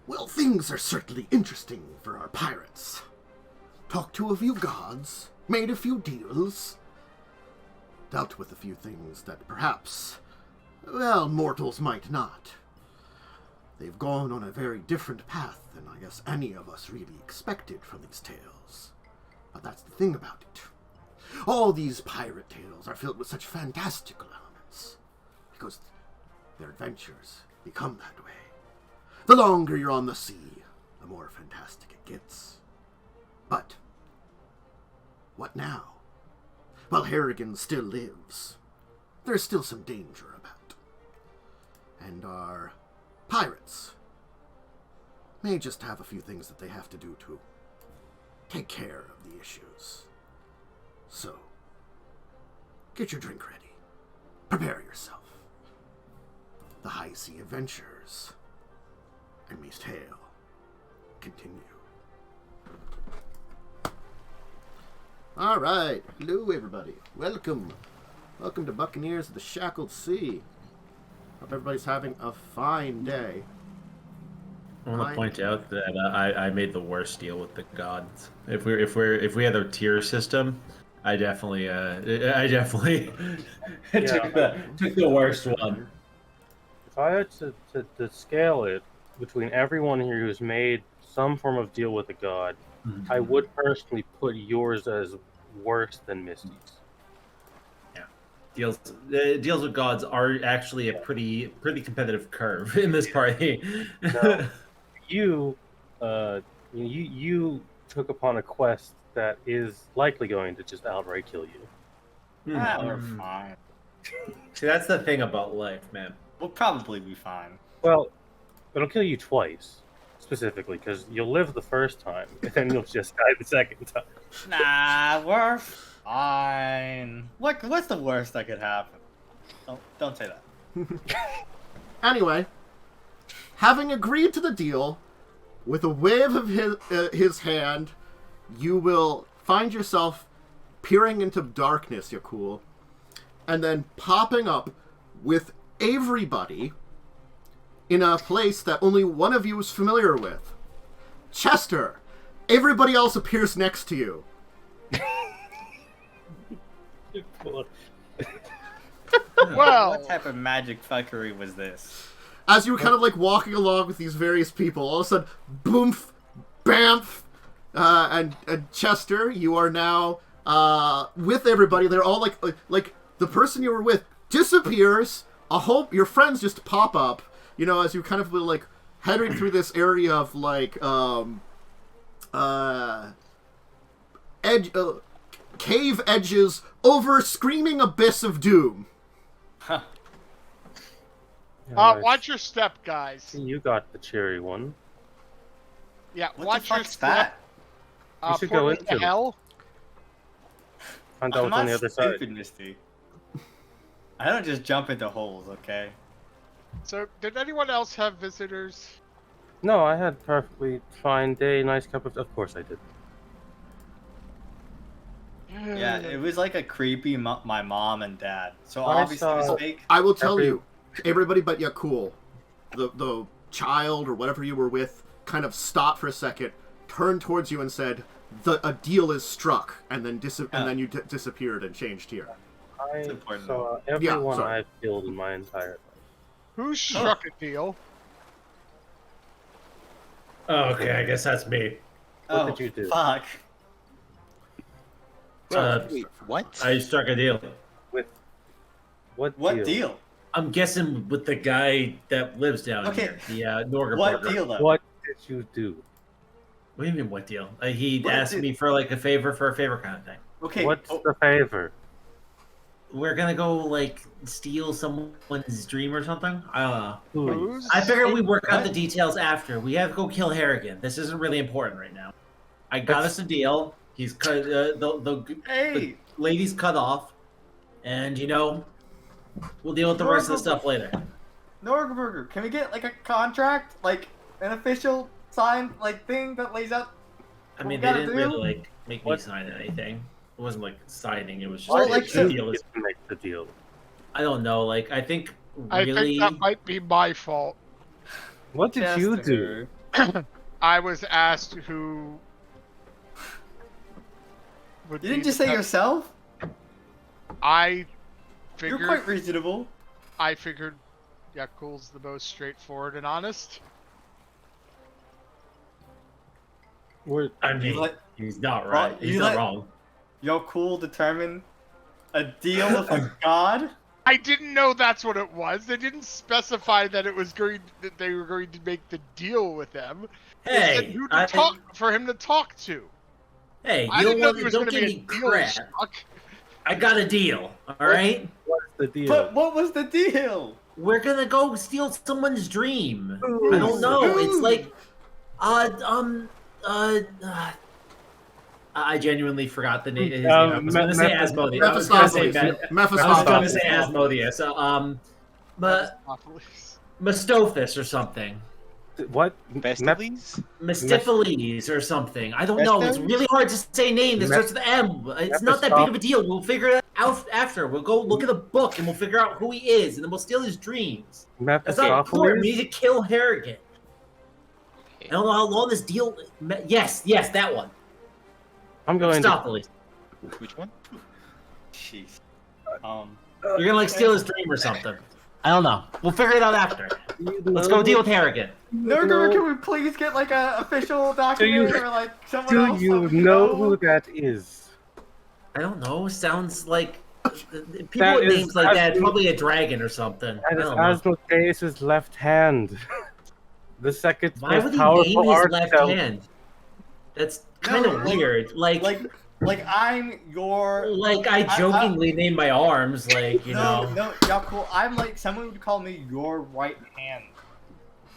Well, things are certainly interesting for our pirates. Talked to a few gods, made a few deals, dealt with a few things that perhaps, well, mortals might not. They've gone on a very different path than I guess any of us really expected from these tales. But that's the thing about it. All these pirate tales are filled with such fantastical elements, because their adventures become that way. The longer you're on the sea, the more fantastic it gets. But what now? While Harrigan still lives, there's still some danger about. And our pirates may just have a few things that they have to do to take care of the issues. So, get your drink ready. Prepare yourself. The high sea adventures and Myste Haol continue. Alright, hello everybody. Welcome. Welcome to Buccaneers of the Shackled Sea. Hope everybody's having a fine day. I want to point out that I made the worst deal with the gods. If we had a tier system, I definitely took the worst one. If I had to scale it between everyone here who's made some form of deal with a god, I would personally put yours as worse than Myste's. Yeah, deals with gods are actually a pretty competitive curve in this party. Now, you took upon a quest that is likely going to just outright kill you. We're fine. See, that's the thing about life, man. We'll probably be fine. Well, it'll kill you twice, specifically, because you'll live the first time, and then you'll just die the second time. Nah, we're fine. What's the worst that could happen? Don't say that. Anyway, having agreed to the deal, with a wave of his hand, you will find yourself peering into darkness, Yaalkol, and then popping up with everybody in a place that only one of you is familiar with. Chester, everybody else appears next to you. Well, What type of magic fuckery was this? As you were kind of like walking along with these various people, all of a sudden, boomf, bamf, and Chester, you are now with everybody. They're all like the person you were with disappears. Your friends just pop up. You know, as you kind of like heading through this area of like cave edges over screaming abyss of doom. watch your step, guys. You got the cherry one. Yeah, What watch the your fuck's step. that? You should go portal into it. hell. Find out I'm what's on not the other stupid, side. Misty. I don't just jump into holes, okay? So, did anyone else have visitors? No, I had perfectly fine day, nice cup of... Of course I did. Yeah, it was like a creepy my mom and dad. So I obviously it saw- was fake. I will tell you, everybody but Yaalkol, the child or whatever you were with, kind of stopped for a second, turned towards you and said, "A deal is struck," and then then you disappeared and changed here. I important. saw everyone sorry. I've killed in my entire life. Who struck a deal? Oh, okay, I guess that's me. What did you do? Fuck. Wait, what? I struck a deal. With what deal? I'm guessing with the guy that lives down Okay. here, the Norga What partner. deal though? What did you do? What do you mean, what deal? He What asked deal? me for like a favor for a favor kind of thing. Okay. What's the favor? We're gonna go like steal someone's dream or something. I don't know. Who's? I figured we work out the details after. We have to go kill Harrigan. This isn't really important right now. I got us a deal. He's cut. The lady's cut off, and we'll deal with the rest of the stuff later. Norgburger, can we get like a contract, like an official signed like thing that lays out? I mean, we they gotta didn't do? really like make me sign anything. It wasn't like signing. It was just Well, like like, the so- deal is. To make the deal. I don't know. Like I think I really. think that might be my fault. What did you do? I was asked who. Would You be didn't just the say best- yourself. I You're figured. quite reasonable. I figured Yaalkol's the most straightforward and honest. I mean, let- he's not right. you He's not let- wrong. Yaalkol determine a deal with a god. I didn't know that's what it was. They didn't specify that it was going that they were going to make the deal with them. They said Hey, who to talk for him to talk to. hey, I you didn't know don't there want was don't going to give be me a deal. crap. Chuck. I got a deal. All right, What's the deal? But what was the deal? we're gonna go steal someone's dream. I don't know. It's Who? like, I genuinely forgot the name. His name. I was gonna say Asmodeus. I was gonna say Mephistopheles. Asmodeus. But Mistophis or something. What? Vestiles? Mistipheles or something. I don't know. It's Vestos? really hard to say name that starts with M. It's not that big of a deal. We'll figure it out after. We'll go look at the book and we'll figure out who he is, and then we'll steal his dreams. That's not important. We need to kill Harrigan. I don't know how long this deal. Yes, that one. I'm going to. Mistopheles. Which one? Jeez. You're gonna like steal his dream or something. I don't know. We'll figure it out after. Let's go deal with Harrigan. Nurgle, can we please get like a official document or like someone Do else? you that we know who that is? I don't know. Sounds like people That with is names like that. Asmo- Probably a dragon or something. I That is don't know. Asmodeus' left hand. The second Why most would he powerful name his left architect. hand? That's kind of like- weird. Like I'm your. I jokingly name my arms, like, you No, know. Yaalkol. I'm like someone would call me your right hand.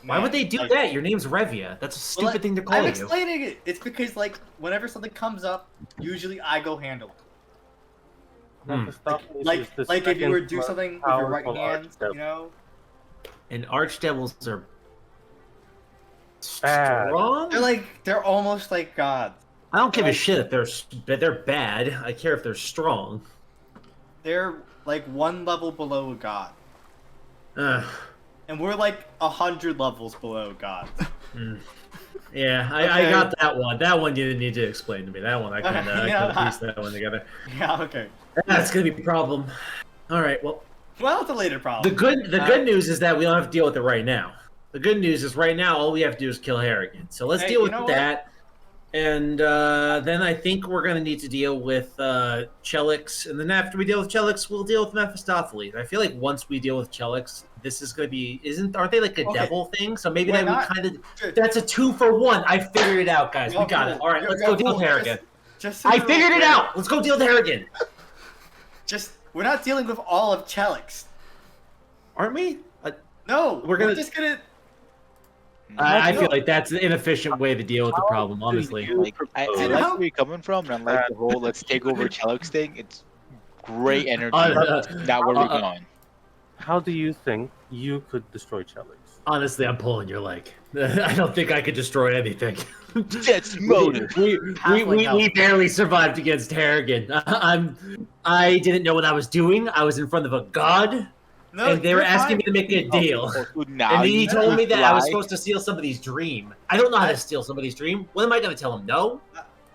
Why would they do Like, that? Your name's Revia. That's a stupid well, thing to call I'm you. explaining it. It's because like whenever something comes up, usually I go handle it. Mephistopheles Like is the if you were to second do most something with your right powerful hand, architect. you know. And archdevils are Bad. strong? They're almost like gods. I don't give a shit if they're bad. I care if they're strong. They're like one level below a god, Ugh. and we're like 100 levels below gods. Yeah, I Okay. got that one. That one you didn't need to explain to me. That one I kind of Yeah. pieced that one together. Yeah. Okay. That's gonna be a problem. All right. Well, Well, it's a later problem. the good news is that we don't have to deal with it right now. The good news is right now all we have to do is kill Harrigan. So let's Hey, deal you with know what? that. And then I think we're gonna need to deal with Chelix, and then after we deal with Chelix, we'll deal with Mephistopheles. I feel like once we deal with Chelix, this is gonna be aren't they like a Okay. devil thing? So maybe We're that not- we kind of Sure. that's a 2-for-1. I figured it out, guys. We Y'all got it. cool. All right, Y'all- let's y'all go deal with cool. Harrigan. Just so I you're figured it aware, out. Let's go deal with Harrigan. Just we're not dealing with all of Chelix. Aren't we? No, We're gonna- just gonna. I feel like that's an inefficient way to deal with the problem, honestly. Like, I propose? like where you're coming from, and I like the whole let's take over Chelix thing. It's great energy. Not where we're going. How do you think you could destroy Chelix? Honestly, I'm pulling your leg. I don't think I could destroy anything. That's motive. We barely survived against Harrigan. I didn't know what I was doing. I was in front of a god, No, and they were you're asking me fine. to make a deal. Now And then he you told me that I was lie. supposed to steal somebody's dream. I don't know how to steal somebody's dream. What am I going to tell him? No?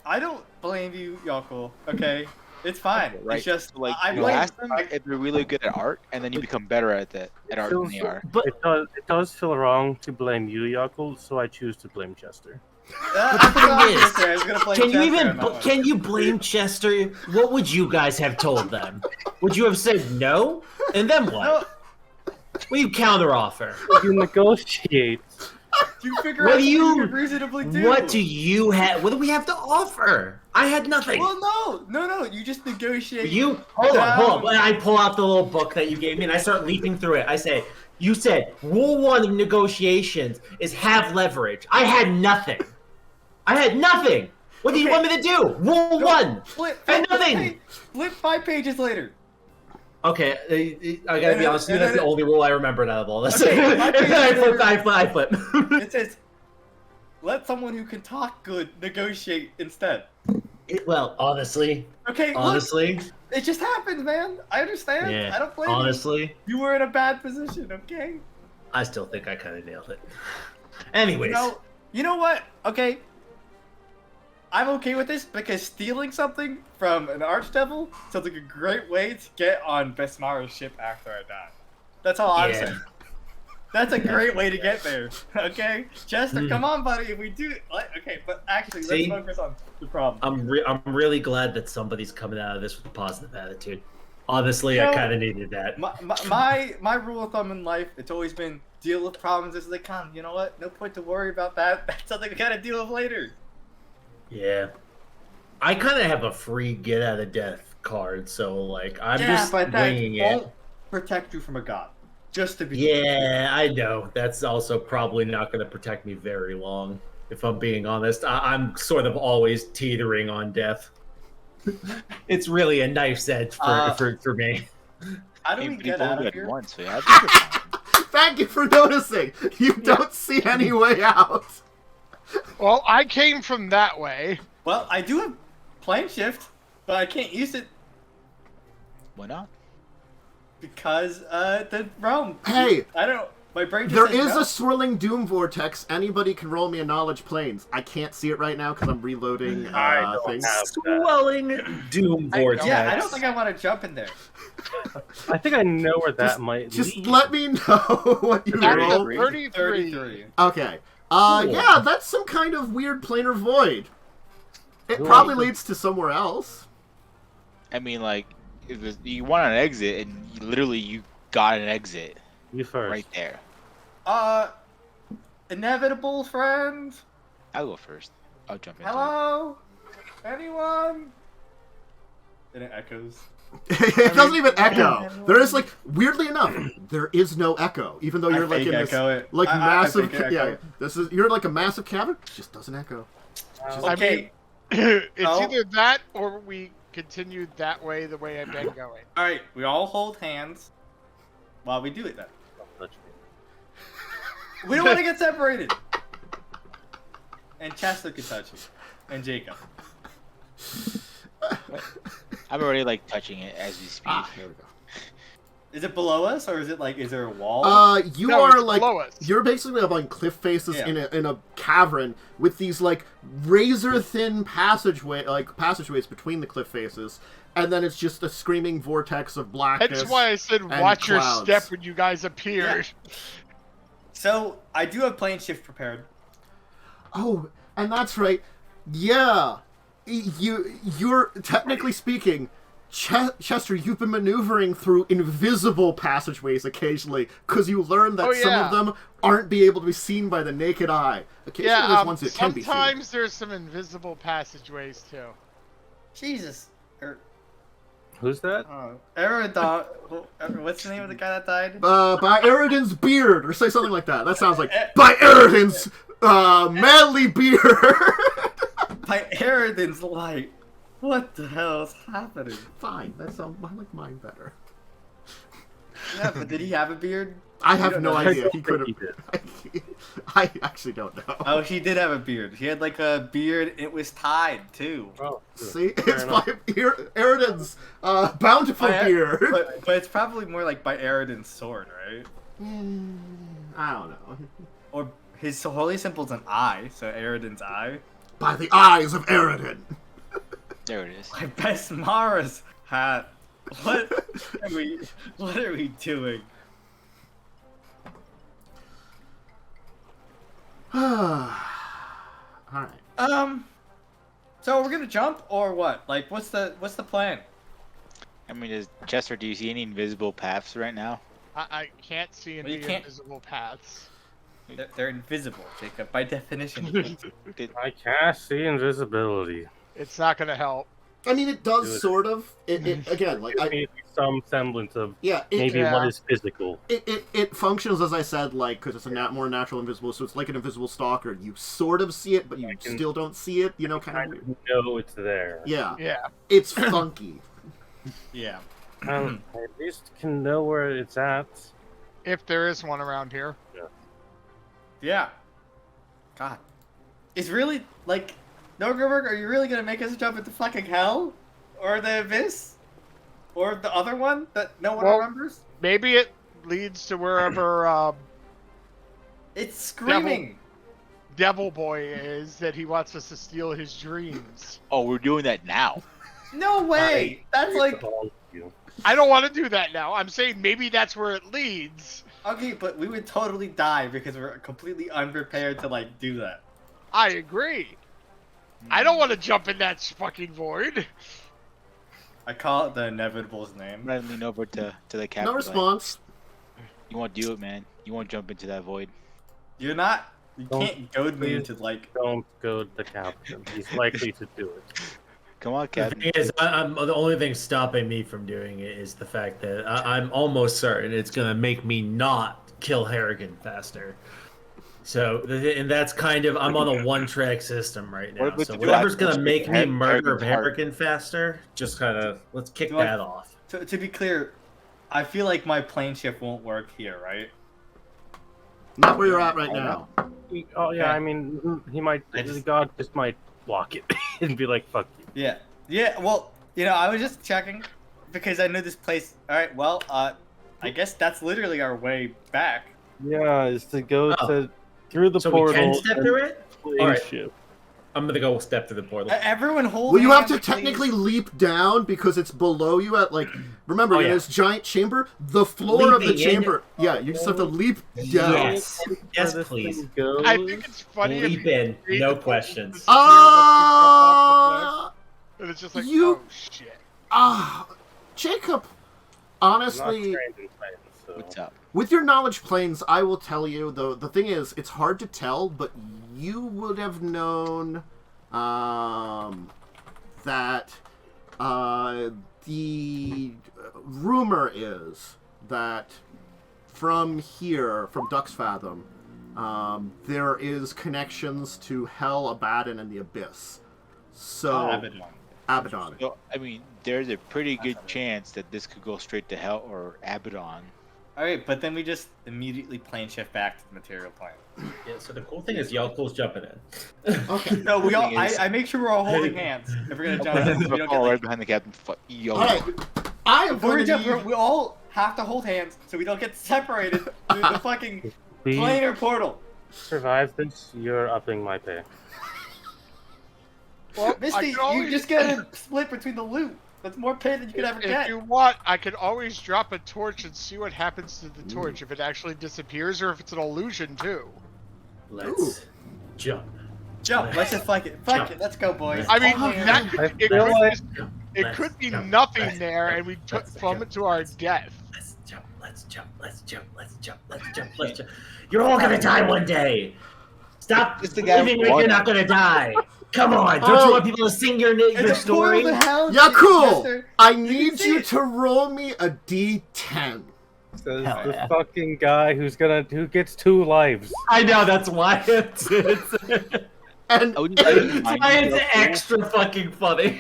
I don't blame you, Yaalkol. Okay, it's fine. Right? It's just like I you blame. ask them if they're really good at art, and then you become better at art than they are. But It does feel wrong to blame you, Yaalkol, so I choose to blame Chester. I thing was gonna play can you Chester even on that one. can you blame Chester? What would you guys have told them? Would you have said no? And then what? No, What do you counteroffer? You negotiate. you figure What out do what you- you could reasonably do. What do you have? What do we have to offer? I had nothing. Well, no. You just negotiate. You hold on. When I pull out the little book that you gave me and I start leafing through it, I say, "You said rule 1 of negotiations is have leverage." I had nothing. What do you Okay. want me to do? Rule 1. Flip. I had nothing. Flip 5 pages later. Okay, I gotta be And honest with you. then- That's the only rule I remembered out of all this. Okay, I flip. It says, "Let someone who can talk good negotiate instead." Well, honestly, Okay, look, it just happens, man. I understand. yeah. I don't blame you. Honestly, You were in a bad position, okay? I still think I kind of nailed it. Anyways, You know what? Okay. I'm okay with this because stealing something from an archdevil sounds like a great way to get on Besmara's ship after I die. That's all I'm saying. That's a great way to get there. Okay, Chester, come on, buddy. If we do it, okay, but actually, let's focus on the problem. I'm really glad that somebody's coming out of this with a positive attitude. Honestly, I kind of needed that. My rule of thumb in life, it's always been deal with problems as they come. You know what? No point to worry about that. That's something we gotta deal with later. Yeah, I kind of have a free get out of death card, so like I'm just winging it. Won't protect you from a god. Just to be. Yeah, I know. That's also probably not going to protect me very long, if I'm being honest. I'm sort of always teetering on death. It's really a knife's edge for me. How do we get out of here? Thank you for noticing. You don't see any way out. Well, I came from that way. Well, I do have plane shift, but I can't use it. Why not? Because the realm. Hey, I don't. My brain. There is a swirling doom vortex. Anybody can roll me a knowledge planes. I can't see it right now because I'm reloading things. Swirling doom vortex. Yeah, I don't think I want to jump in there. I think I know where that might Just lead. let me know what you rolled. 33. Okay. Yeah, that's some kind of weird planar void. It probably leads to somewhere else. I mean, like, you want an exit, and you got an exit. You first. Right there. Inevitable friend. I'll go first. I'll jump in. Hello? Anyone? And it echoes. It doesn't even echo. There is weirdly enough, there is no echo, even though you're in this massive. You're like a massive cavern. It just doesn't echo. Okay. It's either that or we continue that way, the way I've been going. All right, we all hold hands while we do it. Then we don't want to get separated. And Chester can touch you, and Jacob. I'm already touching it as we speak. There we go. Is it below us, or is there a wall? You No, are it's below us. you're basically up on cliff faces in a cavern with these razor thin passageways between the cliff faces, and then it's just a screaming vortex of blackness. That's why I said watch your clouds. step when you guys appeared. Yeah. So I do have plane shift prepared. Oh, and that's right. Yeah, you're technically speaking. Chester, you've been maneuvering through invisible passageways occasionally because you learned that some of them aren't able to be seen by the naked eye. Occasionally there's ones that can be seen. Sometimes there's some invisible passageways too. Jesus. Who's that? Eridon. What's the name of the guy that died? By Eridan's beard, or say something like that. That sounds like by Eridan's manly beard. By Eridan's light. What the hell is happening? Fine, that sounds like mine better. Yeah, but did he have a beard? I have no idea. He could have. I actually don't know. Oh, he did have a beard. He had a beard. It was tied too. Oh, see, it's by Eridan's bountiful beard. But it's probably more by Eridan's sword, right? I don't know. Or his holy symbol's an eye, so Eridan's eye. By the eyes of Eridan. There it is. My best Mara's hat. What are we doing? Alright. So we're gonna jump or what? What's the plan? I mean, Chester, do you see any invisible paths right now? I can't see any invisible paths. They're invisible, Jacob, by definition. I can't see invisibility. It's not gonna help. I mean, it does sort of. It again, some semblance of what is physical. It functions as I said, because it's a more natural invisible. So it's like an invisible stalker. You sort of see it, but you still don't see it. You know, kind of. Know it's there. Yeah. Yeah. It's funky. Yeah. At least can know where it's at. If there is one around here. Yeah. God. It's really Norgerberg, are you really gonna make us jump into fucking hell? Or the abyss? Or the other one that no one remembers? Maybe it leads to wherever it's screaming. devil boy is that he wants us to steal his dreams. Oh, we're doing that now. No way! That's like... I don't want to do that now. I'm saying maybe that's where it leads. Okay, but we would totally die because we're completely unprepared to, like, do that. I agree. I don't want to jump in that fucking void. I call it the inevitable's I'm name. gonna lean over to the captain. No response. You won't do it, man. You won't jump into that void. You're not... You Don't- can't goad me please into, like... Don't goad the captain. He's likely to do it. Come on, The captain. thing is, the only thing stopping me from doing it is the fact that I'm almost certain it's going to make me not kill Harrigan faster. So, and that's kind of, I'm on a one-track system right now. What if So we do whatever's going to Avast make me murder Harrigan's heart? Harrigan faster, just kind of, let's kick Do I- that off. To be clear, I feel like my plane shift won't work here, right? Not where you're at right now. Oh yeah, I mean, he might. The god just might block it and be like, "Fuck you." Yeah. Yeah, well, you know, I was just checking because I knew this place... Alright, well, I guess that's literally our way back. Yeah, is to go Oh. through the So we portal. can step through it? plane Alright. ship. I'm going to go step through the portal. Everyone hold Well, you have hands, to technically please. leap down because it's below you at, like... Remember, Oh, in yeah. this giant chamber, the floor of the Leaping in. chamber... Yeah, you just have to leap down. Yes. Where Yes, this please. thing goes. I think it's funny. if Leap you in, create no the- questions. the sphere once you jump off the cliff, and it's just like, you- oh shit. Jacob, I'm not honestly... trained in planes, so. What's up? With your knowledge planes, I will tell you, though, the thing is, it's hard to tell, but you would have known that the rumor is that from here, from Duck's Fathom, there is connections to Hell, Abaddon, and the Abyss. So, Abaddon. So, I mean, there's a pretty good chance that this could go straight to hell or Abaddon. Alright, but then we just immediately plane shift back to the material plane. Yeah, so the cool thing is Yaalkol's jumping in. Okay. No, we all. Thing is- I make sure we're all holding hands if we're gonna jump. I'm in, so we gonna don't fall get right like, behind the captain. Yo. Alright, I am before going we to jump, need... we all have to hold hands so we don't get separated through the fucking Please planar portal. survive this. You're upping my pay. Well, Misty, you just gotta split between the loot. That's more pay than you could ever If get. you want, I could always drop a torch and see what happens to the torch, if it actually disappears or if it's an illusion too. Let's jump. Jump, let's just fuck it. Fuck it, let's go, boys. I mean, Oh, that I it feel could, like- just- Jump. it Let's could be jump. nothing Let's there, jump. and we Let's plummet jump. to our death. Let's jump, let's jump, let's jump, let's jump, let's jump, let's jump. You're all gonna die one day. Stop It's the guy believing who like won. you're not gonna die. Come on, don't Oh. you want people to sing your It's a story? portal to hell. Yaalkol, Chester. I can need see you it. to roll me a d10. Says Hell the yeah. fucking guy who gets 2 lives. I know, that's why it's And I wouldn't tell you why mine, it's extra fucking funny.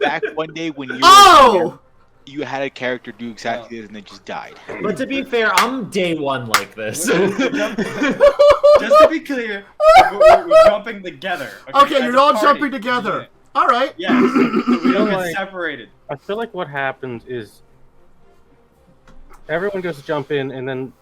Back one day when you were oh, you had a character do exactly this and then just died. But to be fair, I'm day one like this. Just to be clear, we're jumping together. okay, as you're a all party. jumping together. All right. Yeah, so we don't Like- get separated. I feel like what happens is everyone goes to jump in, and then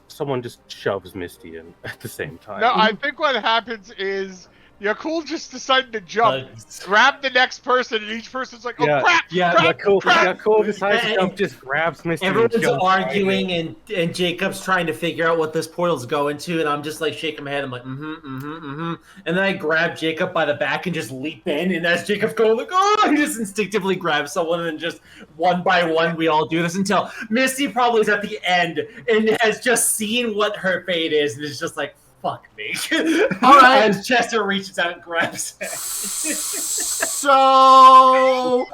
someone just shoves Misty in at the same time. No, I think what happens is Yaalkol just decided to jump, Bugs. grab the next person, and each person's like, oh Yeah. crap, Yeah, crap, Yaalkol, crap. Yaalkol decides to And- jump, just grabs Misty. and Everyone's jumps right arguing, in. and Jacob's trying to figure out what this portal's going to, and I'm just like shaking my head. I'm like, and then I grab Jacob by the back and just leap in, and as Jacob's going, like, oh, he just instinctively grabs someone, and just one by one, we all do this until Misty probably is at the end and has just seen what her fate is, and is just like, fuck me. All right. As Chester reaches out and grabs it. So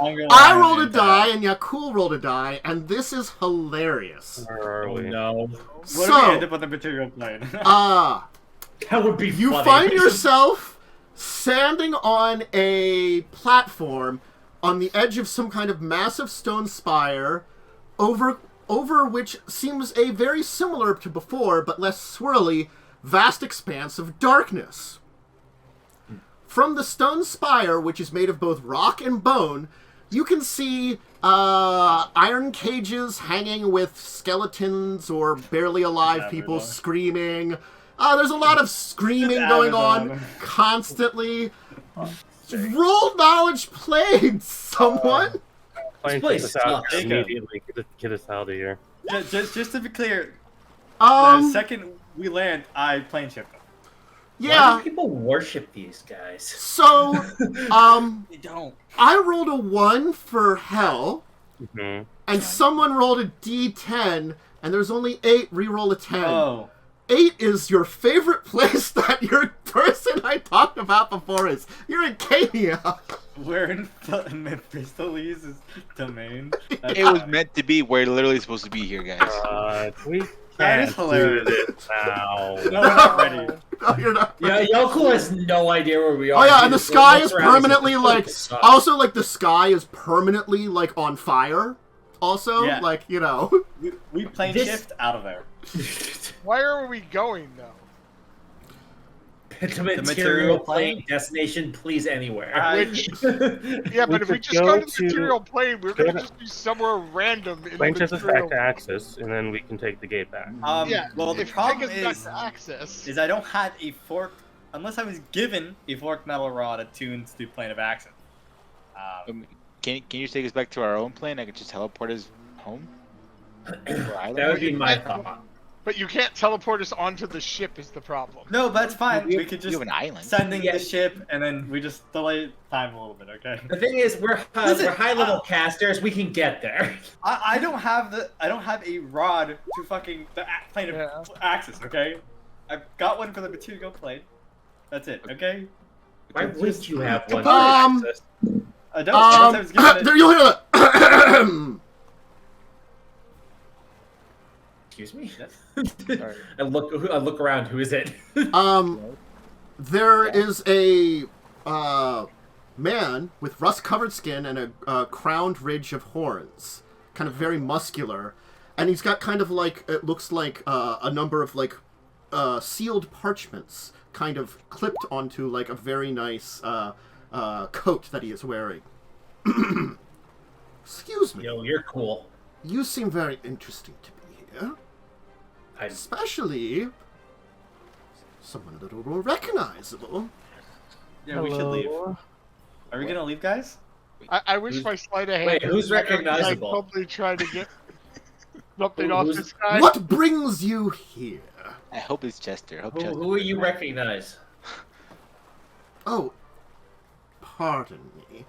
I'm gonna I lie, rolled a man. die and Yaalkol rolled a die, and this is hilarious. Where are Oh we? no. What if we So, end up on the material plane? That would be you funny. find yourself standing on a platform on the edge of some kind of massive stone spire, over which seems a very similar to before, but less swirly, vast expanse of darkness. From the stone spire, which is made of both rock and bone, you can see iron cages hanging with skeletons or barely alive people screaming. There's a lot of screaming going on constantly. Roll knowledge played, someone. Plane place ship us out sucks. immediately. Get us out of here. Just to be clear, the second we land, I plane ship them. Yeah. Why do people worship these guys? So, They don't. I rolled a 1 for hell, Mm-hmm. and someone rolled a d10, and there's only 8. Reroll a 10. Oh. 8 is your favorite place that your person I talked about before is. You're in Kania. We're in Mephistopheles' domain. It was meant to be. We're literally supposed to be here, guys. We That can't is hilarious. do this now. No, we're not ready. No, you're not. Yeah, Yaalkol has no idea where we are. Oh yeah, He and the just sky looks is around and permanently says, like. "This sucks." Also, like the sky is permanently like on fire. Also, Yeah. like you know. We plane This- shift out of there. Where are we going though? The material material plane plane? destination, please anywhere. Which, yeah, but if we could just go go to the to- material plane, we're gonna just be somewhere random in Plane the ship us back material. to Axis, and then we can take the gate back. Yeah. Well, the if you problem take us is back to access. I don't have a forked, unless I was given a forked metal rod attuned to the plane of access. Can you take us back to our own plane? I could just teleport us home? That would be my thought. But you can't teleport us onto the ship is the problem. No, but that's fine. We could You just have an island. sending Yeah. the ship, and then we just delay time a little bit, okay? The thing is, we're Listen, high level casters. We can get there. I don't have a rod to fucking the plane of Yeah. access, okay? I've got one for the material plane. That's it, okay? Why would you have one? Um, I don't. unless I was given there you hear that. Excuse me. I look around. Who is it? There is a man with rust-covered skin and a crowned ridge of horns, kind of very muscular, and he's got kind of like it looks like a number of like sealed parchments, kind of clipped onto like a very nice coat that he is wearing. Excuse me. Yo, you're cool. You seem very interesting to me here. Especially someone a little more recognizable. Yeah, we should leave. Are we gonna leave, guys? I wish my sleight of hand. Wait, who's was better, 'cause recognizable? I totally tried to get something off Who's- this guy. What brings you here? I hope it's Chester. I hope Chester. Who are you recognize? Oh, pardon me.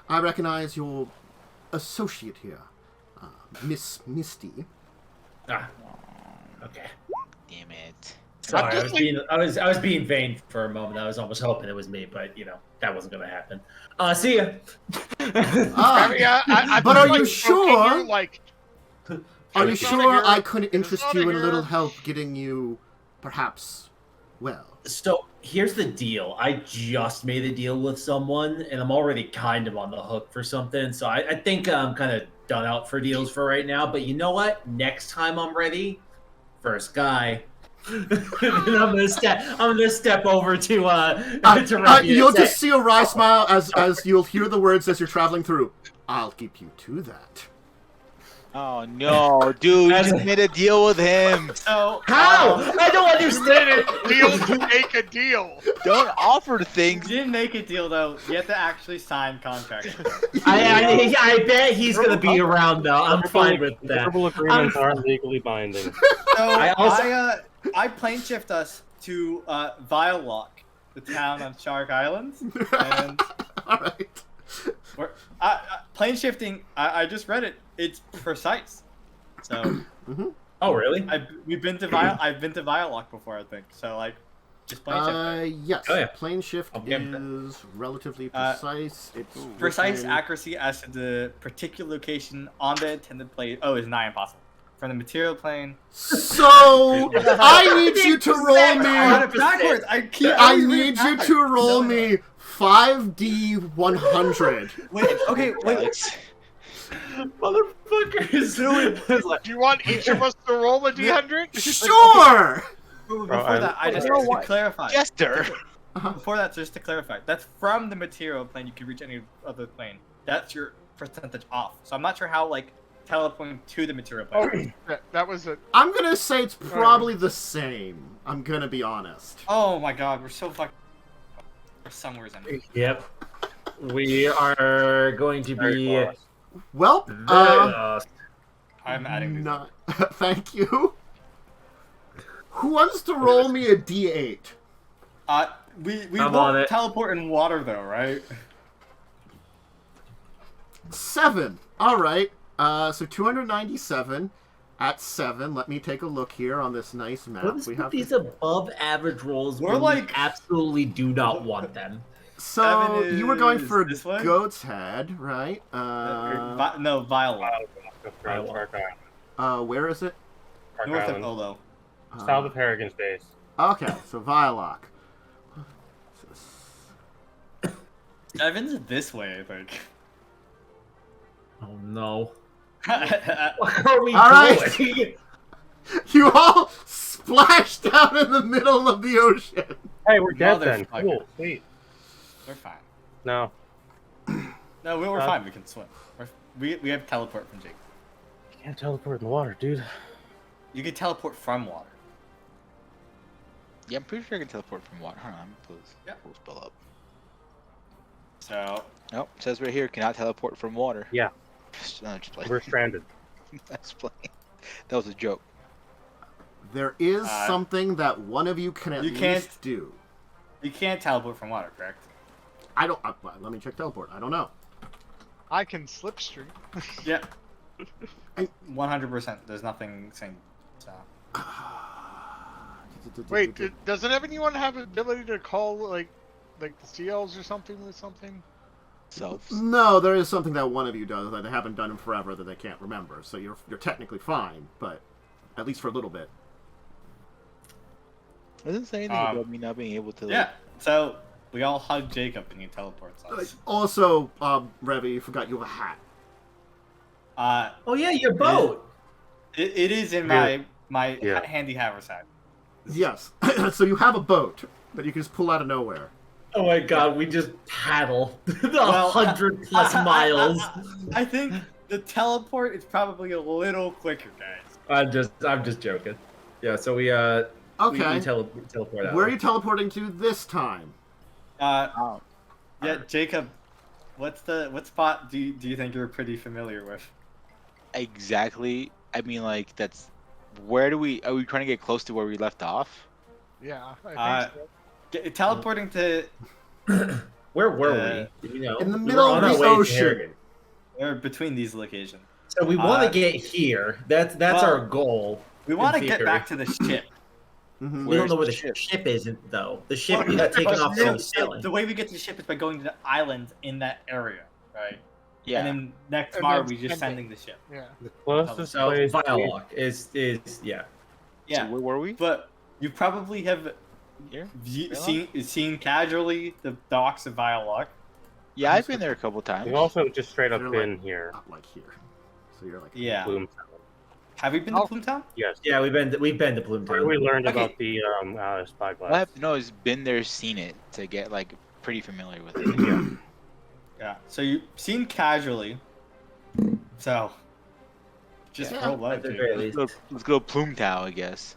I recognize your associate here, Miss Myste. Ah, okay. Damn it. Sorry, just like- I was being vain for a moment. I was almost hoping it was me, but you know that wasn't gonna happen. See ya. Ah, I mean, I but feel are like you poking sure? you, like, are you it's not sure here. I could interest It's you not in a little here. help getting you, perhaps, well? So here's the deal. I just made a deal with someone, and I'm already kind of on the hook for something. So I think I'm kind of done out for deals for right now. But you know what? Next time I'm ready, first guy. And I'm gonna step over to Revia You'll and say, just see a wry smile as you'll hear the words as you're traveling through. I'll keep you to that. Oh no, dude! You just made a deal with him. So How? I don't you understand made it. a deal to make a deal. Don't offer you things. didn't make a deal though. You have to actually sign contracts. I bet he's gonna be around though. I'm fine with that. Verbal agreements aren't legally binding. So I I plane shift us to Vialock, the town on Shark Island, and All right. plane shifting. I just read it. It's precise. So Oh really? I've been to Vialock before, I think. So like, just plane shift. Yes. Oh, yeah. Plane shift Okay. is relatively precise. It's Precise within- accuracy as to the particular location on the intended plane. Oh, is nigh impossible. From the material plane. So I need you to roll I got me. it backwards. I need you to roll me 5d100. Wait. Okay. Wait. Alex. Motherfuckers. Do you want each of us to roll a d100? Sure. Before Bro, that, I- just You know to what? clarify. Chester. Before that, just to clarify, that's from the material plane. You can reach any other plane. That's your percentage off. So I'm not sure how like teleporting to the material plane? That was a. I'm gonna say it's probably the same. I'm gonna be honest. Oh my god, we're so fucking. We're somewhere in. Yep. We are going to be. Well, I'm adding these. not. Thank you. Who wants to roll me a D8? We I'm on won't it. teleport in water though, right? 7. All right. So 297 at 7. Let me take a look here on this nice map. What is We with have these above average rolls? We're when like- we absolutely do not want them. So Seven you were going is for this way? Goat's Head, right? No, Violet. Where is it? North of Olo. South of Harrigan's base. Okay, so Vialock. Seven's this way, I think. Oh no. I What are we All right. doing? You all splashed down in the middle of the ocean. Hey, we're dead then. Motherfucker. Cool, sweet. We're fine. No, No, we're fine. We can swim. We have teleport from Jake. you can't teleport in the water, dude. You can teleport from water. Yeah, I'm pretty sure I can teleport from water. Hold on, Yeah. we'll spell up. So Nope, it says right here, cannot teleport from water. Yeah. No, just playing. We're stranded. That's playing. That was a joke. There is something that one of you can at You least can't- do. you can't teleport from water, correct? I don't. Let me check teleport. I don't know. I can slipstream. Yeah. 100%. There's nothing saying. So. Wait, doesn't anyone have the ability to call like the seals or something with something? Selves. No, there is something that one of you does that they haven't done in forever that they can't remember. So you're technically fine, but at least for a little bit. Doesn't say anything about me not being able to. Like, Yeah. So we all hug Jacub and he teleports us. Also, Revia, you forgot you have a hat. Oh yeah, your boat. It is in Yeah. my Yeah. handy haversack. Yes. So you have a boat that you can just pull out of nowhere. Oh my god, we just paddle Well, 100+ miles. I think the teleport is probably a little quicker, guys. I'm just joking. Yeah, so we Okay. we teleport out. Where are you teleporting to this time? oh, Yeah, Jacub, what spot do you think you're pretty familiar with? exactly. I mean, like, that's. Where are we trying to get close to where we left off? Yeah, I think so. Teleporting to Where were we? You know, In the we middle were on of our the way to ocean. Harrigan. or between these locations. So we want to get here. That's well, our goal. We want to in get theory. back to the ship. Mhm. We don't know where Where's the the ship isn't though. The ship Well, got taken but off no, from sailing. the way we get to the ship is by going to the islands in that area, right? Yeah. And then next And tomorrow then we just sending. sending the ship. Yeah. The closest So place. Vialock is yeah. Yeah. So where were we? But you probably have Here? seen casually the docks of Vialock. Yeah, I've been there a couple times. We've also just straight up You're been like- here. Up like here. So you're like. Yeah. Bloomtown. Have you been to Plume Yes. Yeah, we've been to Where Bloomtown. we learned Okay. about the spyglass. I have to know is been there, seen it to get like pretty familiar with it. Yeah. So you've seen casually. So just Yeah, roll low, at the dude. very least. Let's go Plumetown, I guess.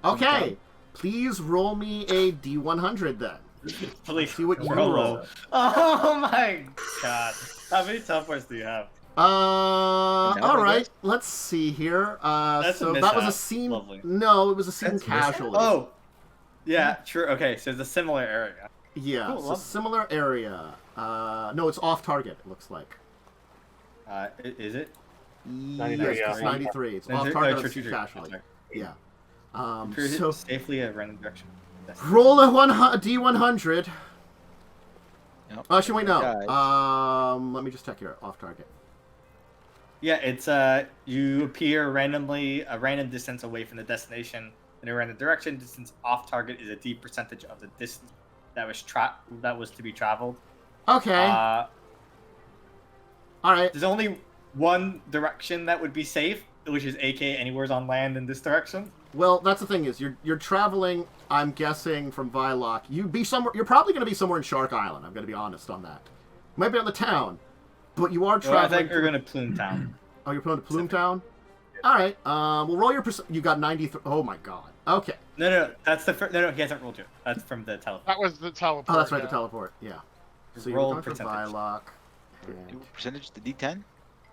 Okay. Please roll me a D100 then. Please See what you roll roll. low. Oh my god. How many teleports do you have? I All right. guess? Let's see here. That's a So that was a mishap. scene. Lovely. No, it was a scene That's a mishap? casually. Oh. Yeah, true. Okay, so it's a similar area. Yeah. Cool, So lovely. similar area. No, it's off target. It looks like. Is it? 93, Yes, it's yeah. 93. It's off No, target. true, It's true, true. casually. Sorry. Yeah. Cruise it So safely at random direction. roll a D100. Yep. Actually, wait, no. Guys. Let me just check here. Off target. Yeah, it's you appear randomly a random distance away from the destination in a random direction. Distance off target is a D percentage of the distance that was to be traveled. Okay. All right. There's only one direction that would be safe, which is AK anywhere's on land in this direction. Well, that's the thing is you're traveling. I'm guessing from Vialock. You're probably going to be somewhere in Shark Island. I'm going to be honest on that. Might be on the town, but you are Well, I traveling. think we're gonna Plume Town. Oh, you're pulling to Plume All right. We'll roll your You got 93. Oh my god. Okay. No. That's the first. No. He hasn't rolled yet. That's from the teleport. That was the teleport. Oh, that's right. yeah. The teleport. Yeah. So you're Roll going for percentage. Vylock. Do percentage the D10?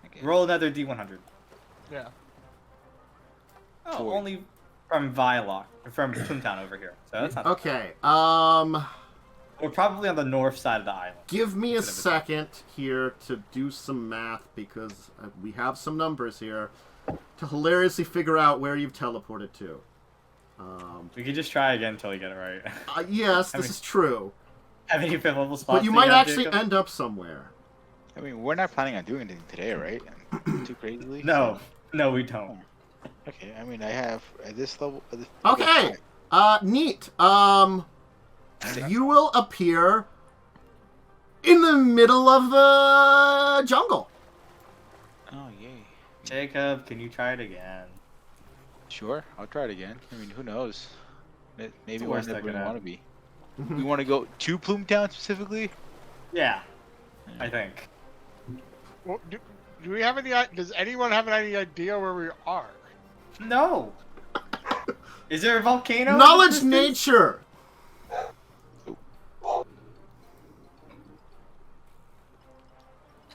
Okay. Roll another D100. Yeah. Oh, 40. only from Vylock, from Toontown over here. So that's not. Okay. We're probably on the north side of the island. Give me a Instead of second here to do some math because we have some numbers here to hilariously figure out where you've teleported to. We could just try again until we get it right. Yes, I this mean- is true. Have any fifth level spots? But you that might have, actually Jacob? end up somewhere. I mean, we're not planning on doing anything today, right? Too crazily. No, we don't. Okay, I mean, I have at this level. Okay. Neat. You will appear in the middle of the jungle. Oh yay! Jacob, can you try it again? Sure, I'll try it again. I mean, who knows? Maybe the we're worst never that could gonna want to happen. be. We want to go to Plumetown specifically. Yeah, I think. Well, do we have any? Does anyone have any idea where we are? No. Is there a volcano? in Knowledge existence? nature.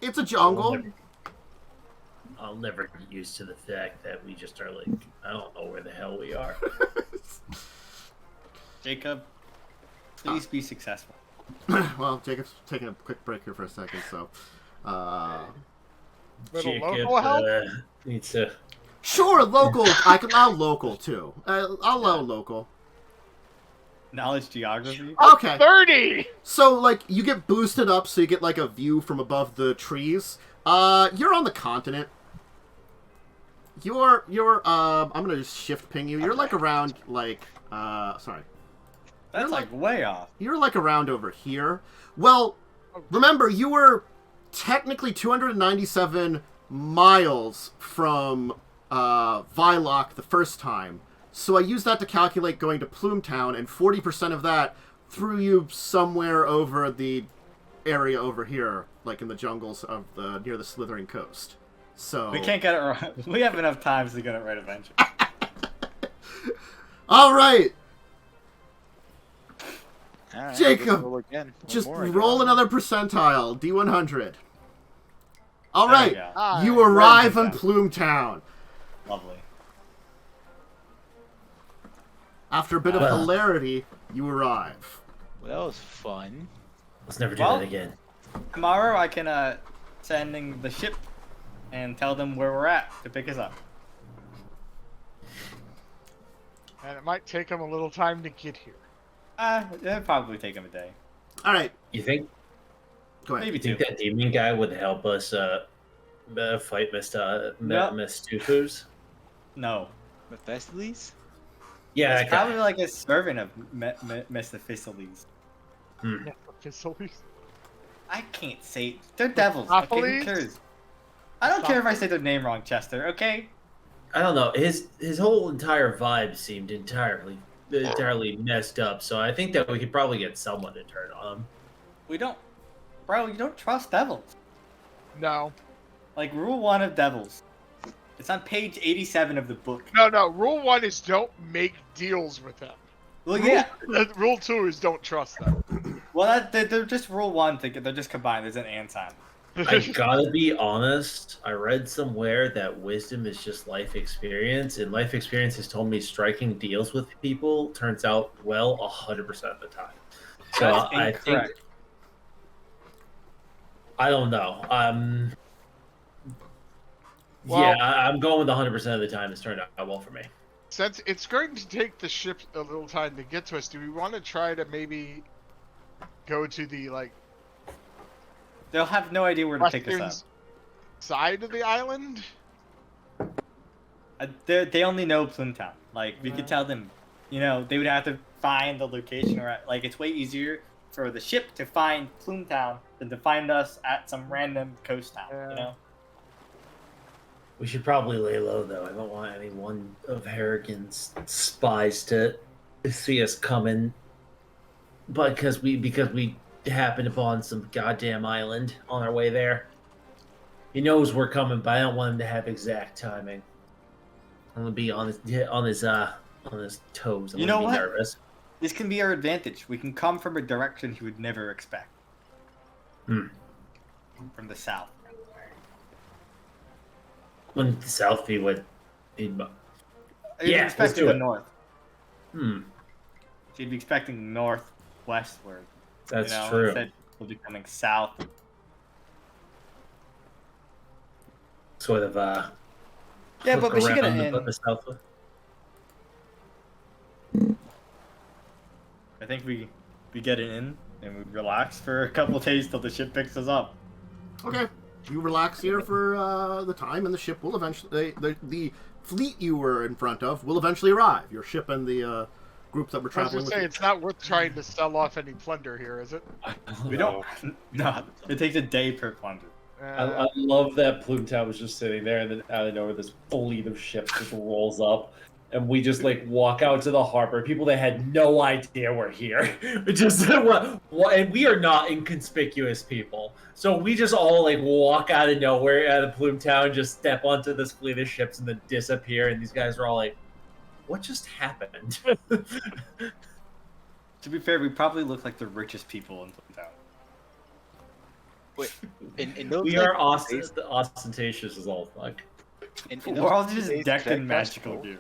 It's a jungle. I'll never get used to the fact that we just are like, I don't know where the hell we are. Jacob, please be successful. Well, Jacob's taking a quick break here for a second, so. Little Jacob local help? needs to. Sure, local. I can allow local too. I'll allow local. Knowledge geography. Okay. 30. So, like, you get boosted up so you get, like, a view from above the trees. You're on the continent. You're, I'm gonna just shift ping you. You're, like, around, like, sorry. That's You're like way off. You're, like, around over here. Well, remember, you were technically 297 miles from, Vylock the first time. So I used that to calculate going to Plumetown, and 40% of that threw you somewhere over the area over here, like in the jungles of near the Slithering Coast. So We can't get it right. We have enough times to get it right eventually. all right, All right, Jacob, roll again. One just more, I roll guess. another percentile, D100. All There we right, go. Ah, you arrive right. in Plumetown. Lovely. After a bit of Well. hilarity, you arrive. Well, that was fun. Let's never do Well- that again. Tomorrow I can sending the ship and tell them where we're at to pick us up. And it might take them a little time to get here. It'll probably take them a day. All right, You think? go ahead. Maybe You think two. that demon guy would help us fight Nope. Miss Tufu's? No. Mephistopheles? Yeah, It's that guy. probably like a servant of Mephistopheles. Facilities. I can't say. They're devils. Okay, who Mephistopheles? cares? I don't care if I say their name wrong, Chester. Okay. I don't know. His whole entire vibe seemed entirely messed up. So I think that we could probably get someone to turn on him. We don't. Bro, you don't trust devils. No. Like, rule 1 of devils. It's on page 87 of the book. No. Rule 1 is don't make deals with them. Well, yeah. Rule 2 is don't trust them. Well, they're just rule 1. They're just combined. There's an and sign. I gotta be honest. I read somewhere that wisdom is just life experience, and life experience has told me striking deals with people turns out well 100% of the time. So That's I think incorrect. I don't know. Well- Yeah, I'm going with 100% of the time. It's turned out well for me. Since it's going to take the ship a little time to get to us, do we want to try to maybe go to the They'll have no idea where to pick us western up. side of the island? They only know Plumetown. Like, we could tell them, they would have to find the location. Like, it's way easier for the ship to find Plumetown than to find us at some random coast town, Yeah. We should probably lay low, though. I don't want any one of Harrigan's spies to see us coming, because we happened upon some goddamn island on our way there. He knows we're coming, but I don't want him to have exact timing. I'm gonna be on his toes. I'm You know gonna be what? nervous. This can be our advantage. We can come from a direction he would never expect. From the south. When the south he would. He'd be Yeah, let's expecting do the it. north. Hmm. She'd be expecting northwestward. That's true. Instead, we'll be coming south. Sort of. Yeah, look but we should get around it in. the south. I think we get it in and we relax for a couple of days till the ship picks us up. Okay. You relax here for the time, and the ship will eventually... The fleet you were in front of will eventually arrive. Your ship and the group that were I was traveling gonna with say you. it's not worth trying to sell off any plunder here, is it? We don't. No, it takes a day per plunder. I love that Plumetown was just sitting there, and then out of nowhere, this fleet of ships just rolls up, and we just like walk out to the harbor. People that had no idea we're here, just and we are not inconspicuous people, so we just all like walk out of nowhere out of Plumetown, just step onto this fleet of ships, and then disappear. And these guys are all like, "What just happened?" To be fair, we probably look like the richest people in town. Wait, in those, We like, are days- ostentatious as all fuck. in We're those all just days, decked in Dracovin magical stole. gear.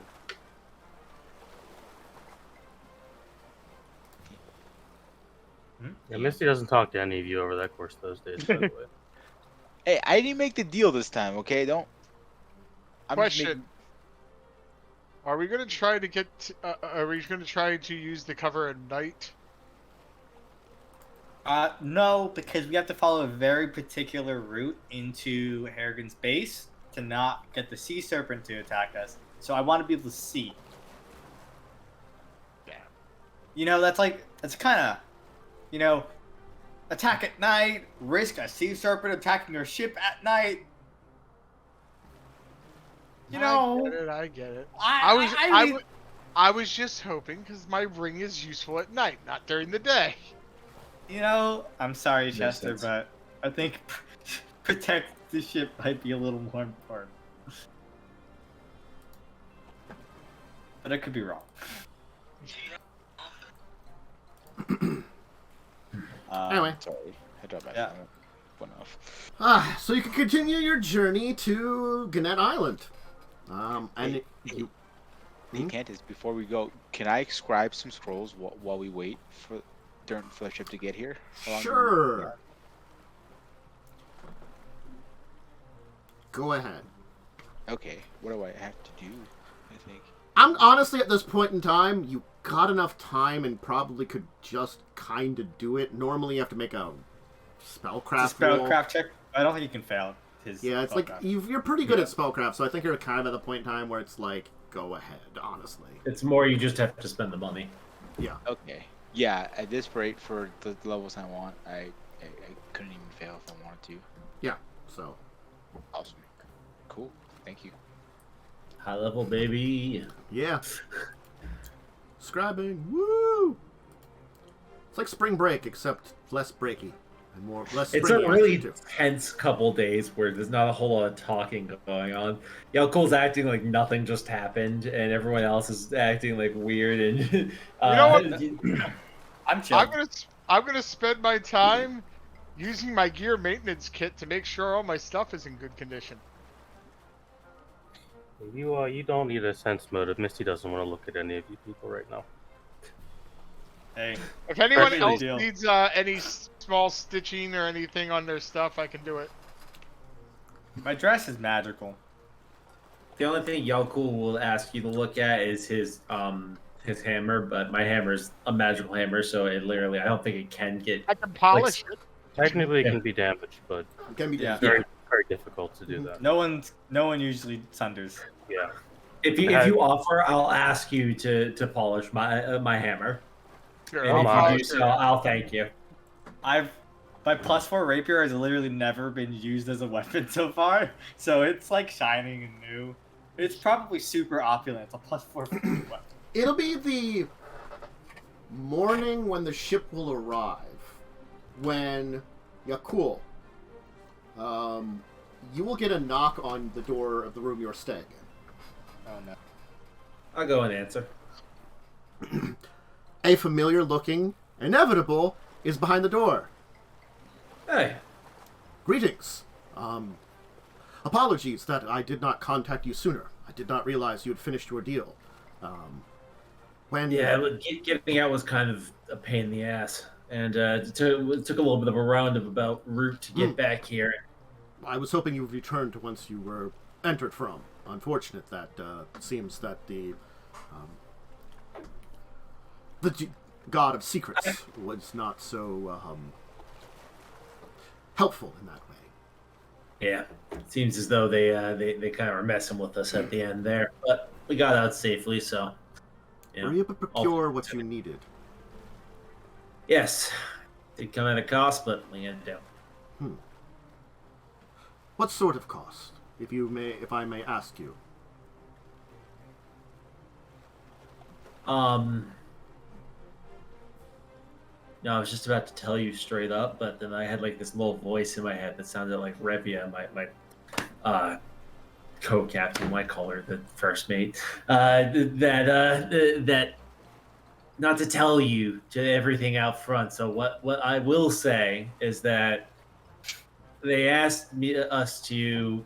Yeah, Misty doesn't talk to any of you over that course of those days, by the way. Hey, I didn't make the deal this time, okay? Don't. I'm just Question: making- Are we gonna try to get? Are we gonna try to use the cover at night? No, because we have to follow a very particular route into Harrigan's base to not get the sea serpent to attack us. So I want to be able to see. Yeah. You know, that's kind of, attack at night, risk a sea serpent attacking our ship at night. I get it. I was just hoping because my ring is useful at night, not during the day. I'm sorry, Makes Chester, sense. but I think protect the ship might be a little more important. But I could be wrong. Anyway. Sorry, I dropped my Yeah. phone. Went off. So you can continue your journey to Gannett Island. And you... Hey, Cantus, before we go, can I scribe some scrolls while we wait for the ship to get here? How long do we- Sure. Go ahead. Okay, what do I have to do? I think. I'm honestly at this point in time, you got enough time and probably could just kind of do it. Normally, you have to make a spellcraft roll. Spellcraft check. I don't think you can fail his. Yeah, it's like spellcraft. you're pretty good at spellcraft, so I think you're kind of at the point in time where it's like, go ahead. Honestly, It's more you just have to spend the money. yeah. Okay. Yeah, at this rate, for the levels I want, I couldn't even fail if I wanted to. Yeah. So Awesome. Cool. Thank you. High level, baby. yeah. Scribing, woo! It's like spring break, except less breaky and less. It's a springy, really too. tense couple days where there's not a whole lot of talking going on. Yaalkol's acting like nothing just happened, and everyone else is acting like weird and. You know what? I'm chill. I'm gonna spend my time using my gear maintenance kit to make sure all my stuff is in good condition. You don't need a sense motive. Misty doesn't want to look at any of you people right now. Hey, If anyone Perfect else deal. needs any small stitching or anything on their stuff, I can do it. my dress is magical. The only thing Yaalkol will ask you to look at is his hammer, but my hammer's a magical hammer, so it literally I don't think it can get. I can polish it. Technically, it Yeah. can be damaged, but It can be Yeah. very, very difficult to do that. No one usually sunders. Yeah. If you offer, I'll ask you to polish my hammer. Sure, And I'll if you polish do it. so, I'll thank you. My +4 rapier has literally never been used as a weapon so far, so it's like shining and new. It's probably super opulent. It's a +4 weapon. It'll be the morning when the ship will arrive. When Yaalkol, you will get a knock on the door of the room you're staying in. Oh no. I'll go and answer. A familiar-looking inevitable is behind the door. Hey. Greetings. Apologies that I did not contact you sooner. I did not realize you had finished your deal. Yeah, getting out was kind of a pain in the ass. And it took a little bit of a roundabout route to get back here. I was hoping you would return to whence you were entered from. Unfortunate that it seems that the God of Secrets was not so helpful in that way. Yeah, it seems as though they kind of were messing with us at the end there, but we got out safely, so. Were you able to procure what you needed? Yes, did come at a cost, but we had to. What sort of cost, if I may ask you? No, I was just about to tell you straight up, but then I had like this little voice in my head that sounded like Revia, my co-captain, I call her the first mate. That not to tell you to everything out front. So what I will say is that they asked us to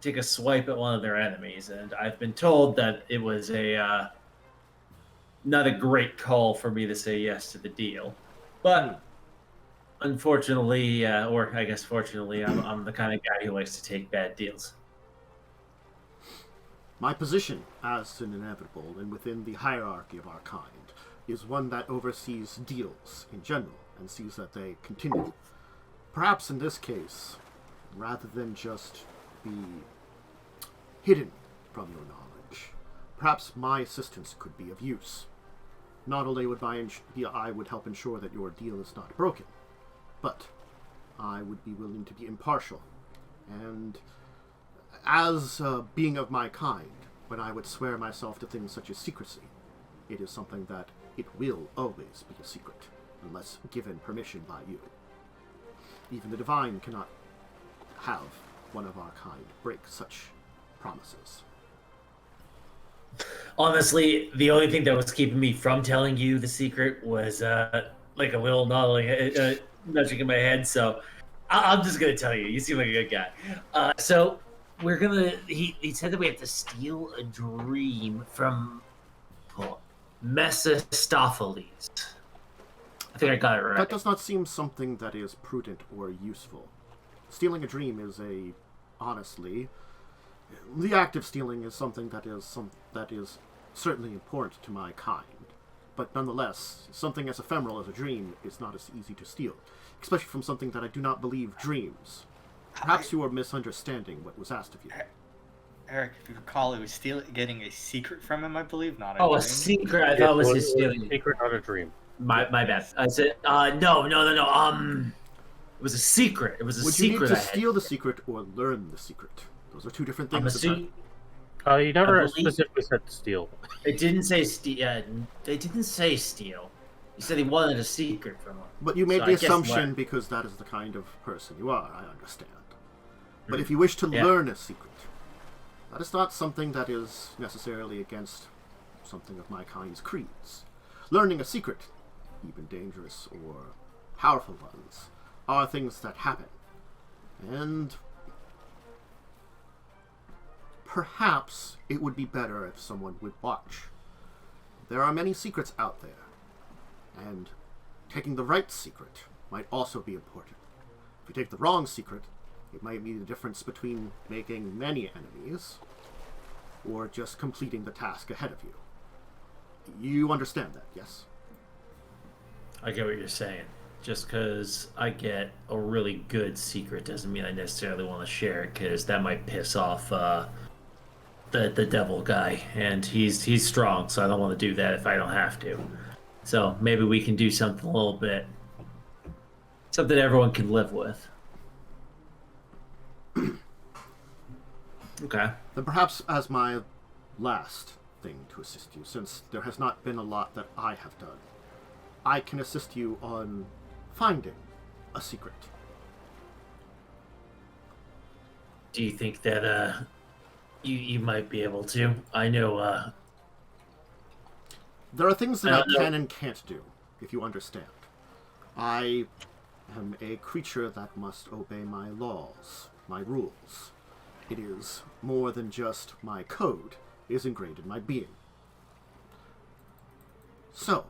take a swipe at one of their enemies, and I've been told that it was not a great call for me to say yes to the deal, but unfortunately, or I guess fortunately, I'm the kind of guy who likes to take bad deals. My position as an inevitable and within the hierarchy of our kind is one that oversees deals in general and sees that they continue. Perhaps in this case, rather than just be hidden from your knowledge, perhaps my assistance could be of use. Not only would I would help ensure that your deal is not broken, but I would be willing to be impartial. And as being of my kind, when I would swear myself to things such as secrecy, it is something that it will always be a secret, unless given permission by you. Even the divine cannot have one of our kind break such promises. Honestly, the only thing that was keeping me from telling you the secret was like a little nudging in my head. So I'm just gonna tell you. You seem like a good guy. So we're gonna. He said that we have to steal a dream from Mephistopheles. I think I got it right. That does not seem something that is prudent or useful. Stealing a dream is honestly, the act of stealing is something that is certainly important to my kind. But nonetheless, something as ephemeral as a dream is not as easy to steal, especially from something that I do not believe dreams. Perhaps you are misunderstanding what was asked of you. Erik, if you recall, it was getting a secret from him, I believe, not a dream. dream. A secret? I thought it was his stealing. A secret, not a dream. My bad. I said, no. It was a secret. It was a secret. Would you need to steal the secret or learn the secret? Those are two different things. You never specifically said steal. It didn't say steal. They didn't say steal. He said he wanted a secret from him. But you made the assumption because that is the kind of person you are, I understand. But if you wish to learn a secret, that is not something that is necessarily against something of my kind's creeds. Learning a secret, even dangerous or powerful ones, are things that happen. And perhaps it would be better if someone would watch. There are many secrets out there, and taking the right secret might also be important. If you take the wrong secret, it might be the difference between making many enemies or just completing the task ahead of you. You understand that, yes? I get what you're saying. Just because I get a really good secret doesn't mean I necessarily want to share it, because that might piss off the devil guy, and he's strong, so I don't want to do that if I don't have to. So maybe we can do something a little bit, something everyone can live with. Okay. Then perhaps as my last thing to assist you, since there has not been a lot that I have done, I can assist you on finding a secret. Do you think that you might be able to? I know. There are things that I I don't know. can and can't do, if you understand. I am a creature that must obey my laws, my rules. It is more than just my code. It is ingrained in my being. So,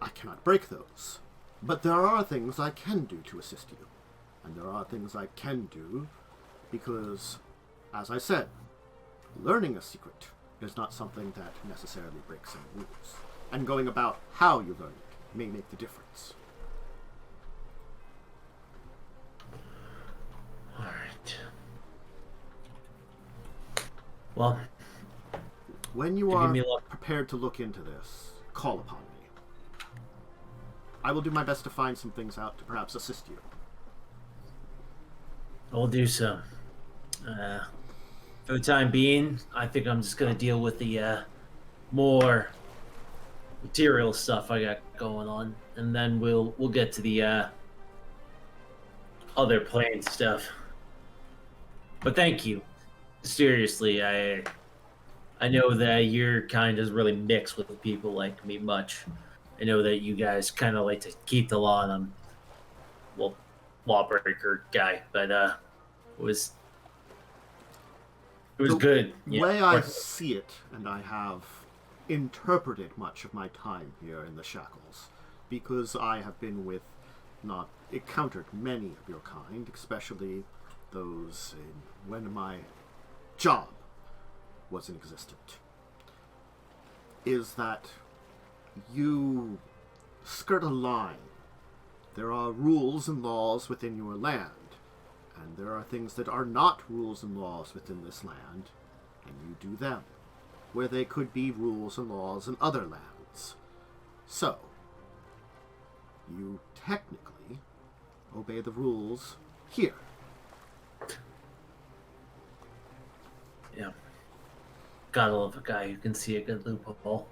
I cannot break those. But there are things I can do to assist you. And there are things I can do because, as I said, learning a secret is not something that necessarily breaks any rules. And going about how you learn it may make the difference. Alright. Well, When you Give are me luck. prepared to look into this, call upon me. I will do my best to find some things out to perhaps assist you. I'll do so. For the time being, I think I'm just gonna deal with the more material stuff I got going on, and then we'll get to the other plane stuff. But thank you. Seriously, I know that your kind doesn't really mix with people like me much. I know that you guys kind of like to keep the law on them. Well, lawbreaker guy, but it was The good. way I see it, and I have interpreted much of my time here in the Shackles, because I have been with, not encountered many of your kind, especially those when my job was inexistent, is that you skirt a line. There are rules and laws within your land, and there are things that are not rules and laws within this land, and you do them, where they could be rules and laws in other lands. So, you technically obey the rules here. Yeah. Gotta love a guy who can see a good loophole.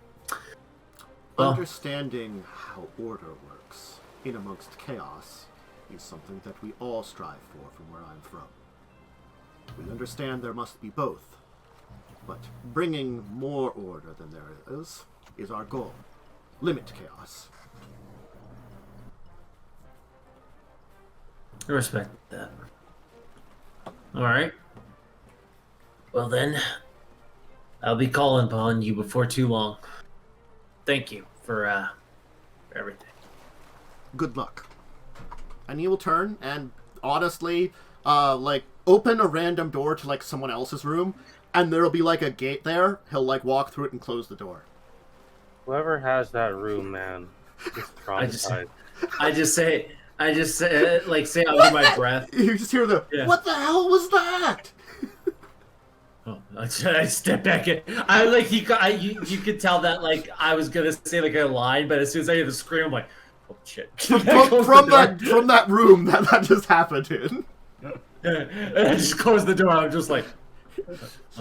Well, Understanding how order works in amongst chaos is something that we all strive for from where I'm from. We understand there must be both, but bringing more order than there is our goal. Limit chaos. I respect that. Alright. Well then, I'll be calling upon you before too long. Thank you for everything. Good luck. And he will turn and honestly, open a random door to someone else's room, and there'll be a gate there. He'll walk through it and close the door. Whoever has that room, man, is traumatized. I just say under my breath. You just hear what the hell was that? Oh, I step back in. You could tell that I was gonna say a line, but as soon as I hear the scream, I'm like, oh shit. From that room that just happened in. And I just closed the door. I'm just like,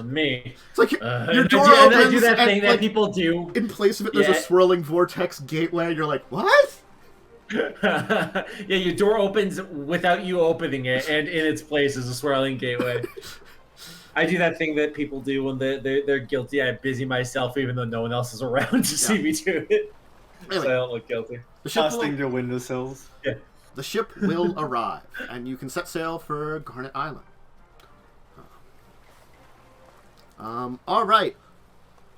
me. It's like your door and opens I do that and, thing that people do. In place of it, there's a swirling vortex gateway, and you're like, what? Yeah, your door opens without you opening it, and in its place is a swirling gateway. I do that thing that people do when they're guilty. I busy myself even though no one else is around to see me do it. Anyway, So I don't look guilty. Busting their windowsills. Yeah. The ship will arrive, and you can set sail for Garnet Island. All right.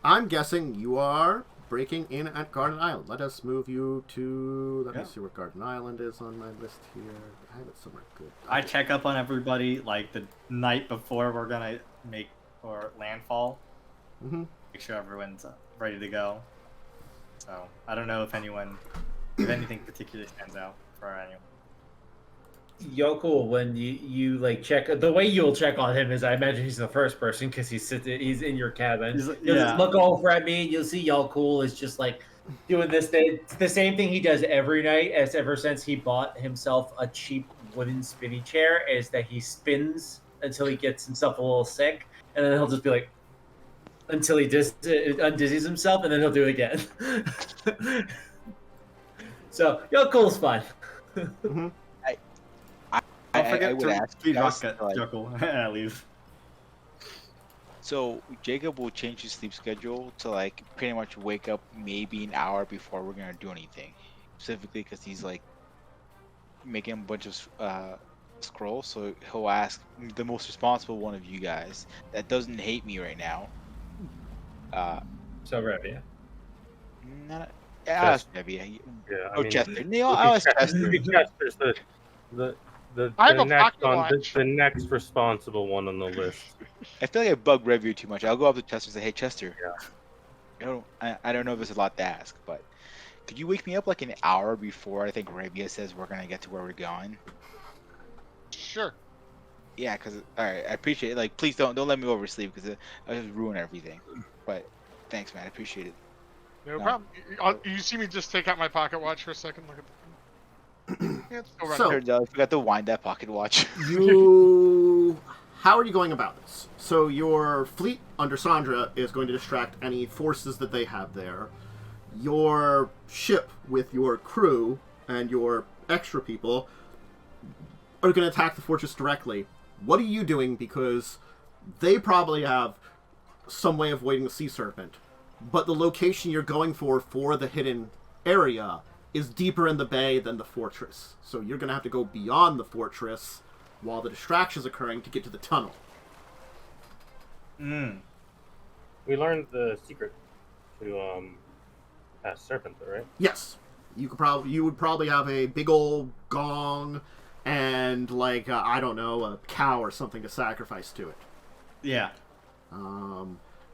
I'm guessing you are breaking in at Garden Island. Let us move you to... Let me see where Garden Island is on my list here. I have it somewhere good. I check up on everybody the night before we're gonna make or landfall. Mm-hmm. Make sure everyone's ready to go. So I don't know if anything particular stands out for anyone. Yaalkol, when you check, the way you'll check on him is I imagine he's the first person because he's in your cabin. You'll just look over at me and you'll see Yaalkol is just doing this thing. It's the same thing he does every night ever since he bought himself a cheap wooden spinny chair, is that he spins until he gets himself a little sick, and then he'll just be until he undizzies himself, and then he'll do it again. So Yaalkol's fun. Mm-hmm. Don't forget I would to ask feed you guys Rocket, to, Chuckle, and I leave. So Jacob will change his sleep schedule to like pretty much wake up maybe an hour before we're gonna do anything, specifically because he's like making a bunch of scrolls. So he'll ask the most responsible one of you guys that doesn't hate me right now. So Revia. Not. I'll ask Revia. Yeah, Oh, Chester. No, I'll ask Chester. Chester's I have a next pocket on watch. the next responsible one on the list. I feel like I bug Review too much. I'll go up to Chester and say, "Hey, Chester. Yeah. I don't know if it's a lot to ask, but could you wake me up like an hour before I think Revia says we're gonna get to where we're going?" Sure. Yeah, cause all right, I appreciate it. Like, please don't let me oversleep because I just ruin everything. But thanks, man. I appreciate it. No No. problem. You see me just take out my pocket watch for a second? Look at the yeah, it's still running. So- Turns out I forgot to wind that pocket watch. How are you going about this? So your fleet under Sandra is going to distract any forces that they have there. Your ship with your crew and your extra people are going to attack the fortress directly. What are you doing? Because they probably have some way of avoiding the sea serpent, but the location you're going for the hidden area is deeper in the bay than the fortress. So you're going to have to go beyond the fortress while the distraction is occurring to get to the tunnel. We learned the secret to pass serpent, right? Yes. You would probably have a big old gong and like I don't know, a cow or something to sacrifice to it. Yeah.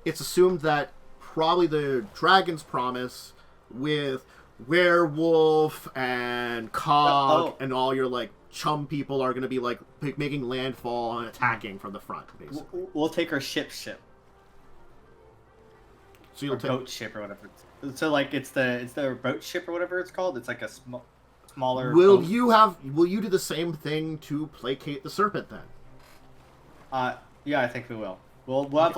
It's assumed that probably the Dragon's Promise with Werewolf and Cog and all your like chum people are going to be like making landfall and attacking from the front, basically. We'll take our ship. So Or you'll take boat ship or whatever. So like it's the boat ship or whatever it's called. It's like a smaller. Will boat. you do the same thing to placate the serpent then? Yeah, I think we will. We'll have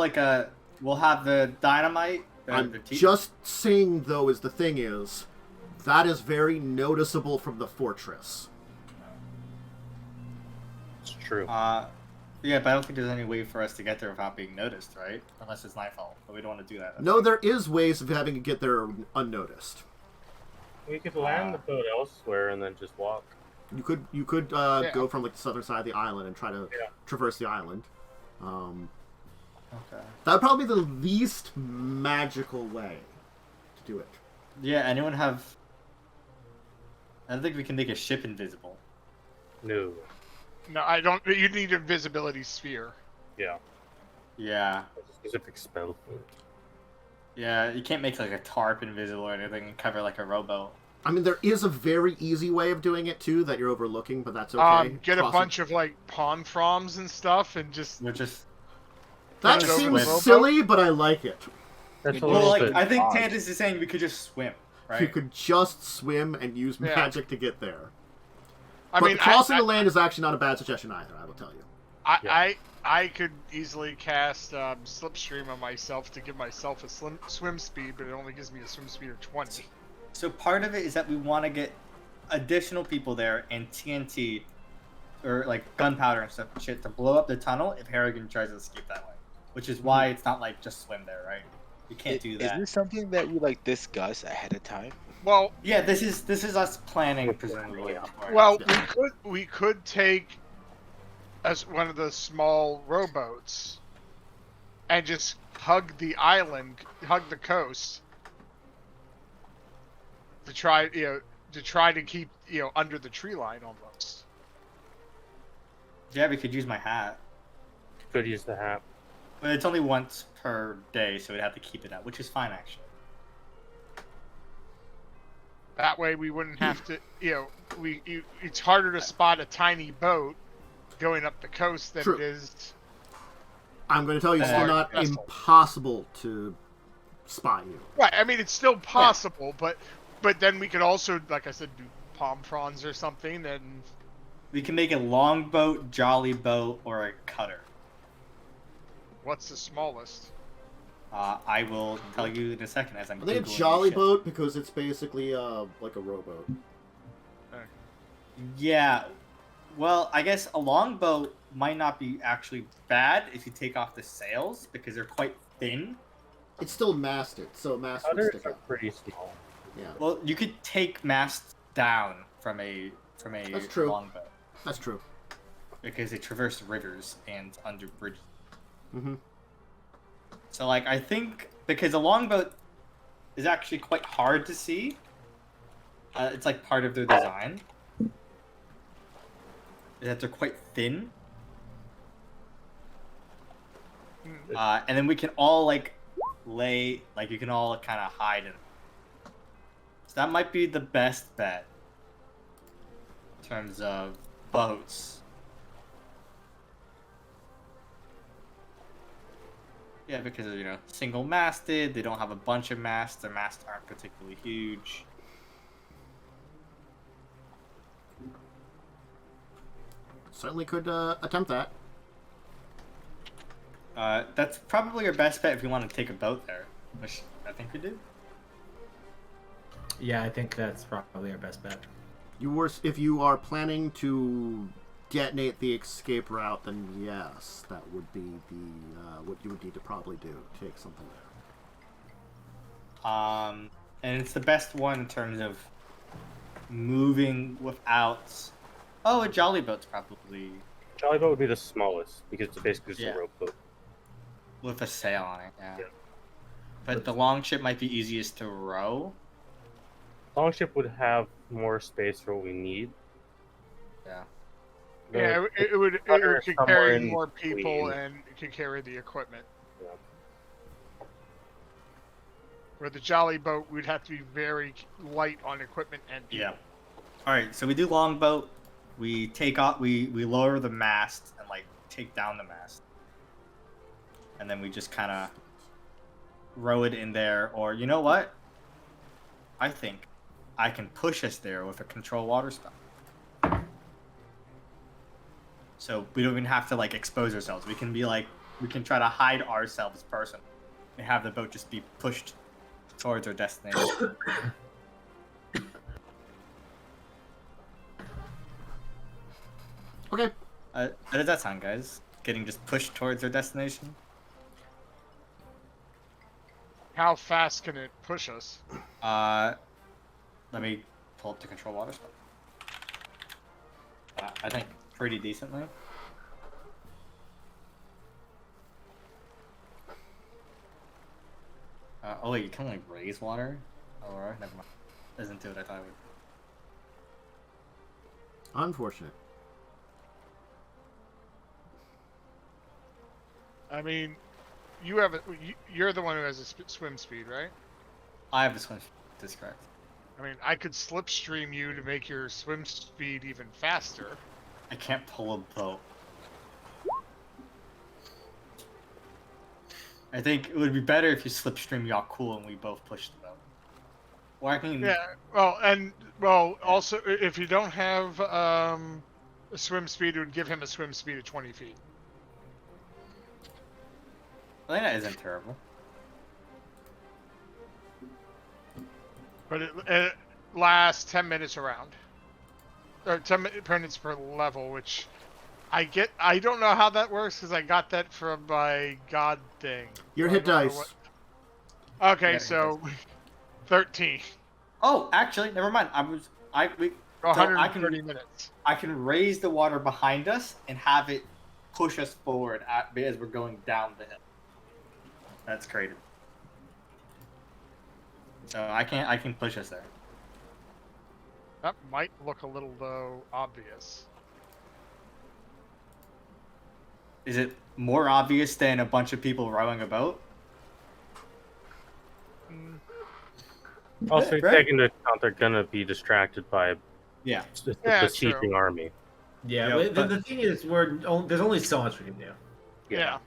we'll have the dynamite. I'm just saying though, is the thing is that is very noticeable from the fortress. It's true. Yeah, but I don't think there's any way for us to get there without being noticed, right? Unless it's nightfall, but we don't want to do that. No, there is ways of having to get there unnoticed. We could land the boat elsewhere and then just walk. You could go from like the southern side of the island and try to traverse the island. Okay. That would probably be the least magical way to do it. Yeah, anyone have... I don't think we can make a ship invisible. No. No, I don't. You need invisibility sphere. Yeah. Yeah. There's a specific spell for it. Yeah, you can't make like a tarp invisible or anything and cover like a rowboat. I mean, there is a very easy way of doing it too that you're overlooking, but that's okay. Get a bunch of like pawn froms and stuff, and just. We're just... That Kinda seems swim. silly, but I like it. That's a Well, little like, bit I think odd. Tantus is saying we could just swim, right? You could just swim and use Yeah. magic to get there. I But mean, crossing the land is actually not a bad suggestion either, I will tell you. I could easily cast Slipstream on myself to give myself a swim speed, but it only gives me a swim speed of 20. So part of it is that we want to get additional people there and TNT, or like gunpowder and stuff and shit to blow up the tunnel if Harrigan tries to escape that way. Which is why it's not like just swim there, right? You can't do that. Is this something that we like discuss ahead of time? Well, Yeah, this is us planning presumably. well, we could take as one of the small rowboats and just hug the island, hug the coast to try to keep under the tree line almost. Yeah, we could use my hat. Could use the hat. But it's only once per day, so we'd have to keep it out, which is fine actually. That way we wouldn't have to, it's harder to spot a tiny boat going up the coast than True. it is. I'm going to tell you, it's still not vessel. impossible to spot you. Right, I mean, it's still possible, but then we could also, like I said, do palm fronds or something, and... We can make a longboat, jolly boat, or a cutter. What's the smallest? I will tell you in a second as I'm I think a Googling jolly this shit. boat because it's basically like a rowboat. Yeah. Well, I guess a longboat might not be actually bad if you take off the sails because they're quite thin. It's still masted, so mast would Others stick are out. pretty small. Yeah, Well, you could take masts down from a That's true. longboat that's true. because they traverse rivers and under bridges. Mm-hmm. So, like, I think because a longboat is actually quite hard to see. It's like part of their design. Is that they're quite thin. And then we can all like lay, like you can all kind of hide in. So that might be the best bet in terms of boats. Yeah, because single masted, they don't have a bunch of masts. Their masts aren't particularly huge. Certainly could attempt that. That's probably your best bet if you want to take a boat there, which I think we do. Yeah, I think that's probably our best bet. If you are planning to detonate the escape route, then yes, that would be the what you would need to probably do. Take something there. And it's the best one in terms of moving without. Oh, a jolly boat's probably Jolly boat would be the smallest because it's basically just Yeah. a rowboat. with a sail on it. Yeah. Yeah. But the long ship might be easiest to row. Longship would have more space for what we need. Yeah. Yeah, it would Cutter could somewhere carry in more people between. and it could carry the equipment. Yeah. Where the jolly boat, we'd have to be very light on equipment and people. Yeah. All right. So we do longboat. We take off. We lower the mast and like take down the mast, and then we just kind of row it in there. Or you know what? I think I can push us there with a control water spell. So we don't even have to like expose ourselves. We can be like, we can try to hide ourselves personally and have the boat just be pushed towards our destination. Okay. How does that sound, guys? Getting just pushed towards our destination? How fast can it push us? Let me pull up the control water spell. I think pretty decently. Oh wait, you can only raise water? Oh, alright, never mind. Doesn't do what I thought it would. Unfortunate. I mean, you're the one who has a swim speed, right? I have this one. That's correct. I mean, I could slipstream you to make your swim speed even faster. I can't pull a boat. I think it would be better if you slipstream Yaalkol and we both push the boat. Or I can. Yeah. Also, if you don't have a swim speed, it would give him a swim speed of 20 feet. I think that isn't terrible. But it lasts 10 minutes around. Or 10 minutes per level, which I don't know how that works because I got that from my god thing. Your I hit don't know dice. Okay, Yeah, so 13. Oh, actually, never mind. I 130 minutes. I can raise the water behind us and have it push us forward as we're going down the hill. That's creative. So I can push us there. That might look a little, though, obvious. Is it more obvious than a bunch of people rowing a boat? Also, Right. take into account they're gonna be distracted by Yeah. the Yeah, besieging true. army. Yeah, Yeah, but but- the thing is, there's only so much we can do. Yeah.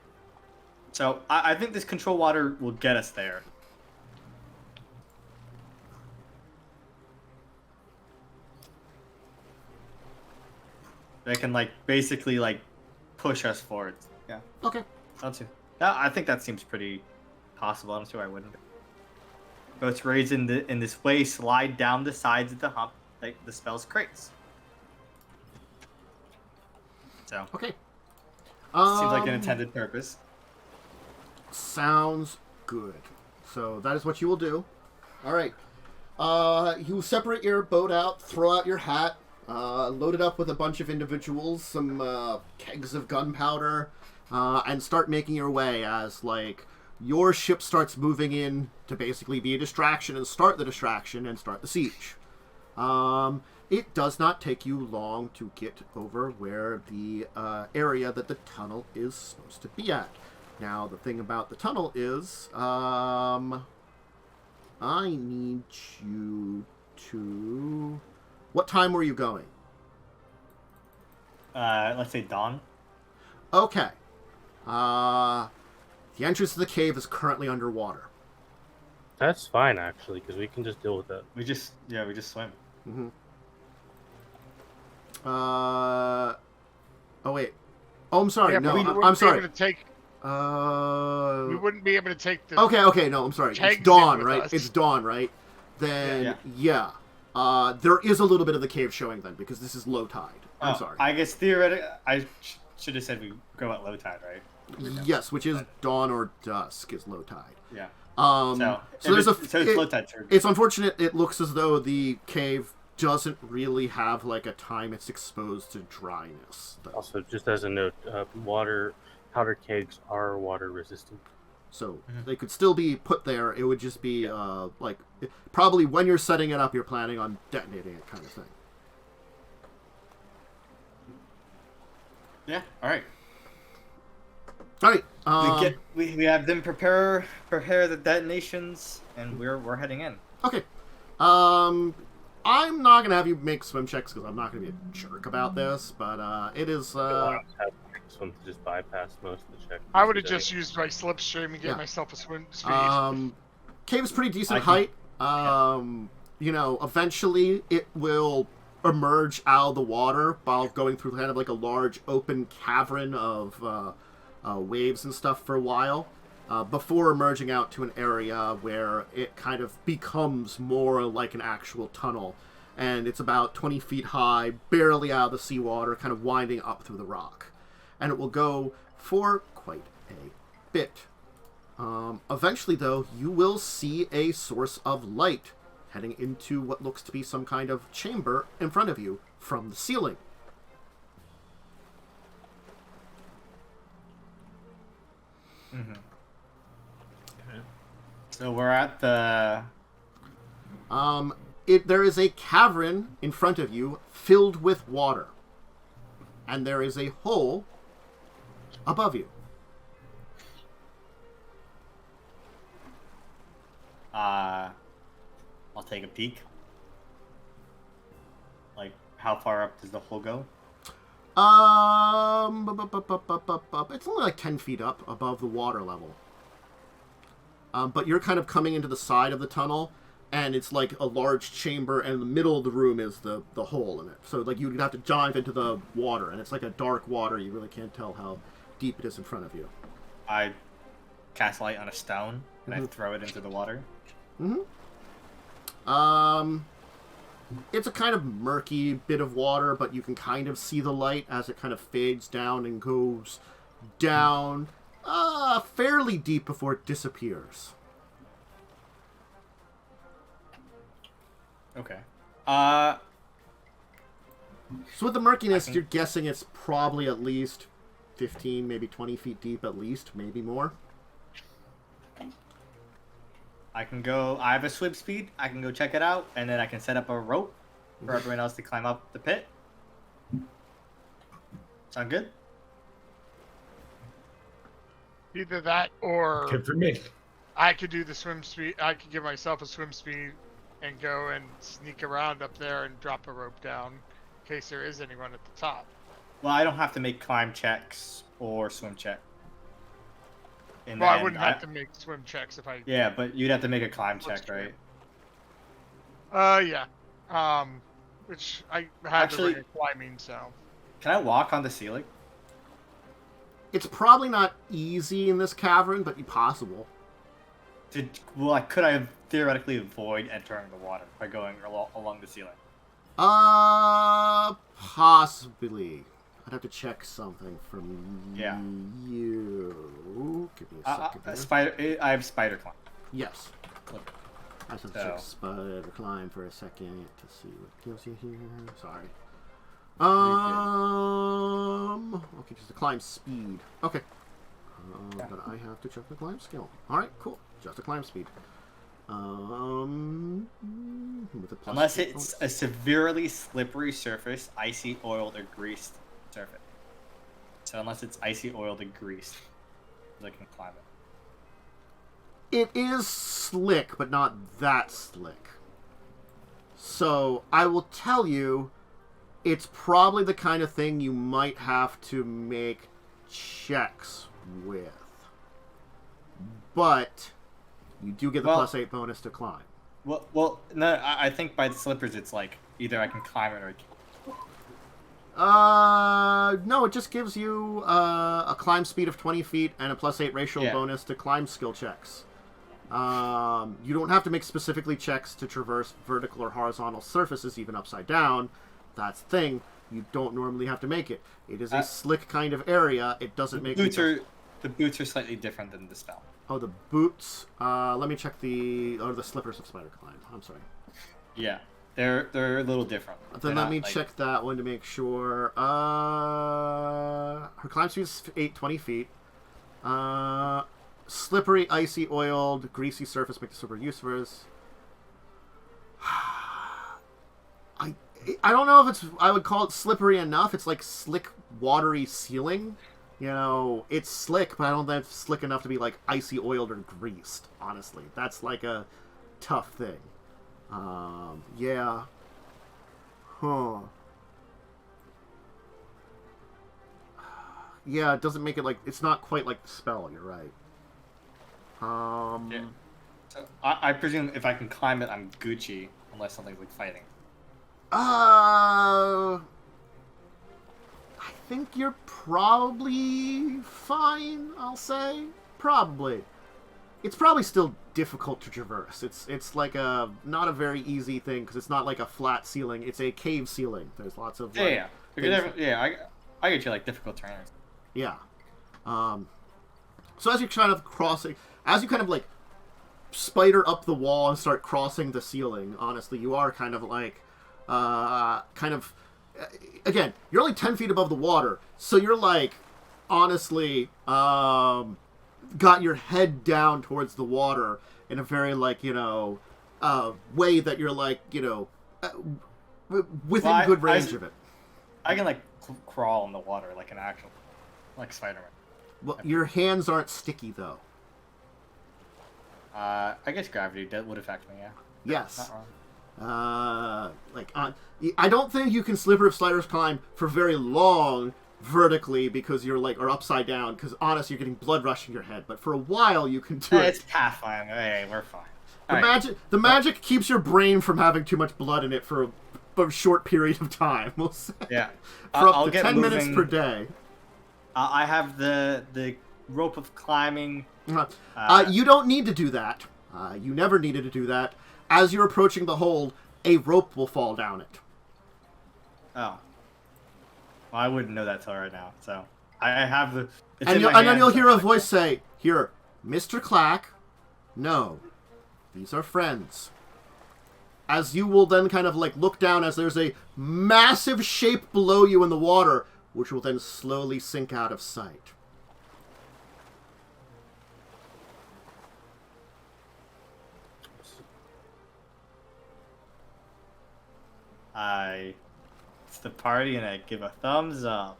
So I think this control water will get us there. They can basically push us forward. Yeah. Okay. I think that seems pretty possible. I don't see why I wouldn't. Boats raised in this way slide down the sides of the hump like the spell's crates. So Okay. Seems like an intended purpose. Sounds good. So that is what you will do. All right. You separate your boat out, throw out your hat, load it up with a bunch of individuals, some kegs of gunpowder, and start making your way as, like, your ship starts moving in to basically be a distraction and start the distraction and start the siege. It does not take you long to get over where the area that the tunnel is supposed to be at. Now, the thing about the tunnel is, I need you to... What time were you going? Let's say dawn. Okay. The entrance to the cave is currently underwater. That's fine, actually, because we can just deal with it. We just swim. Mm-hmm. Oh, wait. Oh, I'm sorry. Yeah, no, but we I'm wouldn't be sorry. able to take. We wouldn't be able to take the. Okay, no, I'm sorry. It's kegs dawn, in with right? us. It's dawn, right? Then, Yeah. there is a little bit of the cave showing then, because this is low tide. I'm sorry. I guess theoretically, I should have said we go at low tide, right? Yes, which is dawn or dusk is low tide. Yeah. So there's it's low tide. True. It's unfortunate. It looks as though the cave doesn't really have like a time it's exposed to dryness. Though. Also, just as a note, powder kegs are water resistant. So they could still be put there. It would just be probably when you're setting it up, you're planning on detonating it, kind of thing. Yeah. All right. All right. We have them prepare the detonations, and we're heading in. Okay. I'm not gonna have you make swim checks because I'm not gonna be a jerk about this, but it is. Swim to just bypass most of the check. I would have just used my slipstream and gave myself a swim speed. Cave is pretty decent height. You know, eventually it will emerge out of the water while going through kind of like a large open cavern of waves and stuff for a while. Before emerging out to an area where it kind of becomes more like an actual tunnel. And it's about 20 feet high, barely out of the seawater, kind of winding up through the rock. And it will go for quite a bit. Eventually, though, you will see a source of light heading into what looks to be some kind of chamber in front of you from the ceiling. Mm-hmm. So we're at the... There is a cavern in front of you filled with water. And there is a hole above you. I'll take a peek. Like, how far up does the hole go? It's only like 10 feet up above the water level. But you're kind of coming into the side of the tunnel, and it's like a large chamber, and in the middle of the room is the hole in it. So like you'd have to dive into the water, and it's like a dark water. You really can't tell how deep it is in front of you. I cast light on a stone, and I throw it into the water. It's a kind of murky bit of water, but you can kind of see the light as it kind of fades down and goes down fairly deep before it disappears. Okay. So with the murkiness, you're guessing it's probably at least 15, maybe 20 feet deep at least, maybe more. I have a swim speed, I can go check it out, and then I can set up a rope for everyone else to climb up the pit. Sound good? Either that or Good for me. I could do the swim speed. I could give myself a swim speed and go and sneak around up there and drop a rope down in case there is anyone at the top. Well, I don't have to make climb checks or swim check. Well, I wouldn't have to make swim checks if I... Yeah, but you'd have to make a climb check, right? Yeah. Which I had to bring a climbing, so... Can I walk on the ceiling? It's probably not easy in this cavern, but possible. Could I theoretically avoid entering the water by going along the ceiling? Possibly. I'd have to check something from Yeah. you. Give me a second here. Spider. I have spider climb. Yes. Look. I have to check spider climb for a second to see what gives you here. Sorry. Okay, just a climb speed. Okay. But I have to check the climb skill. Alright, cool. Just a climb speed. With a plus Unless it's a severely slippery surface, icy, oiled, or greased surface. So unless it's icy, oiled, and greased, I can climb it. It is slick, but not that slick. So I will tell you, it's probably the kind of thing you might have to make checks with. But you do get the +8 bonus to climb. Well, no, I think by the slippers it's like either I can climb it or I can't. No, it just gives you a climb speed of 20 feet and a +8 racial bonus to climb skill checks. You don't have to make specifically checks to traverse vertical or horizontal surfaces, even upside down. That's the thing. You don't normally have to make it. It is a slick kind of area. It doesn't make the boots are slightly different than the spell. Oh, the boots. Let me check the slippers of Spider Climb. I'm sorry. Yeah, they're a little different. Then let me check that one to make sure. Her climb speed is 20 feet. Slippery, icy, oiled, greasy surface make the super useless. I don't know if I would call it slippery enough. It's like slick, watery ceiling. You know, it's slick, but I don't think it's slick enough to be like icy, oiled, or greased. Honestly, that's like a tough thing. Yeah. Huh. Yeah, it doesn't make it like it's not quite like the spell. You're right. Yeah. So I presume if I can climb it, I'm Gucci, unless something's like fighting. I think you're probably fine, I'll say. Probably. It's probably still difficult to traverse. It's like not a very easy thing, because it's not like a flat ceiling. It's a cave ceiling. There's lots of... I get you, like, difficult terrains. Yeah. So as you're kind of crossing... As you kind of, like, spider up the wall and start crossing the ceiling, honestly, you are kind of, like... again, you're only 10 feet above the water, so you're like, honestly, got your head down towards the water in a very, like, way that you're like, within good range of it. I can, like, crawl in the water like an actual, like Spider-Man. Well, your hands aren't sticky, though. I guess gravity would affect me, yeah. Yes. Not wrong. I don't think you can slipper of sliders climb for very long vertically because you're like, or upside down, because honestly you're getting blood rushing your head, but for a while you can do it. It's Pathfinder. Hey, we're fine. The magic keeps your brain from having too much blood in it for a short period of time, we'll say. Yeah. For up to 10 minutes per day. I have the rope of climbing. You don't need to do that. You never needed to do that. As you're approaching the hold, a rope will fall down it. Oh. Well, I wouldn't know that till right now, so... I have the... And then you'll hear a voice say, "Here, Mr. Clack, no, these are friends." As you will then kind of like look down as there's a massive shape below you in the water, which will then slowly sink out of sight. It's the party and I give a thumbs up.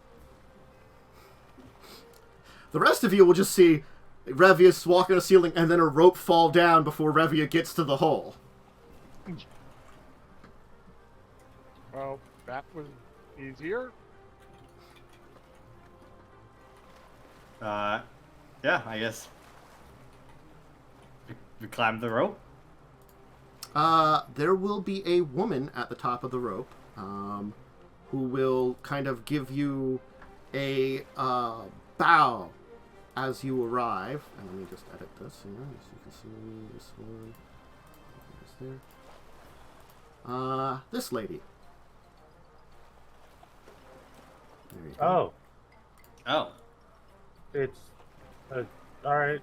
The rest of you will just see Revia walk on a ceiling and then a rope fall down before Revia gets to the hole. Well, that was easier. Yeah, I guess. We climbed the rope. There will be a woman at the top of the rope, who will kind of give you a bow as you arrive. And let me just edit this here, so you can see this one. There. This lady. There you go. Oh, Oh. it's all right.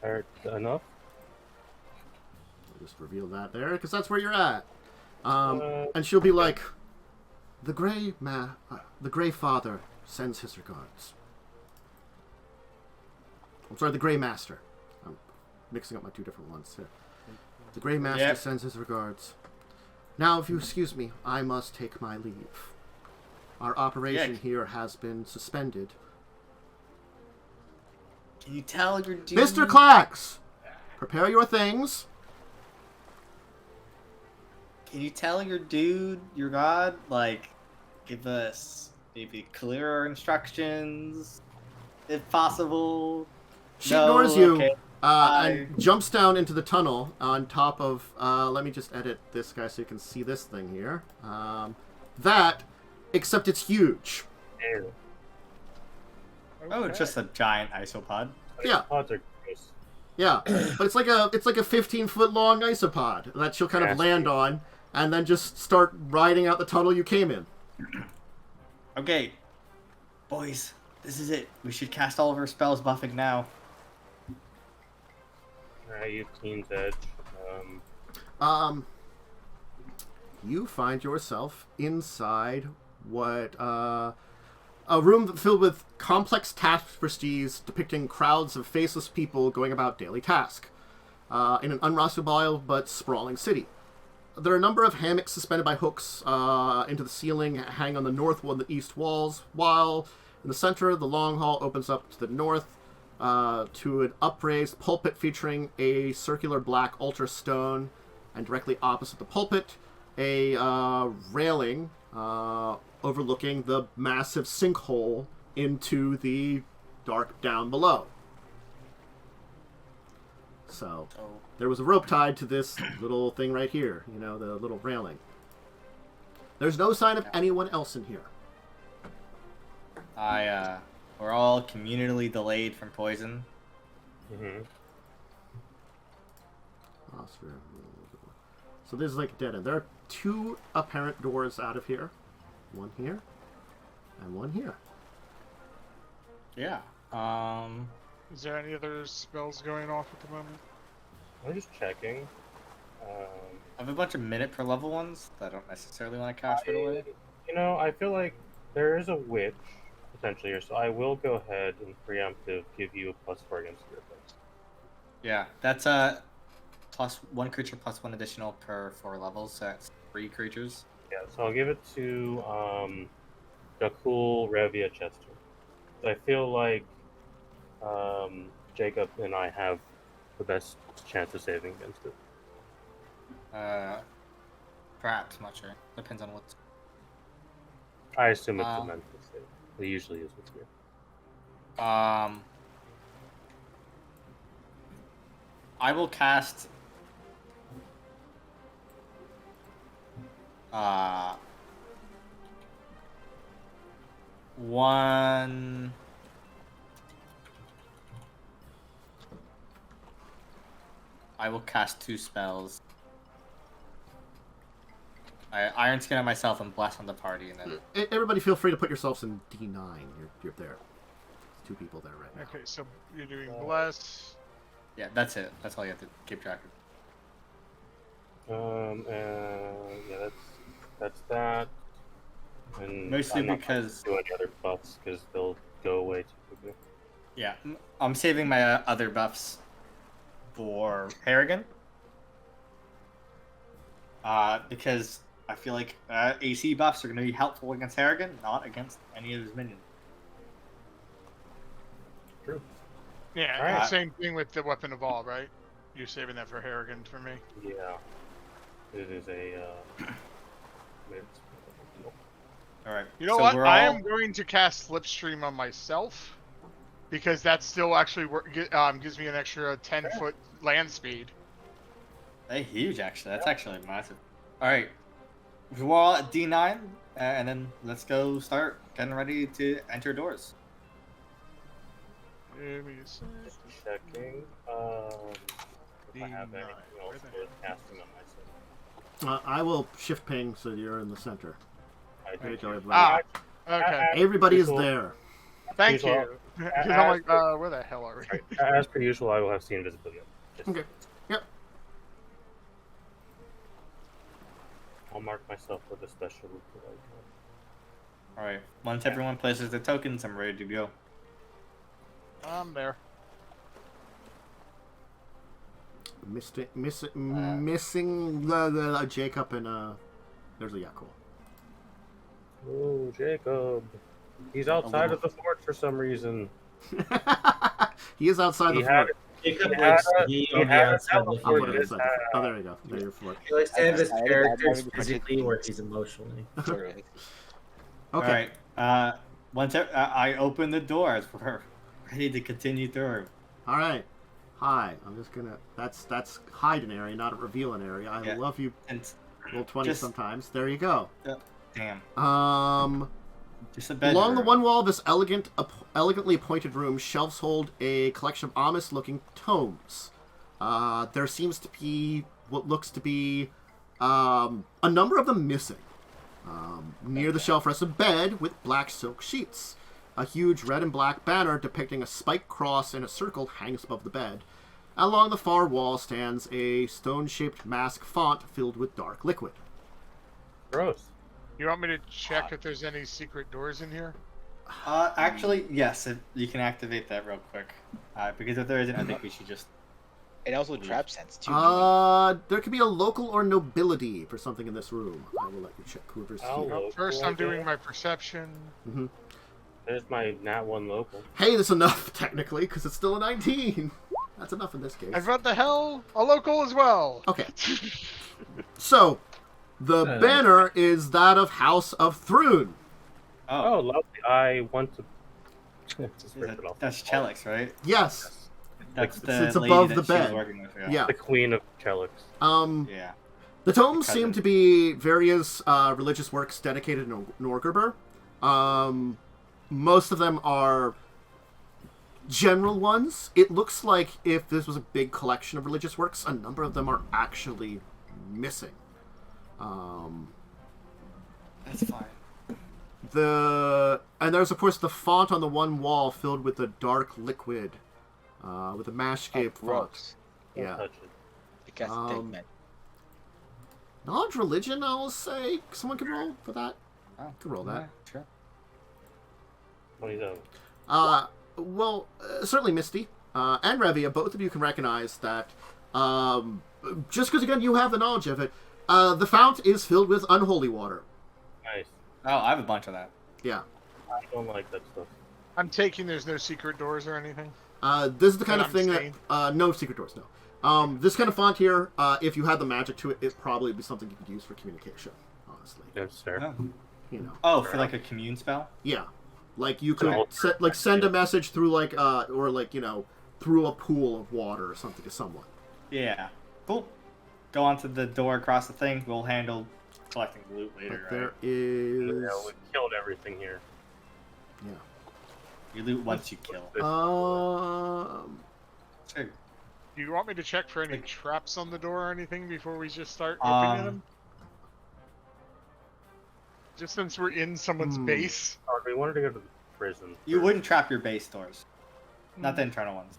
All right, enough. I'll just reveal that there, because that's where you're at. And she'll be like, the Grey Father sends his regards. I'm sorry, the Grey Master. I'm mixing up my two different ones here. The Grey Master sends his regards. Now, if you excuse me, I must take my leave. Our operation here has been suspended. Can you tell your dude? Mr. Clax! Prepare your things. Can you tell your dude, your god, like, give us maybe clearer instructions, if possible? She ignores you. Okay. And jumps down into the tunnel on top of, let me just edit this guy so you can see this thing here. That, except it's huge. Ew. Oh, it's just a giant isopod. Yeah. Pods are gross. Yeah, but it's like a 15-foot long isopod that she'll kind of land on, and then just start riding out the tunnel you came in. Okay, boys, this is it. We should cast all of our spells buffing now. You Queen's Edge. You find yourself inside what a room filled with complex tapestries depicting crowds of faceless people going about daily task in an unrustable but sprawling city. There are a number of hammocks suspended by hooks into the ceiling, hang on the north and the east walls, while in the center, the long hall opens up to the north to an upraised pulpit featuring a circular black altar stone, and directly opposite the pulpit, a railing overlooking the massive sinkhole into the dark down below. So, there was a rope tied to this little thing right here, you know, the little railing. There's no sign of anyone else in here. We're all communally delayed from poison. Mm-hmm. So this is like a dead end. There are two apparent doors out of here. One here, and one here. Yeah. Is there any other spells going off at the moment? I'm just checking. I have a bunch of minute per level ones that I don't necessarily want to cast right away. You know, I feel like there is a witch potentially here, so I will go ahead and preemptive give you a +4 against your effects. Yeah, that's plus one creature plus one additional per 4 levels, so that's 3 creatures. Yeah, so I'll give it to Yaalkol, Revia, Chester. So I feel like Jacub and I have the best chance of saving against it. Perhaps, not sure. Depends on what. I assume it's a mental save. It usually is with you. I will cast one. I will cast 2 spells. Iron Skin on myself and Bless on the party, and then. Everybody, feel free to put yourselves in D9. You're there. There's 2 people there right now. Okay, so you're doing bless. Yeah, that's it. That's all you have to keep track of. Yeah, that's that. And Mostly I'm not because do any other buffs because they'll go away too quickly. yeah, I'm saving my other buffs for Harrigan. Because I feel like AC buffs are going to be helpful against Harrigan, not against any of his minions. True. Yeah, Alright. and same thing with the Weapon of All, right? You're saving that for Harrigan for me. Yeah. It is a All right. You know so what? we're I all- am going to cast Slipstream on myself because that still actually gives me an extra 10-foot land speed. They're huge, actually. That's actually massive. All right. We're all at D9, and then let's go start getting ready to enter doors. Give me a sec. just checking. If I have anything else D9, worth casting on myself. I will shift ping so you're in the center. There you go, everybody. Ah, okay. Everybody is there. Thank Usual. you. Because I'm like, where the hell are we? As per usual, I will have seen invisibility. Okay. Yep. I'll mark myself with a special. Alright, once everyone places their tokens, I'm ready to go. I'm there. Missing the Jacub and there's a Yaalkol. Oh, Jacub. He's outside of the fort for some reason. He is outside the He had fort. Jacob He likes had to be he on the had outside of the a I'll fort. put it inside the fort. Oh, there you go. There's your fort. He likes to have his I characters decided- physically where he's emotionally. Okay. Alright, once I open the doors, we're ready to continue through. All right. Hi. I'm just gonna. That's hide an area, not a reveal an area. I Yeah. love you. And Roll 20 just- sometimes. There you go. damn, Just a bed. along the one wall of this elegantly appointed room, shelves hold a collection of ominous-looking tomes. There seems to be what looks to be a number of them missing. Near the shelf rests a bed with black silk sheets. A huge red and black banner depicting a spiked cross in a circle hangs above the bed. Along the far wall stands a stone-shaped mask font filled with dark liquid. Gross. You want me to check if there's any secret doors in here? Actually, yes, you can activate that real quick. Because if there isn't, I think we should just... And also trap sense too. There could be a local or nobility for something in this room. I will let you check whoever's Oh, here. local, First, I I'm doing guess. my perception. hmm There's my Nat 1 local. Hey, that's enough, technically, because it's still a 19. That's enough in this case. And what the hell? A local as well. Okay. So, the banner is that of House of Thrune. Oh, lovely. I want to... Just rip it off. That's Chelix, right? Yes. That's It's- the it's lady above that the she was bed. working with, Yeah. The Queen of Chelix. Yeah. The tomes Cousin. seem to be various religious works dedicated to Norgerber. Most of them are general ones. It looks like if this was a big collection of religious works, a number of them are actually missing. That's fine. And there's of course the font on the one wall filled with the dark liquid, with a mash-shaped font. Gross. Don't Yeah. touch it. Because dead Knowledge religion, I'll say. Someone can roll for that. Oh, Could roll that. Sure. 27. Well, certainly Myste and Revia, both of you can recognize that just because, again, you have the knowledge of it, the fount is filled with unholy water. Nice. Oh, I have a bunch of that. Yeah. I don't like that stuff. I'm taking there's no secret doors or anything. This is the kind And of thing I'm staying. that... no secret doors, no. This kind of font here, if you had the magic to it, it'd probably be something you could use for communication, honestly. That's fair. Oh, You know. oh for like a commune spell? Yeah. Like, you could Cool. send a message through, like, or, like, you know, through a pool of water or something to someone. Yeah. Cool. Go onto the door across the thing. We'll handle collecting the loot But later, right? there is... You know, we killed everything here. Yeah. You loot once you kill. Sure. Do you want me to check for any traps on the door or anything before we just start opening them? Just since we're in someone's base. Oh, we wanted to go to the prison. You wouldn't trap your base doors. Not the internal ones.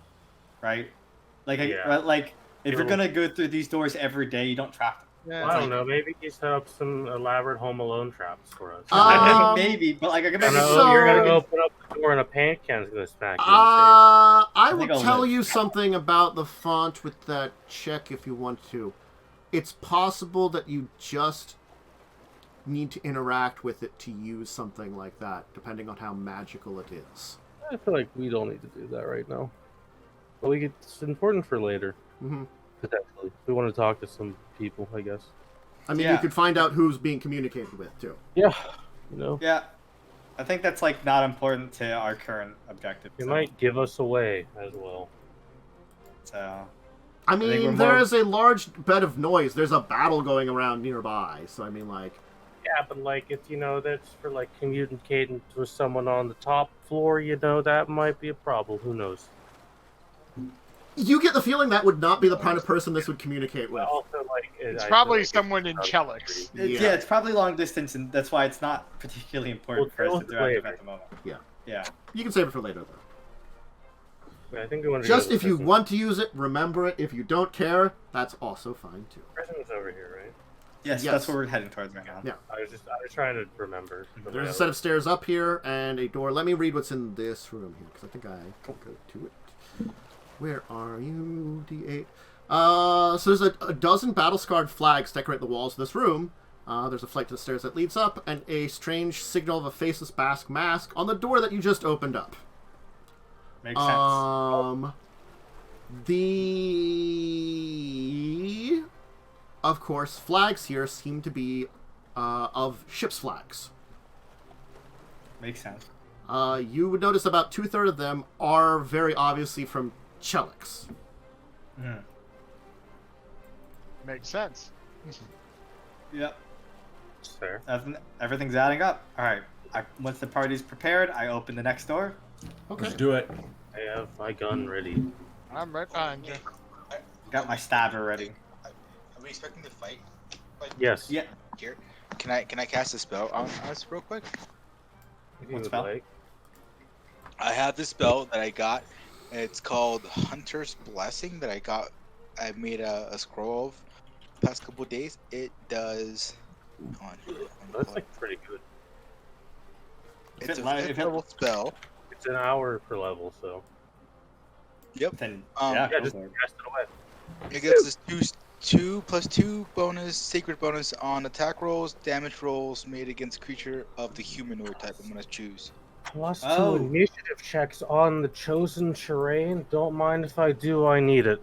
Right? Like, Yeah. like if you're gonna go through these doors every day, you don't trap them. Yeah, I don't know. Maybe he set up some elaborate Home Alone traps for us. Maybe, but like I can I make know So- you're gonna open up the door and a pan can's gonna smack you in the I think will I'll tell live. you something about the font with that check if you want to. It's possible that you just need to interact with it to use something like that, depending on how magical it is. face. I feel like we don't need to do that right now. But it's important for later, hmm potentially. We want to talk to some people, I guess. I mean, you Yeah. could find out who's being communicated with, too. Yeah, you know, Yeah. I think that's like not important to our current objective. it so- might give us away as well. So I think we're mean, more- there is a large bed of noise. There's a battle going around nearby, so I mean, like... Yeah, but like if that's for like communicating with someone on the top floor, that might be a problem. Who knows? You get the feeling that would not be the kind of person this would communicate with. Also, It's probably someone in Chelix. Yeah, it's probably long distance, and that's why it's not particularly important for us to interactive at the moment. Yeah. You can save it for later, though. I think we want to Just if you want to use it, remember it. If you don't care, that's also fine too. Prison's over here, right? Yes, that's where we're heading towards right now. Yeah. I was trying to remember. There's a set of stairs up here and a door. Let me read what's in this room here, because I think I can go to it. Where are you, D8? So there's a dozen battle-scarred flags decorate the walls of this room. There's a flight to the stairs that leads up, and a strange signal of a faceless Basque mask on the door that you just opened up. Makes sense. Of course, flags here seem to be of ship's flags. Makes sense. You would notice about 2/3 of them are very obviously from Chelix. Makes sense. Yep. Fair. Everything's adding up. All right. Once the party's prepared, I open the next door. Okay. Let's do it. I have my gun ready. I'm right behind you. Got my stabber ready. Are we expecting to fight? Yes. Yeah. Here, can I cast a spell on us real quick? If you What would spell? like. I have this spell that I got. It's called Hunter's Blessing that I got. I made a scroll of the past couple of days. It does. That's like pretty good. It's a If it- fifth level spell. It's an hour per level, so. Yep. Then Yeah, go just for it. cast it away. It gives us two plus 2 bonus, sacred bonus on attack rolls, damage rolls made against creature of the humanoid type. I'm gonna choose. Plus 2 Oh. initiative checks on the chosen terrain. Don't mind if I do, I need it.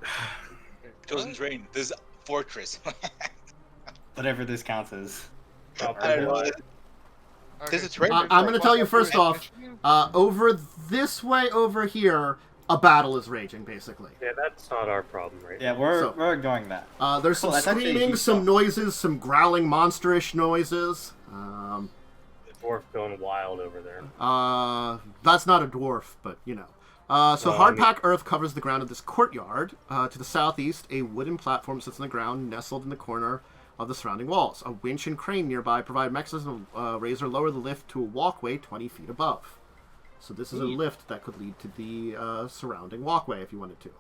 Chosen terrain. This is fortress. Whatever this counts as. I don't know. There's a terrain. I'm going to tell you first off, over this way over here, a battle is raging, basically. Yeah, that's not our problem, right? Yeah, we're ignoring that. There's some Cool, that's actually a screaming, huge some help. noises, some growling, monsterish noises. The dwarf going wild over there. That's not a dwarf, but you know. So hardpack earth covers the ground of this courtyard. To the southeast, a wooden platform sits on the ground, nestled in the corner of the surrounding walls. A winch and crane nearby provide mechanisms to raise or lower the lift to a walkway 20 feet above. So this is a lift that could lead to the surrounding walkway if you wanted to.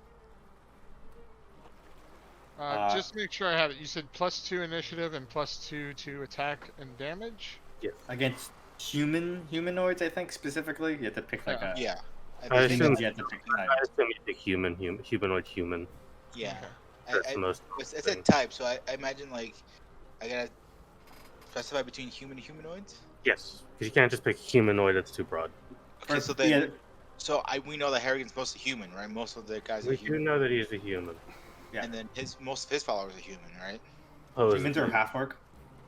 Just make sure I have it. You said +2 initiative and +2 to attack and damage? Yes. Against humanoids, I think, specifically. You have to pick like a... Yeah. I think assume you have to pick a type. I assume you pick humanoid human. Yeah. That's the most. It's a type, so I imagine like I gotta specify between human and humanoids. Yes, because you can't just pick humanoid. That's too broad. Okay, so then, we know that Harrigan's mostly human, right? Most of the guys are We do human, know that he's a human. Yeah. and then most of his followers are human, right? Oh, Humans are half orc.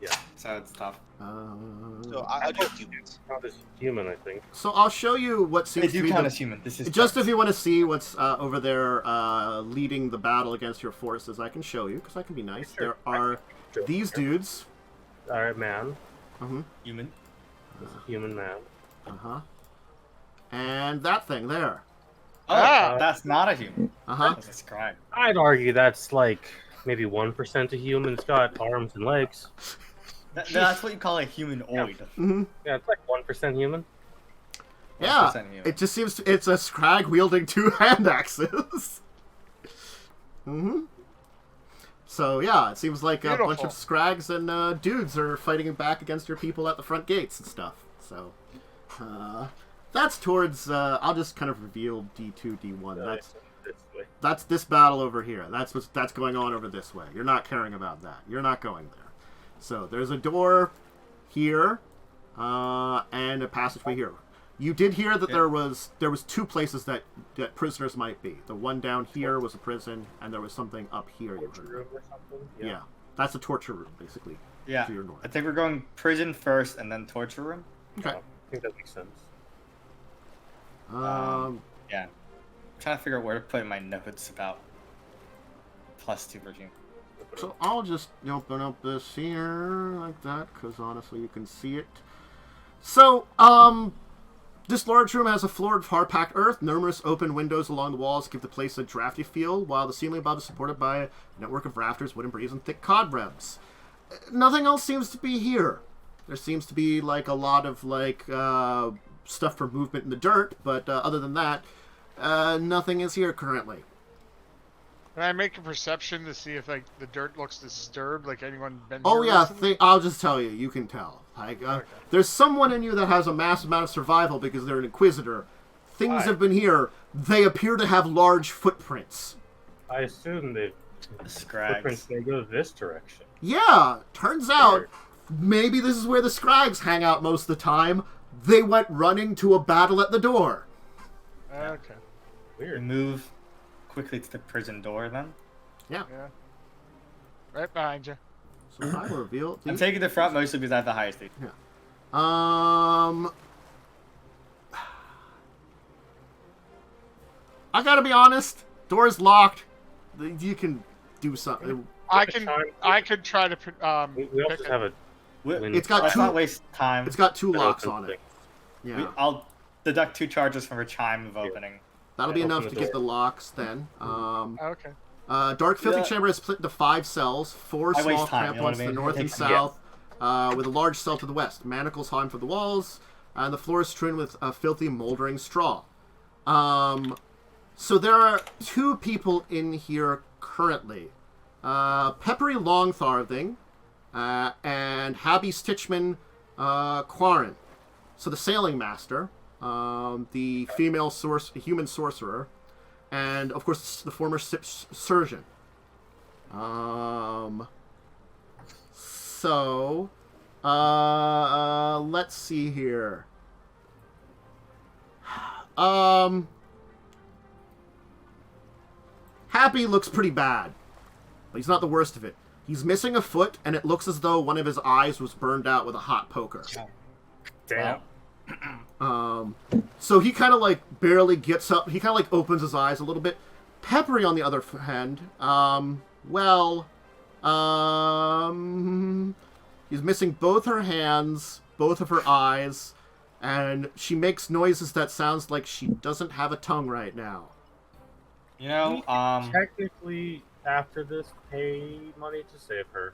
Yeah. So it's tough. So I'll do humans. Not as human, I think. So I'll show you what They seems to do be count the... as human. This is Just if you want to see what's over there leading the battle against your forces, I can show you, because I can be nice. Sure. There are these dudes. All right, man. human. This is a human man. And that thing there. Oh, that's not a human. That's a scribe. I'd argue that's like maybe 1% a human. It's got arms and legs. That's what you call a humanoid. Yeah, it's like 1% human. Yeah, 1% human. it just seems it's a scrag wielding 2 hand axes. So yeah, it seems like a bunch of scrags and dudes are fighting back against your people at the front gates and stuff. So that's towards. I'll just kind of reveal D2, D1. That's this battle over here. That's going on over this way. You're not caring about that. You're not going there. So there's a door here, and a passageway here. You did hear that there was 2 places that prisoners might be. The one down here was a prison, and there was something up here. You heard. Room or something? Yeah, that's a torture room, basically. Yeah. To your north. I think we're going prison first and then torture room. Okay. I think that makes sense. Yeah. I'm trying to figure out where to put my notes about +2 regime. So I'll just open up this here like that, because honestly you can see it. So, This large room has a floor of hard-packed earth. Numerous open windows along the walls give the place a drafty feel, while the ceiling above is supported by a network of rafters, wooden beams, and thick cobwebs. Nothing else seems to be here. There seems to be, like, a lot of, like, stuff for movement in the dirt, but other than that, nothing is here currently. Can I make a perception to see if like the dirt looks disturbed, like anyone been Oh here yeah, recently? I'll just tell you. You can tell. Like, Okay. There's someone in you that has a massive amount of survival because they're an Inquisitor. Things Why? have been here. They appear to have large footprints. I assume the Scrags. footprints may go this direction. Yeah, turns out Weird. maybe this is where the Scrags hang out most of the time. They went running to a battle at the door. Okay. We Weird. move quickly to the prison door then. Yeah. Right behind you. So I will reveal. I'm taking the front mostly because I have the highest speed. I gotta be honest. Door's locked. You can do something. I could try to We pick also it. have a. It's got Let's two. not waste time. It's got two an locks open on it. thing. Yeah, I'll deduct 2 charges from a chime of opening. that'll be open enough the to get door. the locks. Then. Okay. Dark Filthy Yeah. Chamber is split into 5 cells, 4 I small waste time, cramped you know what ones I to the mean? north and Yeah. south, with a large cell to the west. Manacles hung from the walls, and the floor is strewn with filthy, moldering straw. So there are 2 people in here currently. Peppery Longtharthing and Habby Stitchman Quarren. So the Sailing Master, the female human sorcerer, and of course the former surgeon. Let's see here. Happy looks pretty bad, but he's not the worst of it. He's missing a foot, and it looks as though one of his eyes was burned out with a hot poker. Damn. So he kind of like barely gets up. He kind of like opens his eyes a little bit. Peppery, on the other hand, he's missing both her hands, both of her eyes, and she makes noises that sounds like she doesn't have a tongue right now. You know, Technically, after this, pay money to save her.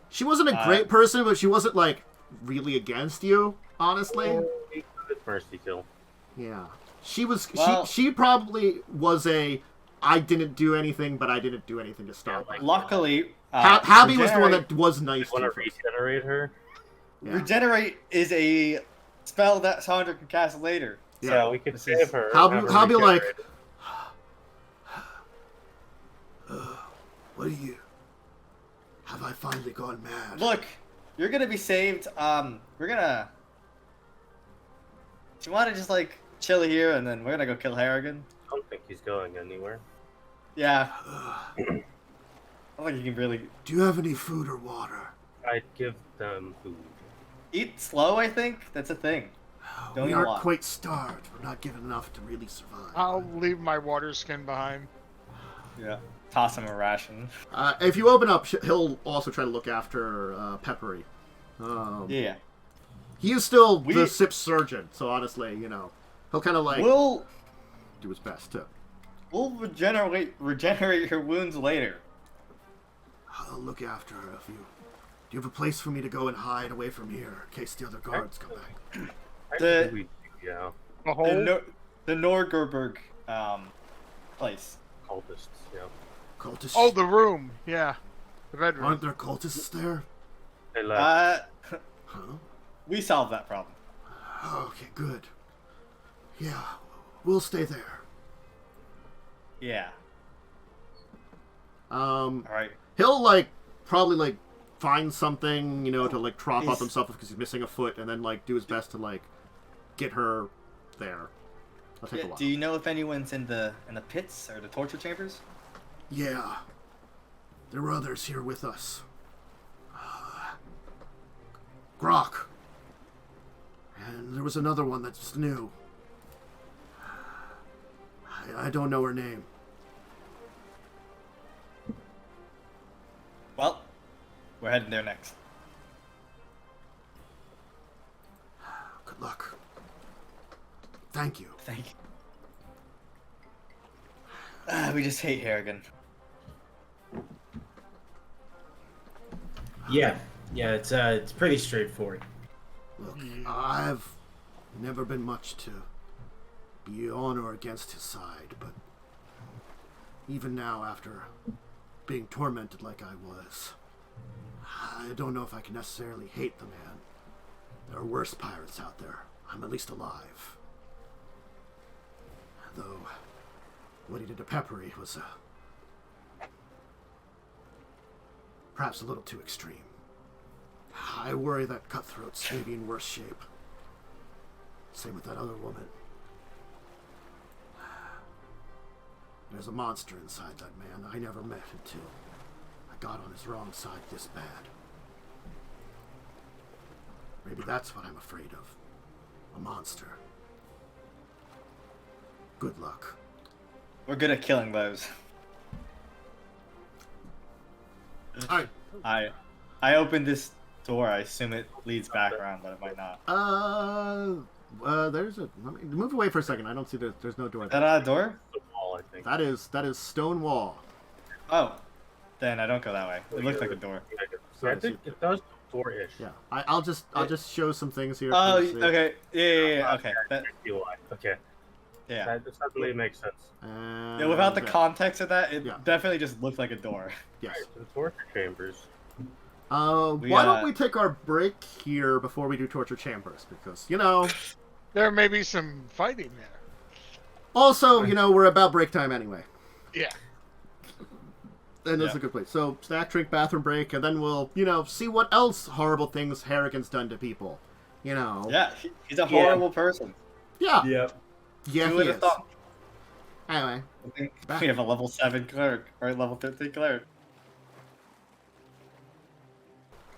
She wasn't a great person, but she wasn't like really against you, honestly. Good mercy kill. Yeah. She was. Well- she probably was a. I didn't do anything, but I didn't do anything to stop Yeah, it. luckily, Habby was the one regenerate- that was nice Want to to her. regenerate her? Yeah. Regenerate is a spell that Sandra can cast later. Yeah, So we could this save is- her. Habby, have her Habby like. regenerated. What are you? Have I finally gone mad? Look, you're gonna be saved. We're gonna. Do you want to just like chill here and then we're gonna go kill Harrigan? I don't think he's going anywhere. Yeah. I don't think you can really Do you have any food or water? I'd give them food. eat slow. I think that's a thing. Don't We eat a aren't lot. quite starved. We're not given enough to really survive. I'll leave my water skin behind. Yeah. Toss him a ration. If you open up, he'll also try to look after Peppery. Yeah. He is still We- the SIP surgeon, so honestly, he'll kind of like We'll do his best too. regenerate your wounds later. I'll look after her if you. Do you have a place for me to go and hide away from here in case the other guards come back? The- Actually, yeah, A The, hole? the Norgerberg place. cultists. Yeah, Cultists? Oh, the room. Yeah. The bedroom. Aren't there cultists there? they left. Huh? We solved that problem. Okay, good. Yeah, we'll stay there. Yeah. All right. He'll probably find something, to prop up He's- himself because he's missing a foot, and then do his best to get her there. That'll take a while. Do you know if anyone's in the pits or the torture chambers? Yeah, there were others here with us. Grok. And there was another one that's new. I don't know her name. Well, we're heading there next. Good luck. Thank you. Thank you. We just hate Harrigan. Yeah, it's pretty straightforward. Look, I've never been much to be on or against his side, but even now, after being tormented like I was, I don't know if I can necessarily hate the man. There are worse pirates out there. I'm at least alive. Though, what he did to Peppery was perhaps a little too extreme. I worry that Cutthroat's maybe in worse shape. Same with that other woman. There's a monster inside that man I never met until I got on his wrong side this bad. Maybe that's what I'm afraid of. A monster. Good luck. We're good at killing those. Alright. I opened this door. I assume it leads back around, but it might not. There's a... Let me move away for a second. I don't see there's no door Is there. that a door? The wall, I think. That is stone wall. Oh. Then I don't go that way. It looks like a door. I think it does door-ish. Yeah. I'll just show some things here. Oh, for you to see. okay. Yeah. Okay. I see why. Okay. Yeah. That suddenly makes sense. Yeah, without the yeah. context of that, it Yeah. definitely just looked like a door. Yes. The torture chambers. Why don't we take our break here before we do torture chambers? Because, There may be some fighting there. also, we're about break time anyway. Yeah. And that's Yeah. a good place. So, snack, drink, bathroom break, and then we'll, see what else horrible things Harrigan's done to people. Yeah, he's a horrible person. Yeah. Yep. Yeah, Who he would have is. thought? Anyway. I think we have a level 7 cleric, or a level 13 cleric.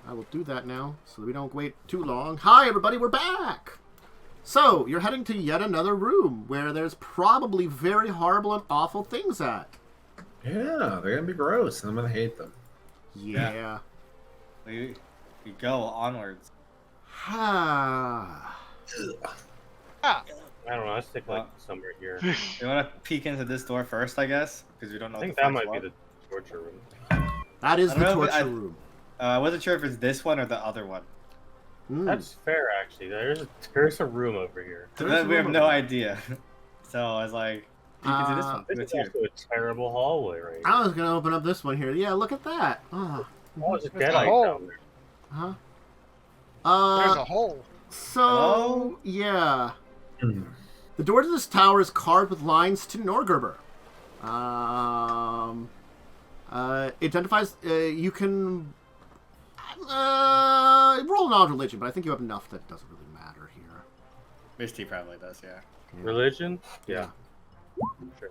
I will do that now, so that we don't wait too long. Hi, everybody, we're back! So, you're heading to yet another room, where there's probably very horrible and awful things at. Yeah, they're gonna be gross, and I'm gonna hate them. Yeah. We go onwards. Ha. Ah, I don't know. I stick somewhere here. You want to peek into this door first, I guess? Because we don't know I think what the that fuck's might be what. the torture room. That is I the don't know, torture room. I wasn't sure if it's this one or the other one. Mm. That's fair, actually. There's a room over here. So There's then we a have room no over there. idea. So I was like, peek into this one. This What's is here? also a terrible hallway right here. I was going to open up this one here. Yeah, look at that. Oh. Oh, there's a There's a deadite hole. down there. Huh? there's a hole. So, Oh. yeah. The door to this tower is carved with lines to Norgerber. Identifies, you can roll knowledge religion, but I think you have enough that doesn't really matter here. Myste probably does, yeah. Religion? Yeah. Sure.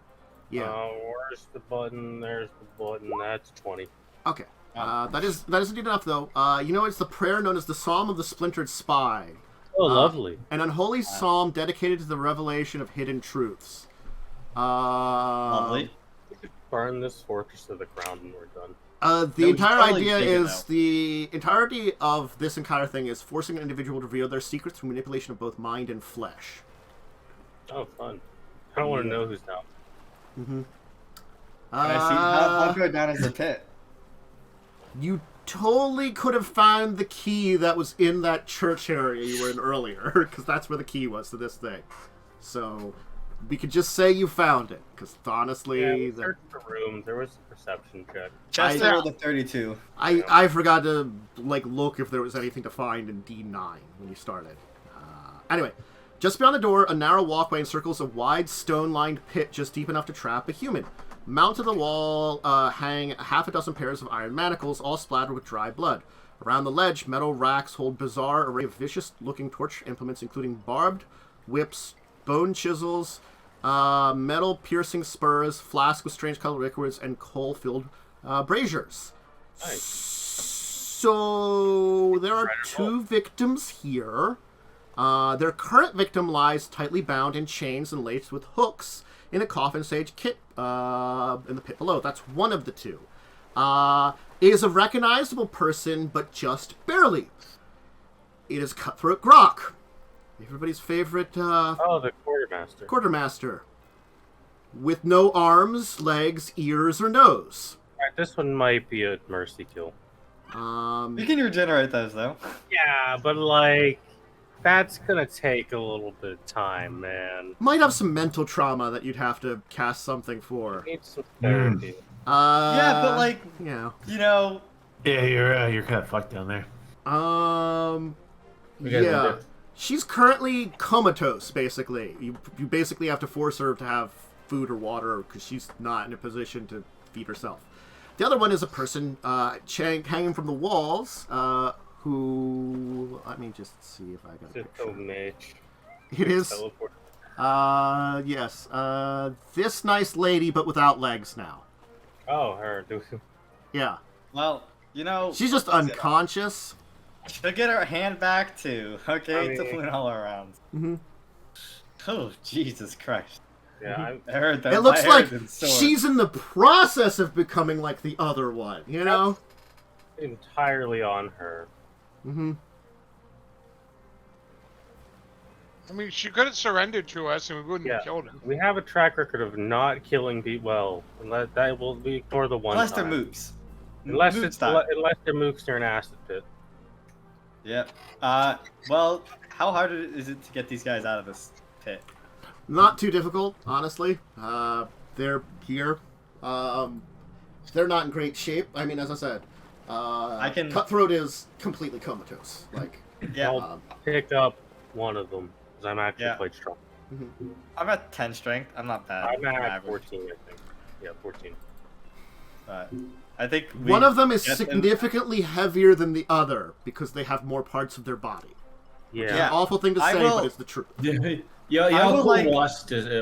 Yeah. Where's the button? There's the button. That's 20. Okay. That is indeed enough, though. It's the prayer known as the Psalm of the Splintered Spy. Oh, lovely. An unholy psalm dedicated to the revelation of hidden truths. Lovely. We could burn this fortress to the ground when we're done. The No, entire it's totally idea big is enough. the entirety of this entire thing is forcing an individual to reveal their secrets through manipulation of both mind and flesh. Oh, fun. I don't want to know who's down. Mm-hmm. Can I see how far down is the pit? You totally could have found the key that was in that church area you were in earlier, because that's where the key was to this thing. So we could just say you found it, because honestly, Yeah, we searched the room. There was a perception check. Chester I- rolled a 32. I forgot to look if there was anything to find in D9 when you started. Anyway, just beyond the door, a narrow walkway encircles a wide stone-lined pit just deep enough to trap a human. Mounted to the wall hang half a dozen pairs of iron manacles, all splattered with dry blood. Around the ledge, metal racks hold bizarre array of vicious-looking torture implements, including barbed whips, bone chisels, metal-piercing spurs, flasks with strange-colored liquids, and coal-filled braziers. Nice. So there are two victims here. Their current victim lies tightly bound in chains and laced with hooks in a coffin-stage kit in the pit below. That's one of the two. Is a recognizable person, but just barely. It is Cutthroat Grok, everybody's favorite. Oh, the Quartermaster. Quartermaster. With no arms, legs, ears, or nose. Alright, this one might be a mercy kill. You can regenerate those though. Yeah, but like, that's gonna take a little bit of time, man. Might have some mental trauma that you'd have to cast something for. Need some therapy. Yeah, but like, Yeah. you know, Yeah, you're kind of fucked down there. We gotta Yeah. do- She's currently comatose, basically. You basically have to force her to have food or water because she's not in a position to feed herself. The other one is a person hanging from the walls who... Let me just see if I got a It's picture. a mage. It is... Teleport. Yes. This nice lady, but without legs now. Oh, her. Yeah. well, you know, She's just unconscious. she'll get her hand back too. Okay, to win all around. Mm-hmm. Oh, Jesus Christ! Yeah, I heard that. It looks I like heard the sword. she's in the process of becoming like the other one, you know? I'm entirely on her. Mm-hmm. I mean, she could have surrendered to us and we wouldn't have killed her. We have a track record of not killing people. Well, unless that will be ignore the one Unless time. they're mooks. Unless Mooks it's time. unless they're mooks near an acid pit. Yep. Well, how hard is it to get these guys out of this pit? Not too difficult, honestly. They're here. They're not in great shape. I mean, as I said, Cutthroat is completely comatose. Like, Yeah. I'll pick up one of them because I'm actually quite strong. I'm at 10 strength. I'm not bad. I'm at average. 14, I think. Yeah, 14. But I think one of them is get them- significantly heavier than the other because they have more parts of their body. Yeah. It's an awful thing to I say, will- but it's the truth. Yaalkol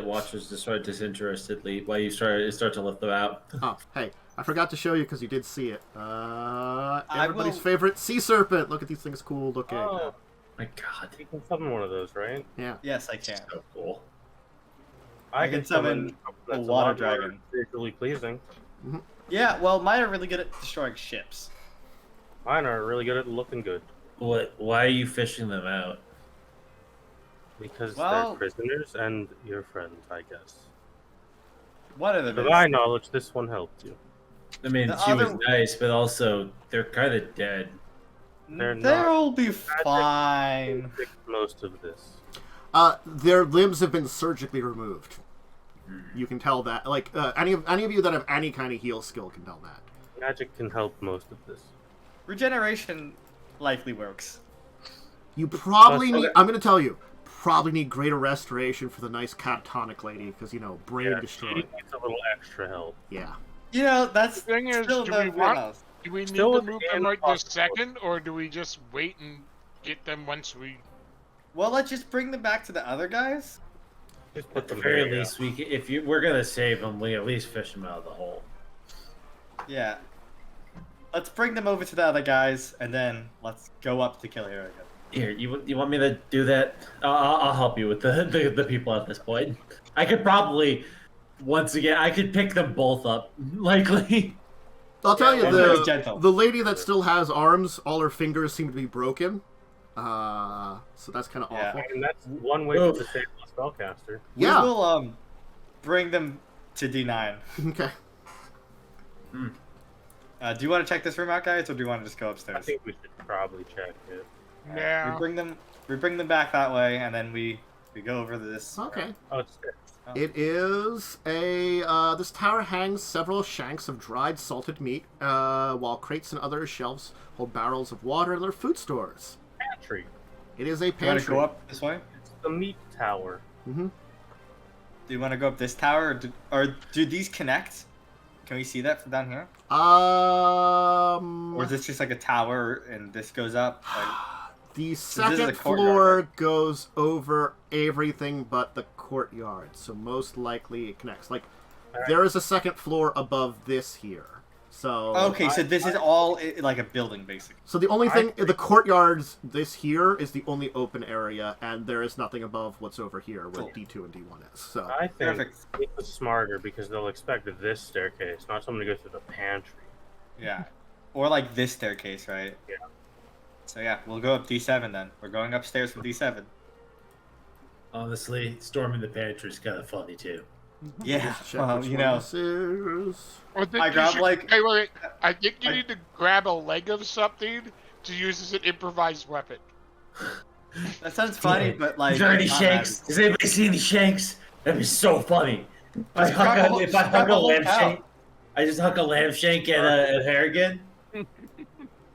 watches just sort of disinterestedly while you start to lift them out. Oh, hey, I forgot to show you because you did see it. Everybody's will- favorite sea serpent. Look at these things, cool looking. Oh, My God, you can summon one of those, right? Yeah. Yes, I can. so cool. I can summon that's a lot water more dragon. Visually pleasing. Yeah, well, mine are really good at destroying ships. Mine are really good at looking good What? Why are you fishing them out? because Well- they're prisoners and your friends, I guess. One of them To is. my knowledge, this one helped you. I mean, The she was other- nice, but also they're kind of dead. They're not- They'll be fine. Fix most of this. Their limbs have been surgically removed. You can tell that. Like any of you that have any kind of heal skill can tell that. Magic can help most of this. Regeneration likely works. You probably Plus- need. I'm going to tell you. Probably need greater restoration for the nice catatonic lady because brain Yeah, she destroyed. needs a little extra help. Yeah. You know, that's The thing is, still do no we good want- else. Do we need Still to with move the them right impossible. this second, or do we just wait and get them once we... Well, let's just bring them back to the other guys. Just At put the them very there, yeah. least, we're gonna save them, we at least fish them out of the hole. Yeah. Let's bring them over to the other guys, and then let's go up to kill Harrigan. Here, you want me to do that? I'll help you with the people at this point. I could probably, once again, I could pick them both up, likely. I'll tell you, well, very gentle. the lady that still has arms, all her fingers seem to be broken. So that's kind of Yeah. awful. And that's one way Oof. to disable a spellcaster. Yeah. We will bring them to D9. Okay. Do you want to check this room out, guys, or do you want to just go I upstairs? think we should probably check it. Yeah. We bring them back that way, and then we go over this. Okay. Oh, it's there. It is a. This tower hangs several shanks of dried salted meat, while crates and other shelves hold barrels of water and their food stores. Pantry. It is a You want to pantry. go up this way? It's the meat tower. Mm-hmm. Do you want to go up this tower, or do these connect? Can we see that from down here? Or is this just like a tower and this goes up? Like, The this is second a courtyard, floor right? goes over everything but the courtyard, so most likely it connects. Like, there is a second floor above this here. So okay, so this is all like a building, basically. So the only thing, the courtyards, this here is the only open area, and there is nothing above what's over here, where Cool. D2 and D1 is. So I think Perfect. it's smarter because they'll expect this staircase, not someone to go through the pantry. Yeah. Or like this staircase, right? Yeah. So yeah, we'll go up D7 then. We're going upstairs from D7. Honestly, storming the pantry is kind of funny too. Yeah, Just check well, which you one know. this is. I think I you grab, should- like- wait. I think you I- need to grab a leg of something to use as an improvised weapon. That sounds funny, but like. Is there any not shanks? magical. Does anybody see any shanks? That'd be so funny. If I Just grab a whole- hug just grab a a whole lamb cow. shank, I just huck a lamb shank at Harrigan.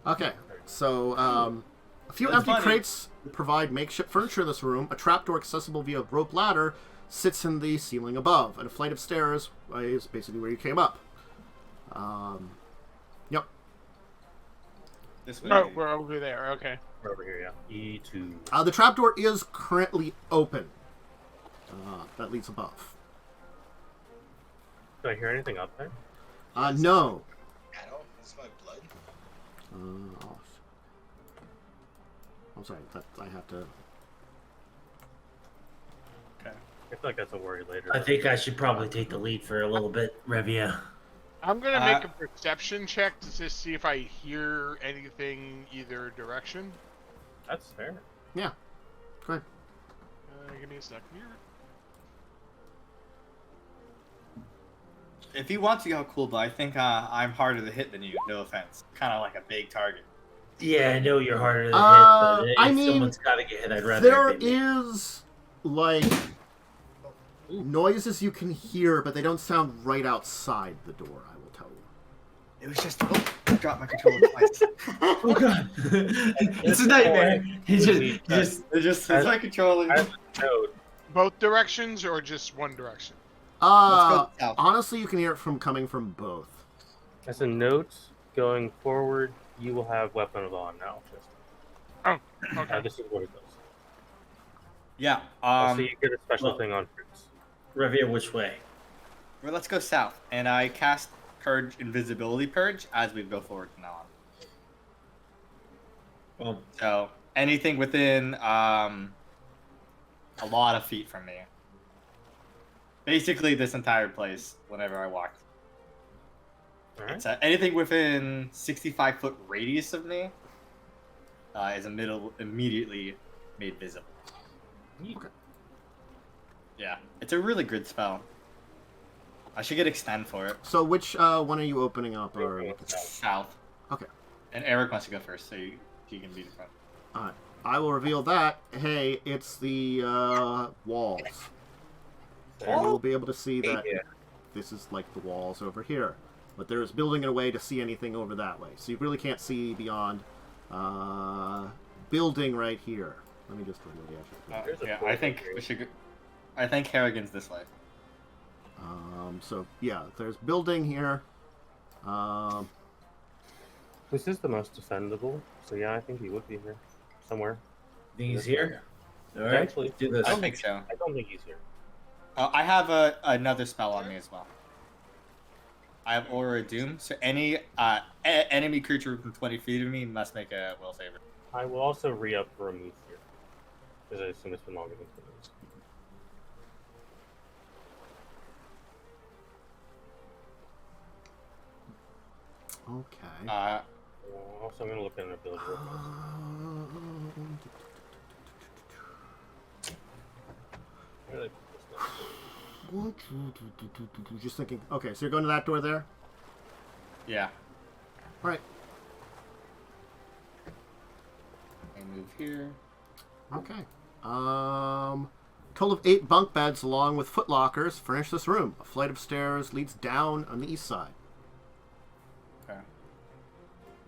Okay, so a few That's empty funny. crates provide makeshift furniture in this room. A trapdoor accessible via rope ladder sits in the ceiling above, and a flight of stairs is basically where you came up. Yep. This way. Oh, we're over there. Okay. We're over here, yeah. E2. The trapdoor is currently open. That leads above. Do I hear anything up there? No. Shadow? It's my blood. Oh, I'm sorry. I have to. I feel like that's a worry later. I think I should probably take the lead for a little bit, Revia. I'm gonna make a perception check to just see if I hear anything either direction. That's fair. Yeah. Go ahead. Give me a second here. If you want to go cool, but I think I'm harder to hit than you. No offense. Kind of like a big target. Yeah, I know you're harder to hit, I but if mean, someone's got to get hit, I'd rather. There it be me. is like noises you can hear, but they don't sound right outside the door. I will tell you. It was just. Oh, I dropped my controller twice. Oh god, it's a nightmare. It's It's my controller. I have a note. Both directions or just one direction? Let's go south. Honestly, you can hear it coming from both. As a note, going forward, you will have Weapon of Awe now. Just, Oh, okay. this is what it does. Yeah. So you get a special well- thing on fruits. Revia, which way? Well, let's go south, and I cast Purge Invisibility Purge as we go forward from now on. Well, So anything within a lot of feet from me. Basically, this entire place. Whenever I walked, All right. it's anything within 65-foot radius of me is immediately made visible. Okay. Yeah, it's a really good spell. I should get extend for it. So, which one are you opening up? Or South. okay, And Erik wants to go first, so he can be the front. all right. I will reveal that. Hey, it's the walls. And you'll be able to see that Yeah. this is like the walls over here, but there is building in a way to see anything over that way. So you really can't see beyond building right here. Let me just remove the actual. There's a Yeah, door I think here. we should go. I think Harrigan's this way. So yeah, there's building here. This is the most defendable, so yeah, I think he would be here somewhere. think he's here. All right, Eventually. let's do this. I don't think so. I don't think he's here. I have another spell on me as well. I have Aura of Doom, so any enemy creature within 20 feet of me must make a will save. I will also re-up for a move here, because I assume it's been longer than 2 minutes. Okay. Also, I'm going to look at an ability real quick. Where did I put this down? Just thinking. Okay, so you're going to that door there. Yeah. All right. I move here. Okay. Total of 8 bunk beds along with footlockers furnish this room. A flight of stairs leads down on the east side. Okay.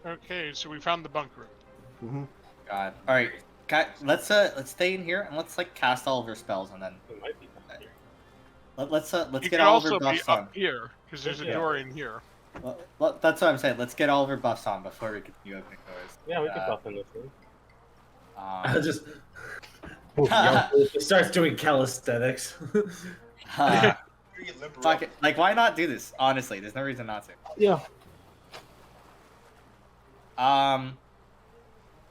Okay, so we found the bunk room. Mm-hmm. God. All right. Let's stay in here and let's like cast all of our spells and then It might be back here. let's You get could all of also our be buffs on. up here because there's a Yeah. door in here. That's what I'm saying. Let's get all of our buffs on before we continue opening doors. Yeah, we could buff in this room. I'll just Uh, it starts doing calisthenics. fuck it. Like, why not do this? Honestly, there's no reason not to. Yeah.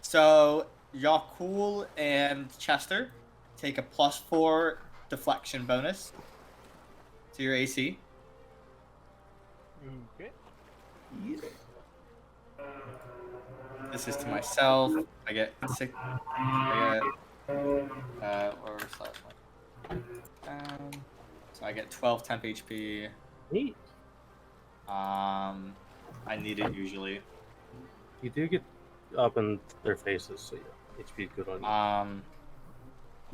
So Yaalkol and Chester take a +4 deflection bonus to your AC. Okay. This is to myself. I get 6. I get or slash 1. I get 12 temp HP. Neat. I need it usually. You do get up in their faces, so yeah, HP is good on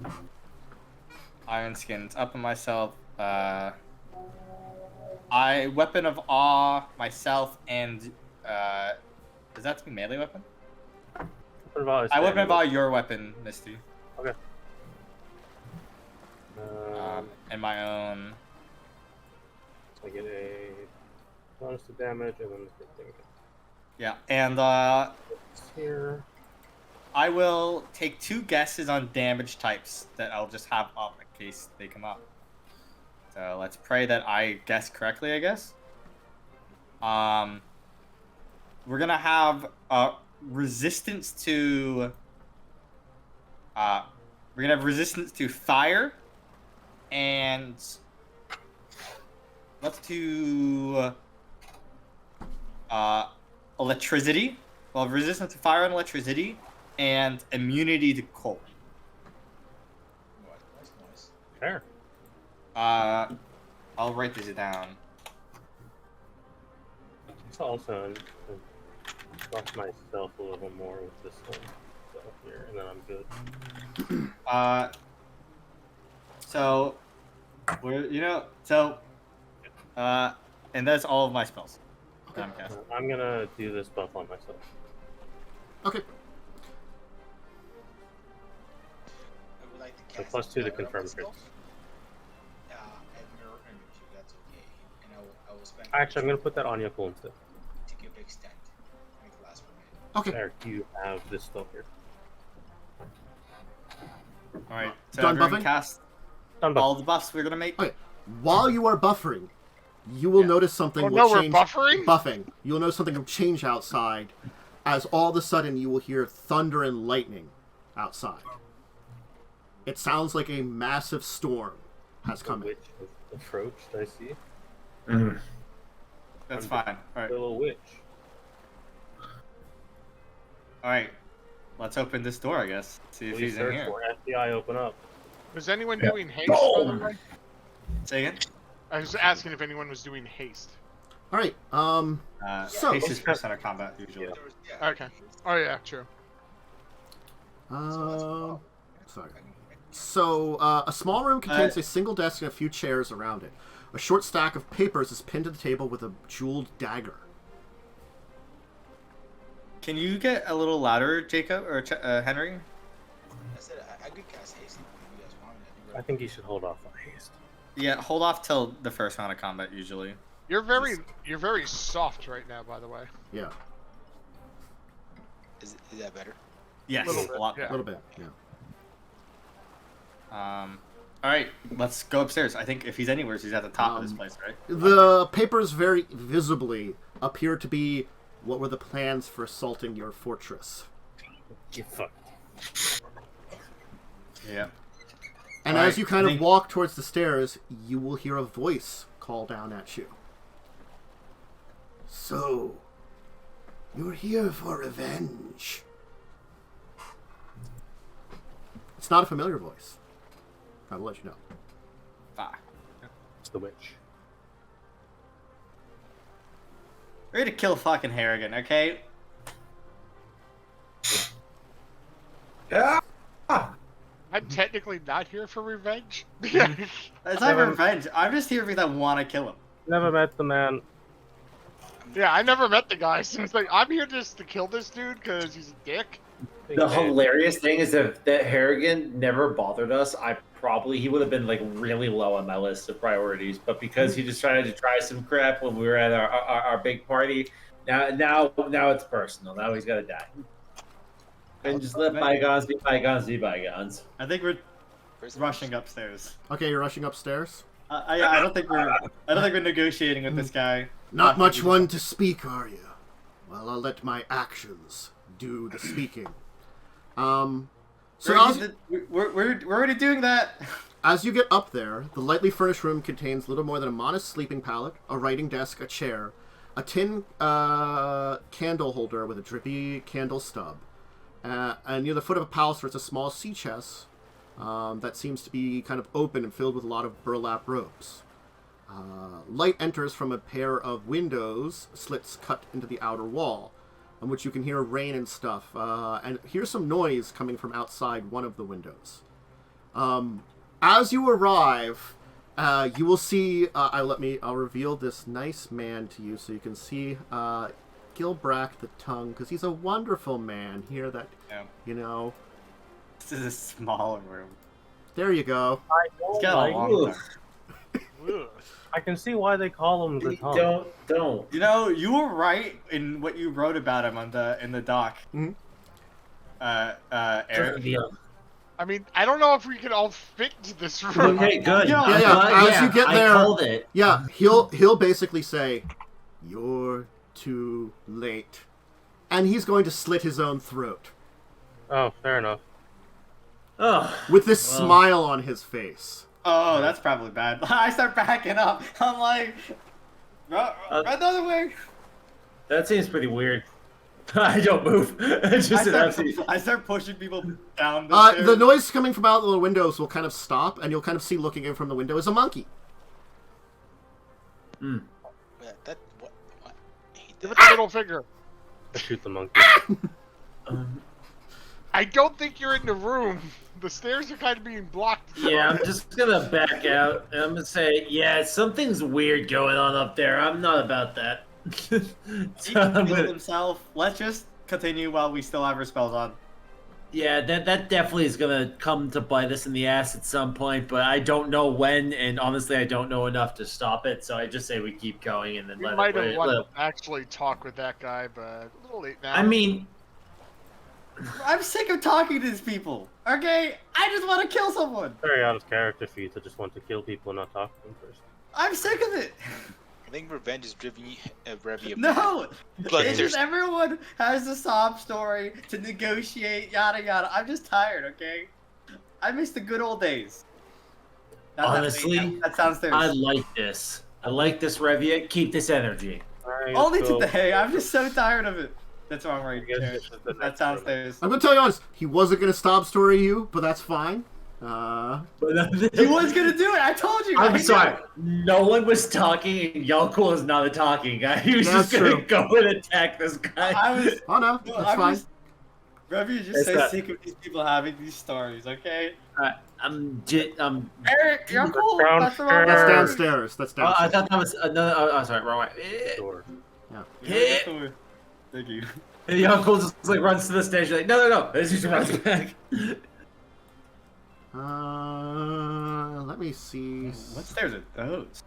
you. Iron Skins, up in myself. I Weapon of Awe, myself, and does that have to be melee weapon? I Weapon of Awe your weapon, Misty. Okay. And my own. So I get a bonus to damage and then the thing. Yeah, and It's here. I will take 2 guesses on damage types that I'll just have up in case they come up. So let's pray that I guess correctly, I guess. We're gonna have resistance to fire, and let's do electricity. Well, resistance to fire and electricity, and immunity to cold. Nice. Fair. I'll write this down. It's also buff myself a little more with this one here, and then I'm good. So and that's all of my spells. that I'm casting. I'm gonna do this buff on myself. Okay. I would like to So cast +2 to Mirror confirm myself. crits. And mirror image, if that's okay. And I will spend. Actually, I'm gonna put that on Yaalkol instead. to give extent. Make it last for a minute. Okay. Eric, you have this spell here. All right. So Done everyone buffing? cast Done buff. all the buffs we're gonna make. Okay. While you are buffering, you will Yeah. notice something Oh will no, we're change. buffering? Buffing. You'll notice something will change outside, as all of a sudden you will hear thunder and lightning outside. It sounds like a massive storm has come in. Witch has approached, I see. That's fine. All right. Little witch. All right. Let's open this door, I guess. See if Please he's in search here. for FBI, open up. Was anyone doing haste, by the way? Say again. I was asking if anyone was doing haste. All right. So- Haste is percent of combat usually. Yeah. Okay. Oh yeah, true. Sorry. So, a small room contains a single desk and a few chairs around it. A short stack of papers is pinned to the table with a jeweled dagger. Can you get a little louder, Jacob or Henry? I said I could cast haste if you guys want me to. I think you should hold off on haste. Yeah, hold off till the first round of combat usually. You're very soft right now, by the way. Yeah, Is that better? Yes, Little a bit, lot. yeah. a little bit. Yeah. All right, let's go upstairs. I think if he's anywhere, he's at the top of this place, right? The papers very visibly appear to be what were the plans for assaulting your fortress. Get fucked. Yeah. And All as right, you kind I of think- walk towards the stairs, you will hear a voice call down at you. So, you're here for revenge. It's not a familiar voice. I will let you know. Fuck. It's the witch. Ready to kill fucking Harrigan, okay? I'm technically not here for revenge. It's not revenge. I'm just here because I want to kill him. Never met the man. Yeah, I never met the guy, so it's like I'm here just to kill this dude because he's a dick. The hilarious thing is that Harrigan never bothered us. He would have been like really low on my list of priorities, but because he decided to try some crap when we were at our big party, now it's personal. Now he's gotta die. And just let bygones be bygones be bygones. I think we're rushing upstairs. Okay, you're rushing upstairs. I don't think we're negotiating with this guy. Not much one to speak, are you? Well, I'll let my actions do the speaking. So We're already doing that. as you get up there, the lightly furnished room contains little more than a modest sleeping pallet, a writing desk, a chair, a tin candle holder with a drippy candle stub. And near the foot of a palace, there's a small sea chest that seems to be kind of open and filled with a lot of burlap ropes. Light enters from a pair of windows, slits cut into the outer wall, on which you can hear rain and stuff, and hear some noise coming from outside one of the windows. As you arrive, you will see, I'll reveal this nice man to you so you can see Gilbrack the Tongue, because he's a wonderful man here that, you know... This is a small room. There you go. It's got a long time. I can see why they call him the Tongue. Don't. You know, you were right in what you wrote about him in the doc. Mhm. Erik. I mean, I don't know if we can all fit into this room. Okay, good. Yeah. As you get there, I called it. Yeah, he'll basically say, "You're too late," and he's going to slit his own throat. Oh, fair enough. Oh, with this smile on his face. Oh, that's probably bad. I start backing up. I'm like, run the other way. That seems pretty weird. I don't move. I start pushing people down the stairs. The noise coming from out the windows will kind of stop, and you'll kind of see looking in from the window is a monkey. Yeah, what? Give it the middle finger. I shoot the monkey. I don't think you're in the room. The stairs are kind of being blocked. Yeah, I'm just gonna back out. And I'm gonna say, yeah, something's weird going on up there. I'm not about that. He can heal himself. Let's just continue while we still have our spells on. Yeah, that definitely is gonna come to bite us in the ass at some point, but I don't know when, and honestly, I don't know enough to stop it. So I just say we keep going and then We let might it. have wanted to actually talk with that guy, but a little late now. I mean, I'm sick of talking to these people. Okay, I just want to kill someone. Very out of character for you to just want to kill people and not talk to them first. I'm sick of it. I think revenge is driven Revia. No, But it's just everyone has a sob story to negotiate, yada yada. I'm just tired. Okay, I miss the good old days. honestly, that sounds there. I like this. I like this, Revia. Keep this energy. Alright, Only so today. I'm just so tired of it. That's wrong, right? I guess this is the That next sounds room. there. I'm gonna tell you honest, he wasn't gonna stop story you, but that's fine. He was gonna do it. I told you. I'm sorry. No one was talking, and Yaalkol is not a talking guy. He was That's just gonna true. go and attack this guy. I was. Oh no, that's fine. Revia is just It's so not- sick of these people having these stories. Okay. I'm Erik, you're cool. That's the wrong That's word. downstairs. That's Oh, I downstairs. thought that was another. Oh, sorry, wrong way. Sure. Thank you. And Yaalkol just like runs to the stage, like, no. As he runs back. Let me see. What stairs are those?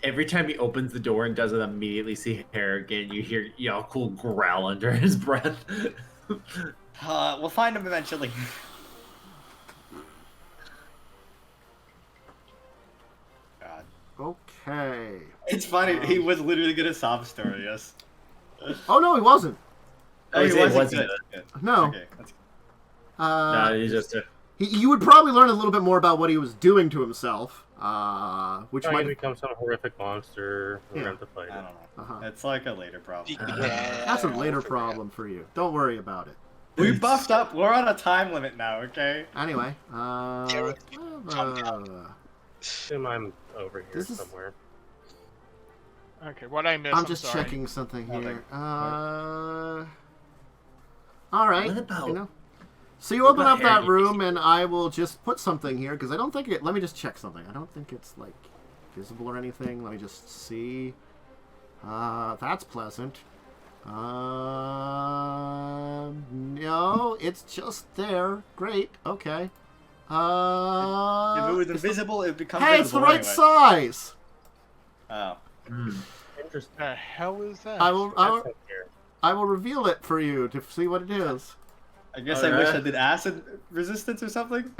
Every time he opens the door and doesn't immediately see Harrigan, you hear Yaalkol growl under his breath. We'll find him eventually. God. Okay. It's funny. He was literally gonna sob story. Yes. Oh no, he wasn't. Oh, he He wasn't. wasn't. Good. No. Okay. That's No, he's just a... You would probably learn a little bit more about what he was doing to himself, which Trying might to become some horrific monster we're Yeah. going to fight. I don't know. Uh-huh. It's like a later problem. That's a later problem for you. Don't worry about it. We buffed up. We're on a time limit now. Okay. Anyway, Assume I'm over here This is- somewhere. Okay, what I missed. I'm just sorry. checking something Nothing. here. All right. What about- You know. So you open about up that Harrigan? room, and I will just put something here because I don't think it. Let me just check something. I don't think it's like visible or anything. Let me just see. That's pleasant. No, it's just there. Great. Okay. If it was it's the- invisible, it becomes. Hey, it's the visible right anyway. size. Oh. Interesting. The hell is that? I will. That's up here. I will reveal it for you to see what it is. I guess I Alright. wish I did acid resistance or something.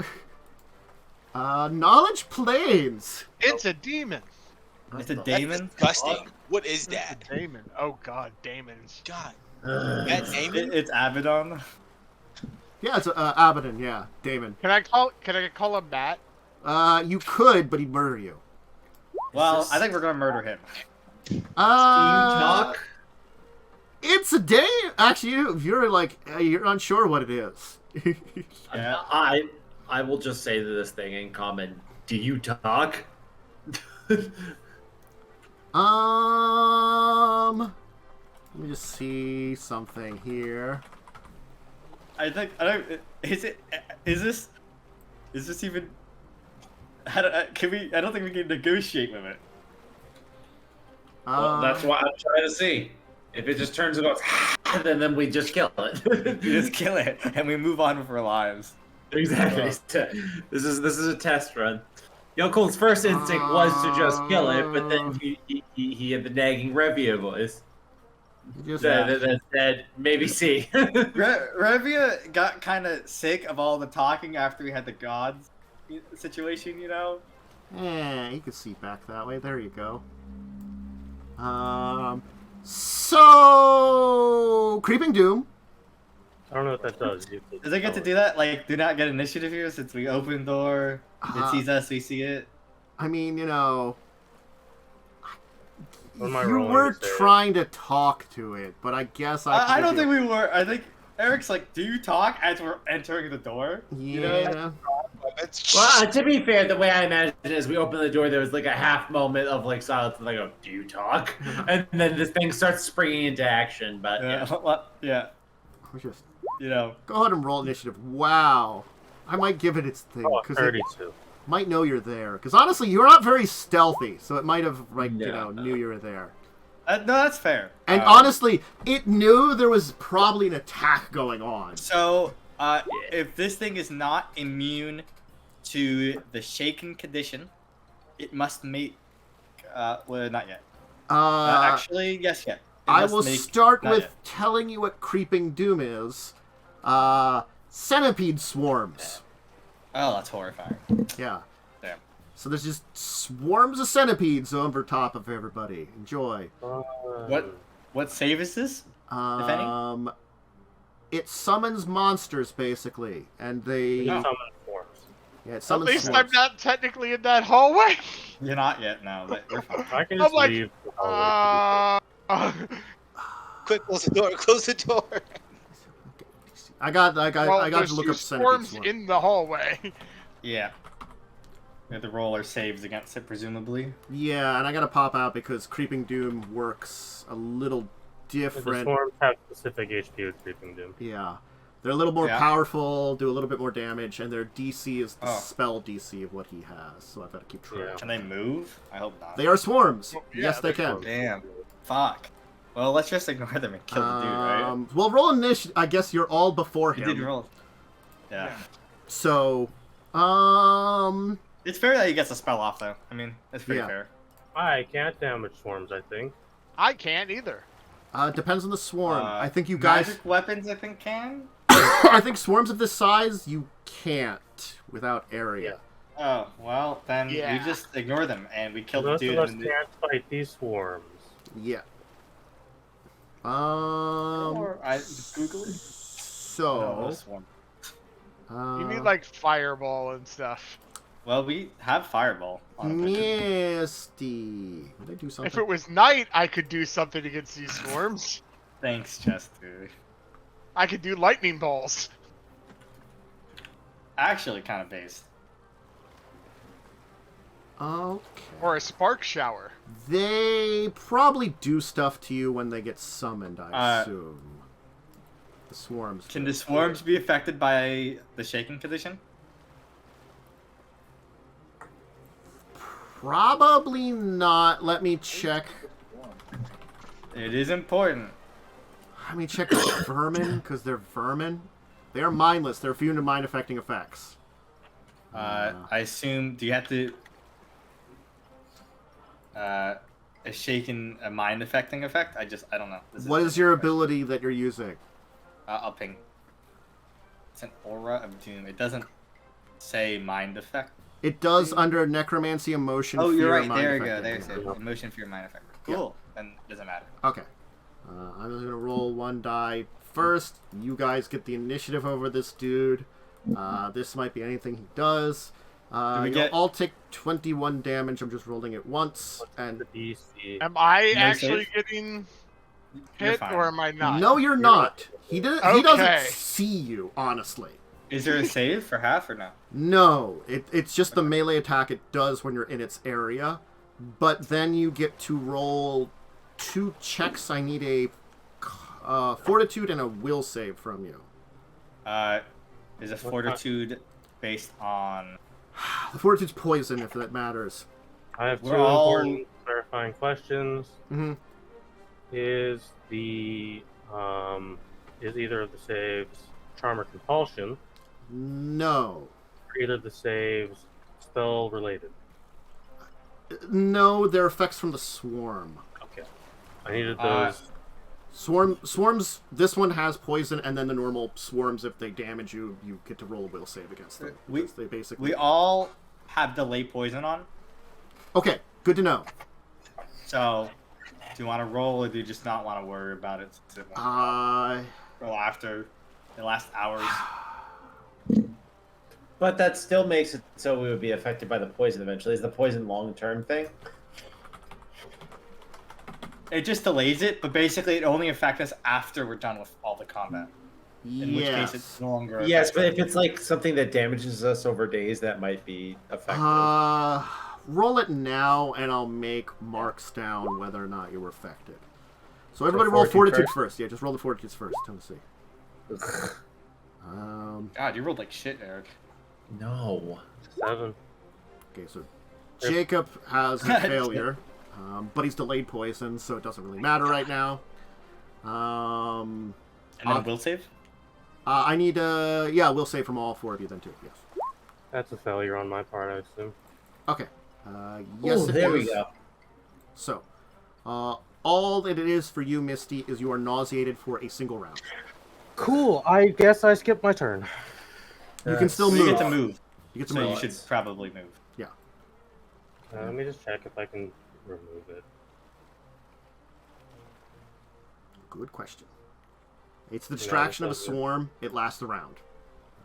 Knowledge planes. It's a demon. It's a That's daemon. disgusting. What is that? It's a Damon. Oh god, Damons. God. Ugh. That Damon? It's Abaddon. Yeah, it's Abaddon. Yeah, Damon. Can I call him Matt? You could, but he'd murder you. Well, I think we're gonna murder him. Talk. It's a day. Actually, if you're like you're unsure what it is. Yeah. I will just say to this thing in common, do you talk? Let me just see something here. I think I don't. Is this even? Can we? I don't think we can negotiate with it. Well, that's what I'm trying to see. If it just turns it off, then we just kill it. We just kill it and we move on with our lives. Exactly. This is a test run. Yaalkol's first instinct was to just kill it, but then he had the nagging Revia voice. That said, maybe see. Revia got kind of sick of all the talking after we had the gods situation, you know? Yeah, you can see back that way. There you go. So Creeping Doom. I don't know what that does. Does it get to do that? Like, do not get initiative here since we open door. It sees us, we see it. I mean, you know, What am I you rolling were to say? trying to talk to it, but I guess I don't think we were. I think Eric's like, do you talk as we're entering the door? You Yeah. know? Well, to be fair, the way I imagine it is we open the door, there was like a half moment of like silence, and I go, do you talk? And then this thing starts springing into action, but yeah. Yeah. We're just You know. go ahead and roll initiative. Wow. I might give it its thing Oh, because 32. it might know you're there. Because honestly, you're not very stealthy, so it might have like knew you were there. No, that's fair. And honestly, it knew there was probably an attack going on. So, if this thing is not immune to the shaken condition, it must make. Well, not yet. Actually, yes, yet. I will start with telling you what Creeping Doom is. Centipede swarms. Oh, that's horrifying. Yeah. Damn. So there's just swarms of centipedes over top of everybody. Enjoy. What save is this? If any? It summons monsters basically, and they. Summon forms. Yeah, it At summons least swarms. I'm not technically in that hallway. You're not yet. No, but you're fine. I can I'm just like, leave. the hallway Quick, close the door. Close the door. I got well, to there's look two up centipede swarms swarm. in the hallway. Yeah. We have to roll our saves against it, presumably. Yeah, and I got to pop out because Creeping Doom works a little The different. swarms have specific HP with Creeping Doom. Yeah. They're a little more Yeah. powerful, do a little bit more damage, and their DC is the Oh. spell DC of what he has, so I've got to keep track. Yeah. Can they move? I hope not. They are swarms. Well, yeah, Yes, they they're can. Damn. Fuck. Well, let's just ignore them and kill the dude, right? Well, roll initiative. I guess you're all before You him. did roll. Yeah. So, It's fair that he gets a spell off, though. I mean, it's pretty Yeah. fair. I can't damage swarms, I think. I can't either. depends on the swarm. I think you guys. Magic weapons, I think, can? I think swarms of this size you can't without area. Oh, well, then Yeah. we just ignore them and we kill the Most dude. of us And can't fight these swarms. Yeah. Or I Google it. So. this one. You need like fireball and stuff. Well, we have fireball. On a picture. Misty. Did I do something? If it was night, I could do something against these swarms. Thanks, Chester. I could do lightning balls. Actually, kind of based. Okay. Or a spark shower. They probably do stuff to you when they get summoned, I assume. The swarms. Can do. the swarms be affected by the shaking condition? Probably not. Let me check. It is important. Let me check vermin, because they're vermin. They are mindless. They're immune to mind-affecting effects. I assume. Do you have to? Is shaken a mind affecting effect? I don't know. What is your ability that you're using? I'll ping. It's an aura of doom. It doesn't say mind effect. It does under necromancy, emotion, Oh, fear, you're right. mind There you go. affecting. There's it. Emotion, fear, mind effect. Cool. Then it doesn't matter. Okay. I'm just gonna roll one die first. You guys get the initiative over this dude. This might be anything he does. we You'll get- all take 21 damage. I'm just rolling it once. And The DC. Am I No actually save? getting You're hit fine. or am I not? no, you're not. He doesn't Okay. see you, honestly. Is there a save for half or no? No, it's just the melee attack it does when you're in its area. But then you get to roll 2 checks. I need a fortitude and a will save from you. Is a fortitude based on... The fortitude's poison, if that matters. I have 2 We're all- important clarifying questions. Mm-hmm. Is either of the saves charm or compulsion? No. Or either of the saves spell related? No, they're effects from the swarm. Okay. I needed those. Swarms, this one has poison, and then the normal swarms, if they damage you, you get to roll a will save against them. They basically... We all have delay poison on. Okay, good to know. So, do you want to roll, or do you just not want to worry about it? Since it won't roll after the last hours. But that still makes it so we would be affected by the poison eventually. Is the poison long-term thing? It just delays it, but basically it only affects us after we're done with all the combat. In which case it's no longer... Yes, but if it's like something that damages us over days, that might be effective. Roll it now, and I'll make marks down whether or not you were affected. So everybody roll fortitude first. Yeah, just roll the fortitudes first. Let me see. God, you rolled like shit, Erik. No. 7. Okay, so Jacub has a failure, but he's delayed poison, so it doesn't really matter right now. And then will save? I need will save from all 4 of you then too. Yes. That's a failure on my part, I assume. Okay. Yes, Ooh, it there is. we go. So, all that it is for you, Misty, is you are nauseated for a single round. Cool. I guess I skipped my turn. You can still So move. you get to move. You get to So move. you should probably move. Yeah. Let me just check if I can remove it. Good question. It's the distraction of a swarm. It lasts a round.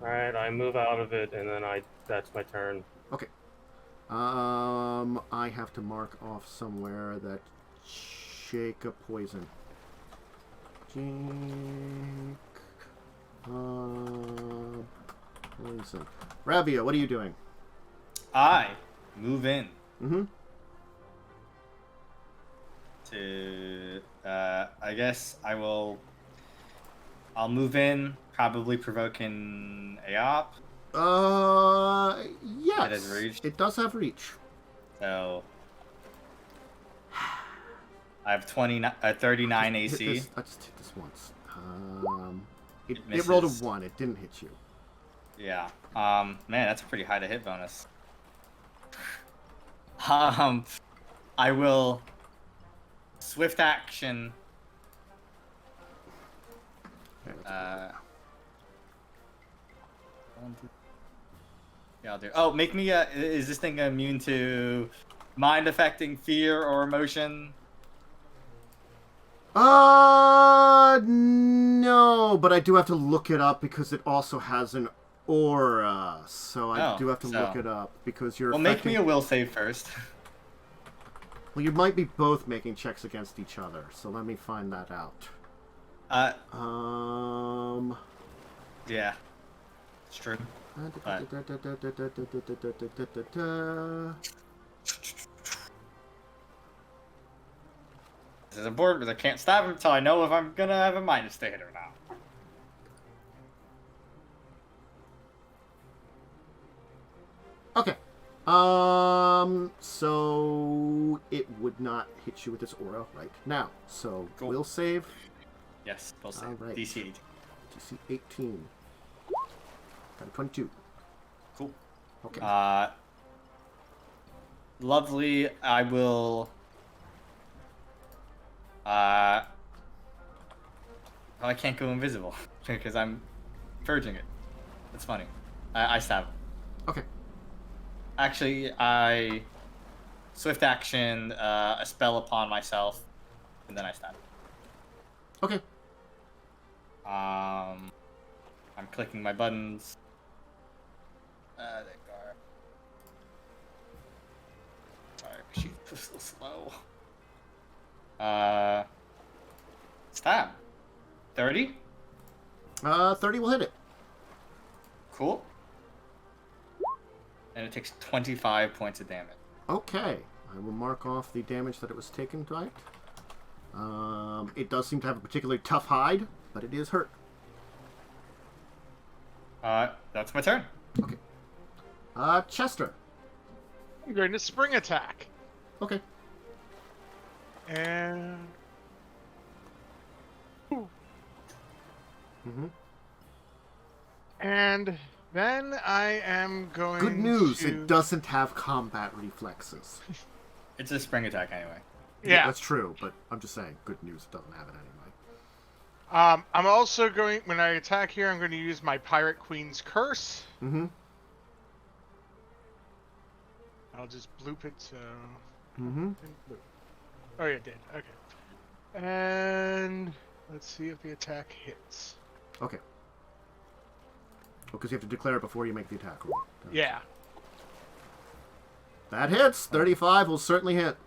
Alright, I move out of it, and then that's my turn. Okay. I have to mark off somewhere that Jacub poison. Poison. Revia, what are you doing? I move in Mm-hmm. to... I guess I'll move in, probably provoking Aop. Yes. It has reach. It does have reach. So I have 39 AC. I just hit this once. It misses. rolled a 1. It didn't hit you. Yeah. Man, that's a pretty high to hit bonus. I will swift action. Yeah, I'll do. Oh, make me. Is this thing immune to mind affecting fear or emotion? No, but I do have to look it up because it also has an aura. So I do have to look it up because you're. Well, make me a will save first. Well, you might be both making checks against each other, so let me find that out. Yeah, it's true. This is important because I can't stab him until I know if I'm gonna have a minus to hit or not. Okay. So it would not hit you with this aura right now. So Cool. will save. Yes, will save. Alright. DC 18. DC 18. Got a 22. Cool. Okay. Lovely. I will. I can't go invisible because I'm purging it. That's funny. I stab him. Okay. Actually, I swift action a spell upon myself, and then I stab him. Okay. I'm clicking my buttons. There you are. Sorry, she's so slow. Stab. 30? 30 will hit it. Cool. And it takes 25 points of damage. Okay. I will mark off the damage that it was taken tonight. It does seem to have a particularly tough hide, but it is hurt. That's my turn. Okay. Chester. I'm going to spring attack. Okay. And Mm-hmm. and then I am going Good news, to... it doesn't have combat reflexes. It's a spring attack anyway. Yeah. That's true, but I'm just saying, good news, it doesn't have it anyway. I'm also going, when I attack here, I'm going to use my Pirate Queen's Curse. Mm-hmm. I'll just bloop it, so... Mm-hmm. Oh, yeah, it did. Okay. And let's see if the attack hits. Okay. Because you have to declare it before you make the attack roll. Yeah. That hits! 35 will certainly hit.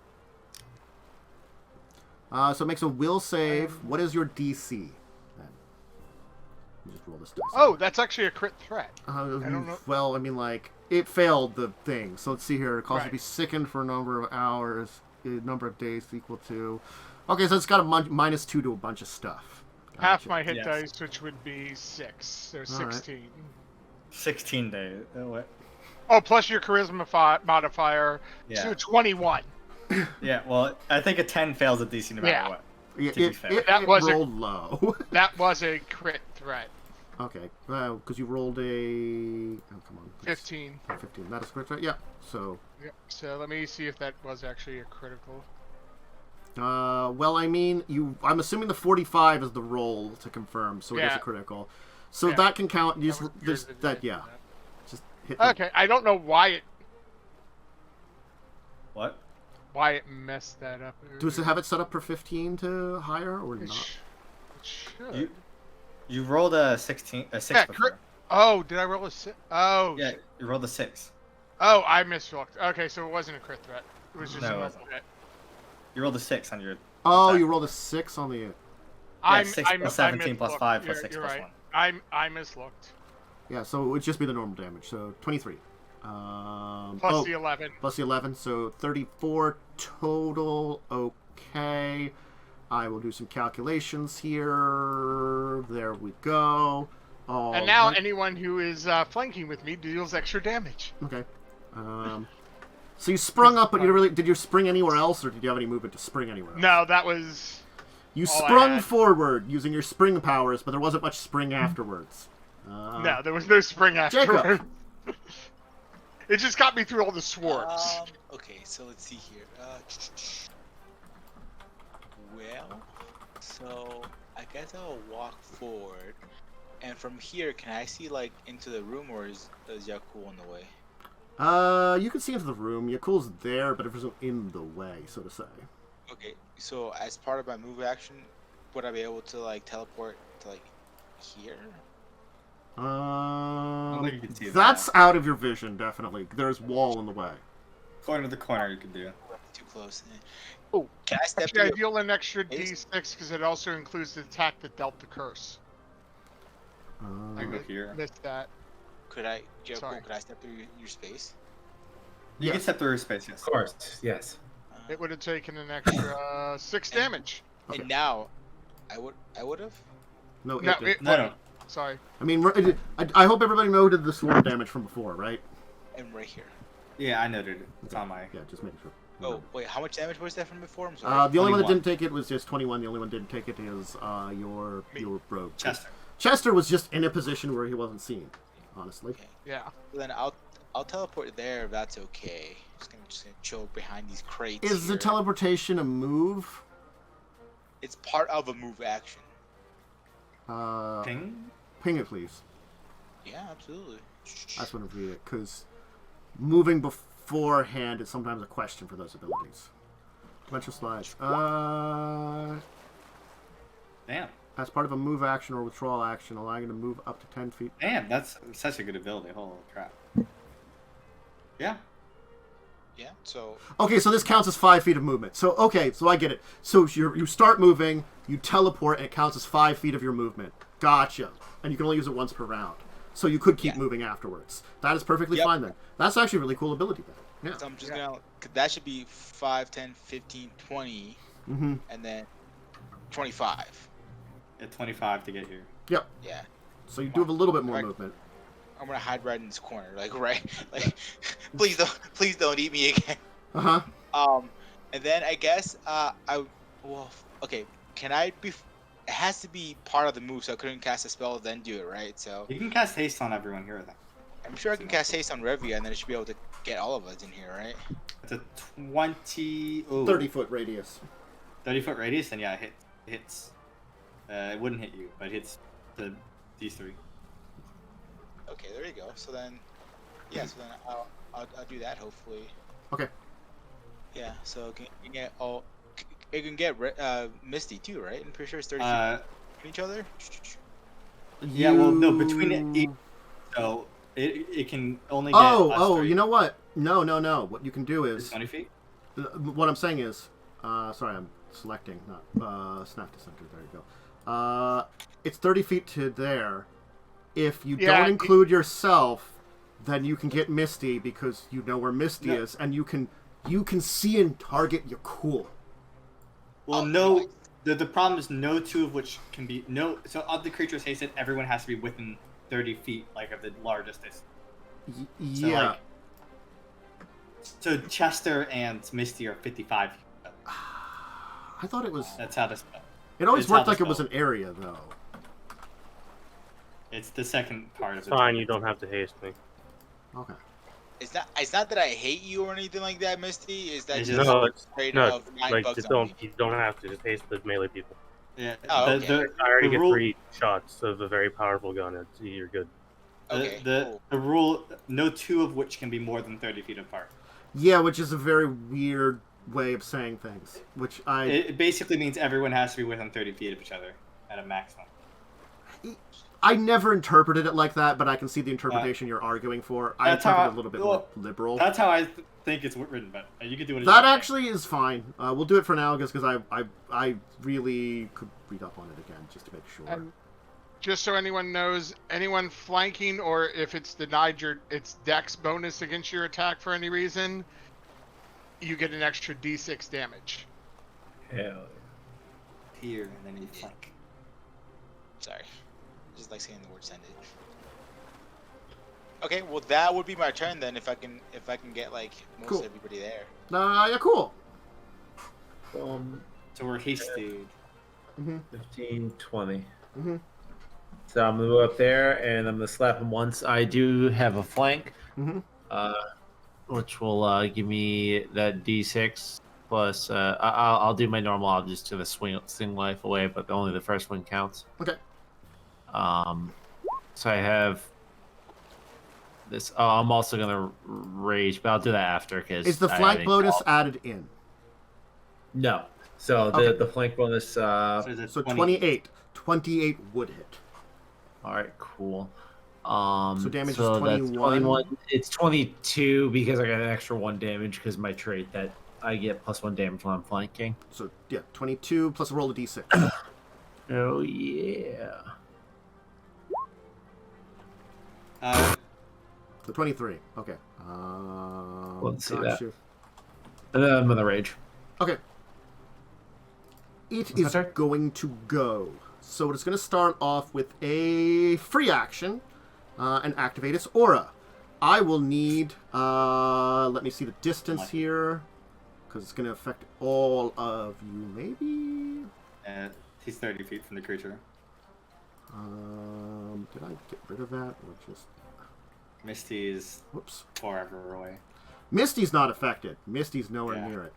So it makes a will save. What is your DC, then? Let me just roll this dice. Oh, that's actually a crit threat. I don't know. Well, I mean, like, it failed the thing. So let's see here. It causes you to be Right. sickened for a number of hours. A number of days equal to... Okay, so it's got a -2 to a bunch of stuff. Half Gotcha. my hit Yes. dice, which would be 6. So right. 16. 16 days. What? Oh, plus your charisma modifier Yeah. to 21. Yeah, well, I think a 10 fails at DC no matter Yeah. what. Yeah, to be it, fair. it, That it was a- rolled low. That was a crit threat. Okay, well, because you rolled a... Oh, come on. 15. 15. That is correct, right? Yeah. So, Yep. So let me see if that was actually a critical. well, I mean, I'm assuming the 45 is the roll to confirm, so it is Yeah. a critical. So Yeah. that can count. You That just, was there's good that, did yeah. Just hit the- Okay, I don't know why What? it messed that up. Does it have it set up for 15 to higher or It not? should. You rolled a 16, a 6 Yeah, before. Oh, did I roll a 6? Oh, Yeah, shit. you rolled a 6. Oh, I mislooked. Okay, so it wasn't a crit threat. It was just No, a it normal wasn't. hit. You rolled a 6 on your... Oh, attack. you rolled a 6 on the... Yeah, I'm 6 I, plus I 17 plus mislooked. 5 plus You're- 6 you're plus right. 1. I mislooked. Yeah, so it would just be the normal damage. So 23. Plus the 11. Plus the 11, so 34 total. Okay. I will do some calculations here. There we go. And now Alright. anyone who is flanking with me deals extra damage. Okay. So you sprung up, but you really did you spring anywhere else, or did you have any movement to spring anywhere else? No, that was... You all I sprung had. forward using your spring powers, but there wasn't much spring afterwards. No, there was no spring Jacub. afterward. It just got me through all the swarms. Okay, so let's see here. Well, so I guess I'll walk forward, and from here, can I see like into the room, or is Yaalkol in the way? You can see into the room. Yaalkol's there, but it wasn't in the way, so to say. Okay, so as part of my move action, would I be able to like teleport to like here? I don't think you can see That's that. out of your vision, definitely. There's wall in the way. Corner to the corner you can do. Too close. Oh, Can I step actually, I through? deal an extra Base? d6 because it also includes the attack that dealt the curse. I go here. Missed that. Could I, Sorry. Jacub, could I step through your space? You can step through your space, yes. Of course, yes. It would have taken an extra 6 damage. Okay. And now, I would have. No, No, it did. it No, wouldn't. no. Sorry. I mean, I hope everybody noted the swarm damage from before, right? And right here. Yeah, I noted it. It's on my... Yeah, just making sure. Oh wait, how much damage was that from before? I'm sorry. The only one that 21. didn't take it was just 21. The only one that didn't take it is your rogue. Chester. Chester was just in a position where he wasn't seen, honestly. Okay. Yeah. Well, then I'll teleport there if that's okay. Just gonna chill behind these crates. Is the here. teleportation a move? It's part of a move action. Ping? Ping it, please. Yeah, absolutely. I just want to read it, because moving beforehand is sometimes a question for those abilities. Dimensional slides. Damn. As part of a move action or withdrawal action, allowing you to move up to 10 feet. Damn, that's such a good ability. Holy crap. Yeah. Yeah. So Okay, so this counts as 5 feet of movement. So, okay, so I get it. So you start moving, you teleport, and it counts as 5 feet of your movement. Gotcha. And you can only use it once per round. So you could keep Yeah. moving afterwards. That is perfectly Yep. fine then. That's actually a really cool ability then. Yeah. So I'm just gonna. That should be 5, 10, 15, 20, Mm-hmm. and then 25. At 25 to get here. Yep. Yeah. So you do have a little bit more Right. movement. I'm gonna hide right in this corner, like right, like please don't eat me again. Uh-huh. And then I guess okay, can I be? It has to be part of the move, so I couldn't cast a spell then do it, right? So You can cast haste on everyone here, then. I'm sure I can cast haste on Revia, and then it should be able to get all of us in here, right? It's a 20... Ooh, 30-foot radius. 30-foot radius, and yeah, it hits. It wouldn't hit you, but it hits these three. Okay, there you go. So then, yeah, so then I'll do that hopefully. Okay. Yeah, so it can get Misty too, right? I'm pretty sure it's 30 feet from each other. Yeah, well, no, between each, so it can only get us three. You know what? No. What you can do It's is 20 feet? what I'm saying is, sorry, I'm selecting, not snap to center. There you go. It's 30 feet to there. If you don't include yourself, then you can get Misty because you know where Misty is, and you can see and target your cool. Well, no. The problem is no two of which can be So of the creatures hasted, everyone has to be within 30 feet, like of the largest distance. So, Yeah. like, so Chester and Misty are 55 feet. I thought it was. That's how this. It always it's how worked like this it was goes. an area, though. It's the second part of It's it. fine, you don't have to haste me. Okay. It's not that I hate you or anything like that, Misty. Is that It's just just- No, it's afraid no, of 9 like bugs just on don't. me? You don't have to just haste the melee people. Yeah. Oh, the, okay. the, I already the get rule, 3 shots of a very powerful gun. You're good. Okay, the, cool. the rule, no two of which can be more than 30 feet apart. Yeah, which is a very weird way of saying things. Which It basically means everyone has to be within 30 feet of each other at a maximum. I never interpreted it like that, but I can see the interpretation you're arguing for. I That's interpret how it a little bit more liberal. That's how I think it's written, but you can do it. That actually is fine. We'll do it for now, because I really could read up on it again just to make sure. Just so anyone knows, anyone flanking or if it's denied its dex bonus against your attack for any reason, you get an extra d6 damage. Hell Here, and then you flank. Sorry. I just like saying the word send it. Okay, well that would be my turn then if I can get like most Cool. everybody there. Yeah, cool. Oh, So we're hasted. 15, 20. Mhm. So I'm gonna go up there and I'm gonna slap him once. I do have a flank, Mhm. which will give me that D6 plus. I'll do my normal. I'll just do the swing life away, but only the first one counts. Okay. So I have this. Oh, I'm also gonna rage, but I'll do that after because Is the flank bonus added in? No. So Okay. the flank bonus. So, is it So 28. 28 would hit. All right, cool. So damage is that's 21. 21. It's 22 because I got an extra 1 damage because my trait that I get +1 damage when I'm flanking. So, yeah, 22 plus a roll of d6. Oh yeah. So 23. Okay. Let's see got that. you. And then I'm gonna rage. Okay. It my is turn? going to go. So it's going to start off with a free action and activate its aura. I will need, let me see the distance here, because it's going to affect all of you, maybe? He's 30 feet from the creature. Did I get rid of that, or just... Misty is Whoops. forever away. Misty's not affected. Misty's nowhere Yeah. near it.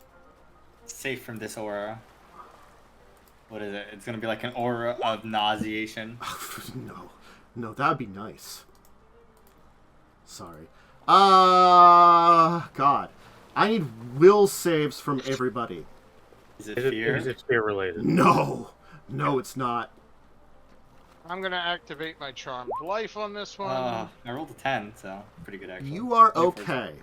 Safe from this aura. What is it? It's gonna be like an aura of nauseation. No, that would be nice. Sorry. God. I need will saves from everybody. Is it Is fear? it fear related? No, it's not. I'm gonna activate my charmed life on this one. I rolled a 10, so pretty good actually. You are 24. okay.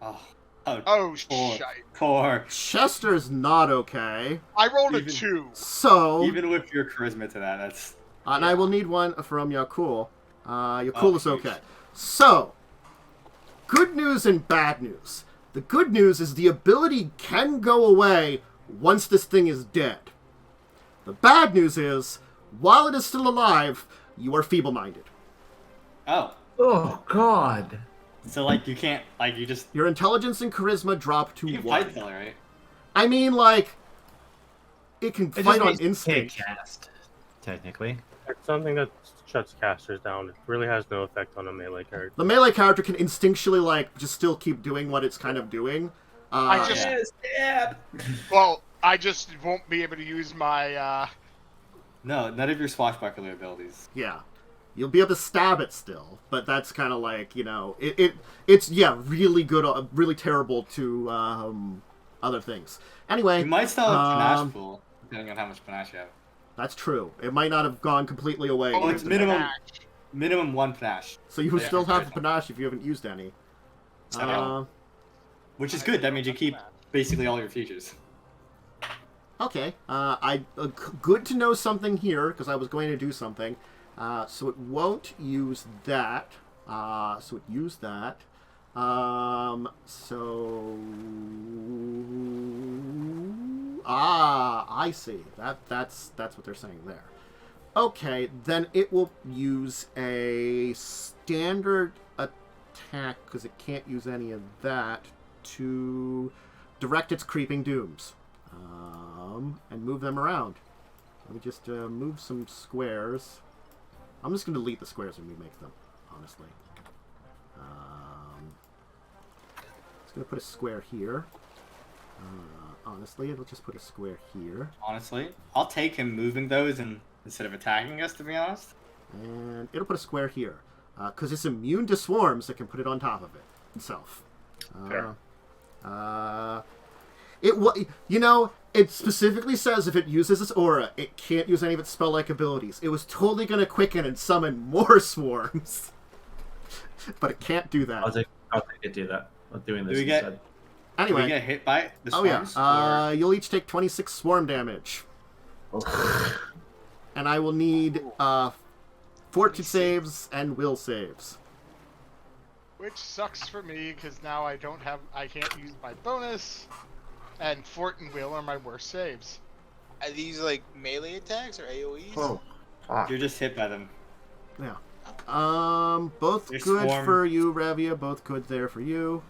Oh, Poor. shite. Poor. Chester's not okay. I rolled a Even- 2. So, Even with your charisma to that, that's And I will need one from Yaalkol. Yaalkol is okay. So, good news and bad news. The good news is the ability can go away once this thing is dead. The bad news is, while it is still alive, you are feeble-minded. Oh. Oh, God. So, like, you can't, like, you just... Your intelligence and charisma drop to You can 1. fight Kelly, right? I mean, like, it can It fight just on means you instinct. can't cast, technically. It's something that shuts casters down. It really has no effect on a melee character. The melee character can instinctually, like, just still keep doing what it's kind of doing. I just well, I just won't be able to use my. No, none of your swashbuckler abilities. Yeah. You'll be able to stab it still, but that's kind of like, you know, it's really good, really terrible to other things. Anyway, You might still have panache pool, depending on how much panache you have. that's true. It might not have gone completely away. Oh, it's yet. minimum 1 panache. So you will Yeah, still have okay. panache if you haven't used any. I know. Which is good. That means you keep basically all your features. Okay. Good to know something here, because I was going to do something. So it won't use that. So it used that. I see. That's what they're saying there. Okay, then it will use a standard attack, because it can't use any of that, to direct its creeping dooms. And move them around. Let me just move some squares. I'm just going to delete the squares when we make them, honestly. Just going to put a square here. Honestly, it'll just put a square here. Honestly, I'll take him moving those instead of attacking us, to be honest. And it'll put a square here. Because it's immune to swarms, it can put it on top of it itself. It specifically says if it uses its aura, it can't use any of its spell-like abilities. It was totally going to quicken and summon more swarms. But it can't do that. I'll take it do that. I'm doing this Do we get- instead. Do Anyway. we get hit by the Oh yeah, swarms? you'll each take 26 swarm damage. And I will need fortitude saves and will saves. Which sucks for me because now I can't use my bonus, and Fort and Will are my worst saves. Are these like melee attacks or AoEs? Oh, You're just hit by them. Yeah. Both There's good swarm. for you, Revia. Both good there for you.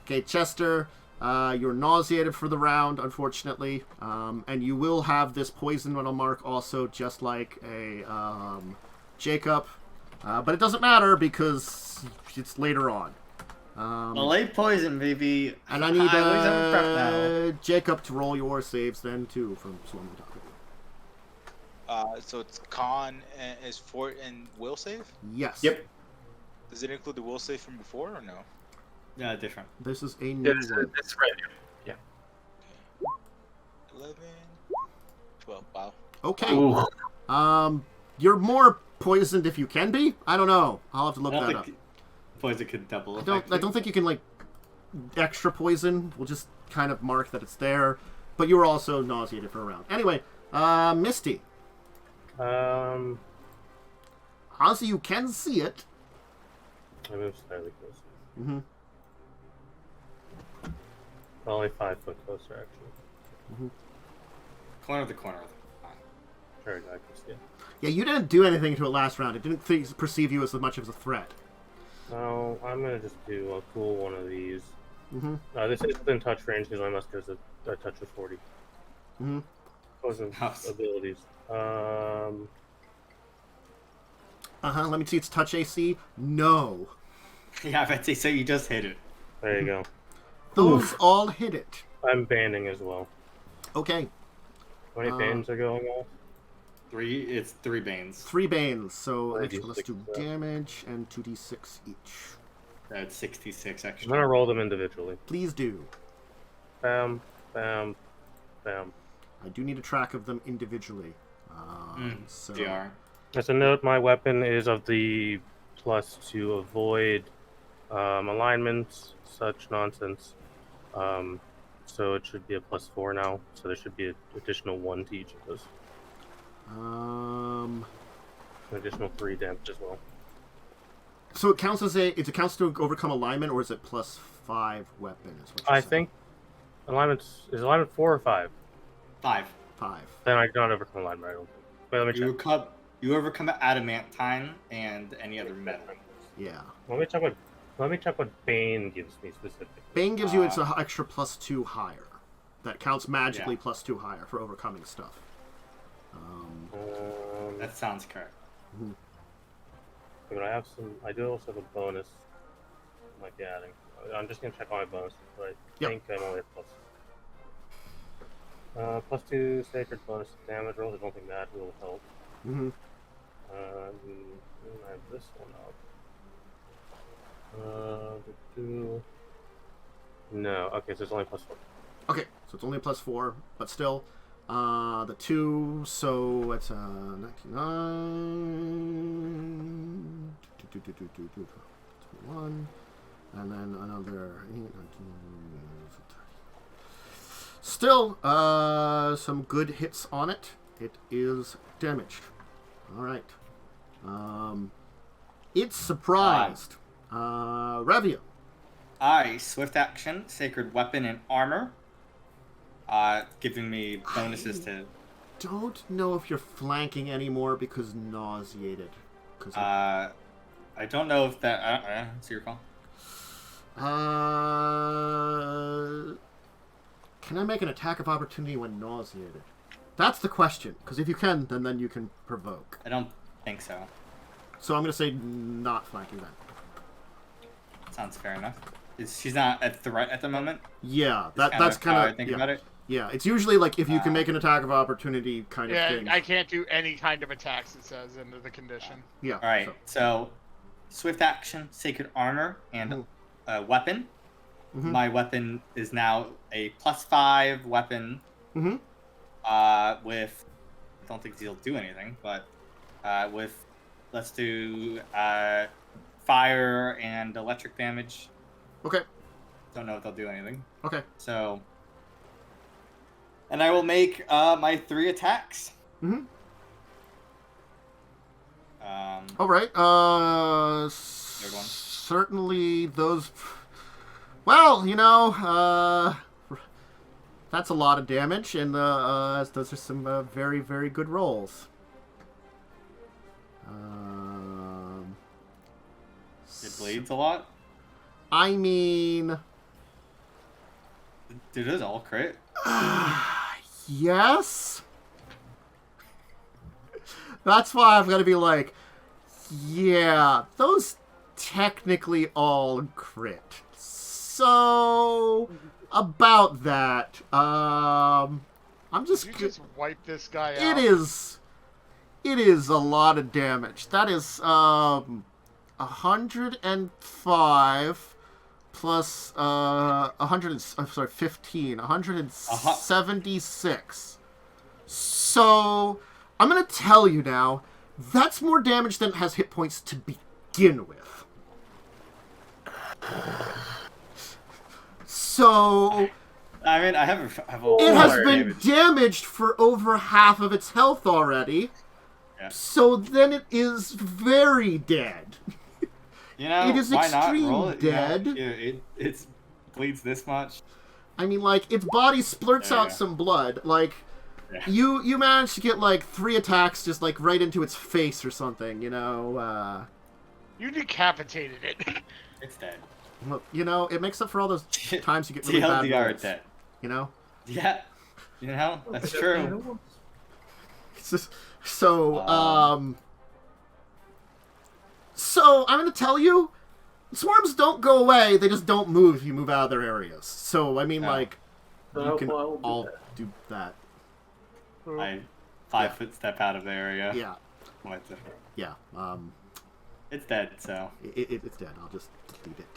Okay, Chester, you're nauseated for the round, unfortunately. And you will have this poison metal mark also, just like a Jacub. But it doesn't matter because it's later on. Late poison, baby. And I need always have a prep now. Jacub to roll your saves then, too, from swarm on top of you. So it's Con is Fort and Will save? Yes. Yep. Does it include the Will save from before or no? Yeah, different. This is a new one. It's right here. 11, 12. Wow. Okay. Ooh. You're more poisoned if you can be. I don't know. I'll have to look I don't that up. think poison could double. I don't think you can like extra poison. We'll just kind of mark that it's there. But you were also nauseated for a round. Anyway, Misty. As you can see it. I move slightly closer. Mm-hmm. Only 5 foot closer, actually. Corner of the corner. Very nice, yeah. Yeah, you didn't do anything until last round. It didn't perceive you as much of a threat. No, I'm gonna just do a cool one of these. Mm-hmm. This is within touch range because my musker is a touch of 40. Mm-hmm. Poison abilities. Let me see its touch AC. No. Yeah, I'd say so. You just hit it. There you go. Those all hit it. I'm banning as well. Okay. How many bans are going off? 3. It's 3 banes. 3 banes. So 2d6, let's do yeah. damage and 2d6 each. That's 66 I'm extra. gonna roll them individually. Please do. Bam, bam, bam. I do need a track of them individually. So DR. As a note, my weapon is of the plus to avoid alignments, such nonsense. So it should be a +4 now. So there should be an additional 1 to each of those. An additional 3 damage as well. So it counts as it counts to overcome alignment, or is it +5 weapon? Is what I saying? think is alignment 4 or 5? 5. 5. Then I cannot overcome alignment. I don't think. Wait, let me check. You overcome adamantine and any other metal. Yeah. Let me check what Bane gives me specifically. Bane gives you its extra +2 higher. That counts magically +2 higher for overcoming stuff. That sounds correct. But I do also have a bonus. I might be adding. I'm just gonna check all my bonuses, but I think I'm only at +2 sacred bonus damage rolls. I don't think that will help. Mm-hmm. I have this one up. No. Okay, so it's only +4. Okay, so it's only +4, but still, the 2, so it's 99, 21, and then another 8, 19, still, some good hits on it. It is damaged. All right. It's surprised. Revia. Swift action, sacred weapon and armor. Giving me bonuses to. Don't know if you're flanking anymore because nauseated. I don't know if that. It's your call. Can I make an attack of opportunity when nauseated? That's the question. Because if you can, then you can provoke. I don't think so. So I'm going to say not flanking then. Sounds fair enough. She's not a threat at the moment. Yeah, that's kind of. I think about it. Yeah, it's usually like if you can make an attack of opportunity kind of thing. Yeah, I can't do any kind of attacks, it says, into the condition. Yeah. All right, so swift action, sacred armor, and weapon. Mm-hmm. My weapon is now a +5 weapon. Mm-hmm. With, I don't think they'll do anything, but with, let's do fire and electric damage. Okay. Don't know if they'll do anything. Okay. So, and I will make my 3 attacks. Mm-hmm. All right. Third one. Certainly those. Well, that's a lot of damage, and those are some very, very good rolls. It bleeds a lot. I mean, Did it all crit? yes. That's why I've got to be like, yeah, those technically all crit. So about that, I'm just. You just wipe this guy out. It is a lot of damage. That is 105 plus 15, 176. So I'm gonna tell you now, that's more damage than it has hit points to begin with. So I mean, I have a it has lot of been damage. damaged for over half of its health already. Yeah. So then it is very dead. It is why not extreme roll it? dead. It bleeds this much. I mean, like, its body splurts out Yeah. some blood. Like, Yeah. you managed to get, like, 3 attacks just, like, right into its face or something, You decapitated it. It's dead. Well, it makes up for all those times you get really bad TLDR rolls, dead. you know? Yeah. That's true. It's just, so I'm gonna tell you, swarms don't go away, they just don't move if you move out of their areas. So, I mean, like, you can all do that. I 5-foot step out of the area. Yeah. Yeah, It's dead, so. it's dead. I'll just delete it.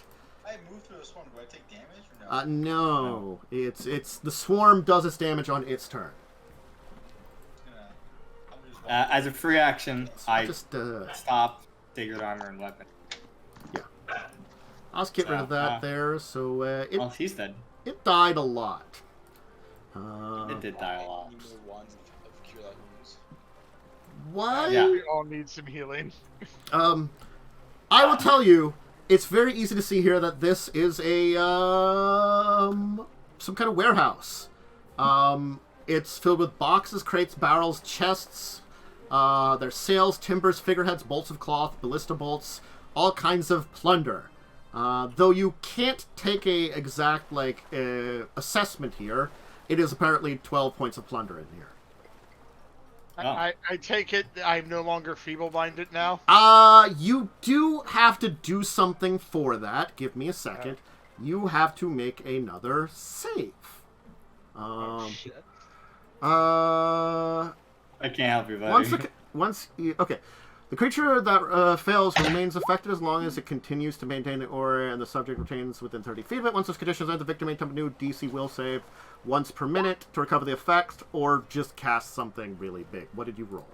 I moved through a swarm. Do I take damage or no? No. It's the swarm does its damage on its turn. As a free action, I Just stop sacred armor and weapon. I'll just get rid of that there. So Well, he's dead. it died a lot. It did die a lot. Need more wands of cure light wounds. Why? Yeah. We all need some healing. I will tell you, it's very easy to see here that this is a some kind of warehouse. It's filled with boxes, crates, barrels, chests. There's sails, timbers, figureheads, bolts of cloth, ballista bolts, all kinds of plunder. Though you can't take a exact assessment here, it is apparently 12 points of plunder in here. I take it I'm no longer feeble-minded now? You do have to do something for that. Give me a second. You have to make another save. Shit. I can't help you, buddy. Okay. The creature that fails remains affected as long as it continues to maintain the aura and the subject retains within 30 feet of it. Once those conditions end, the victim may attempt a new DC will save once per minute to recover the effect, or just cast something really big. What did you roll?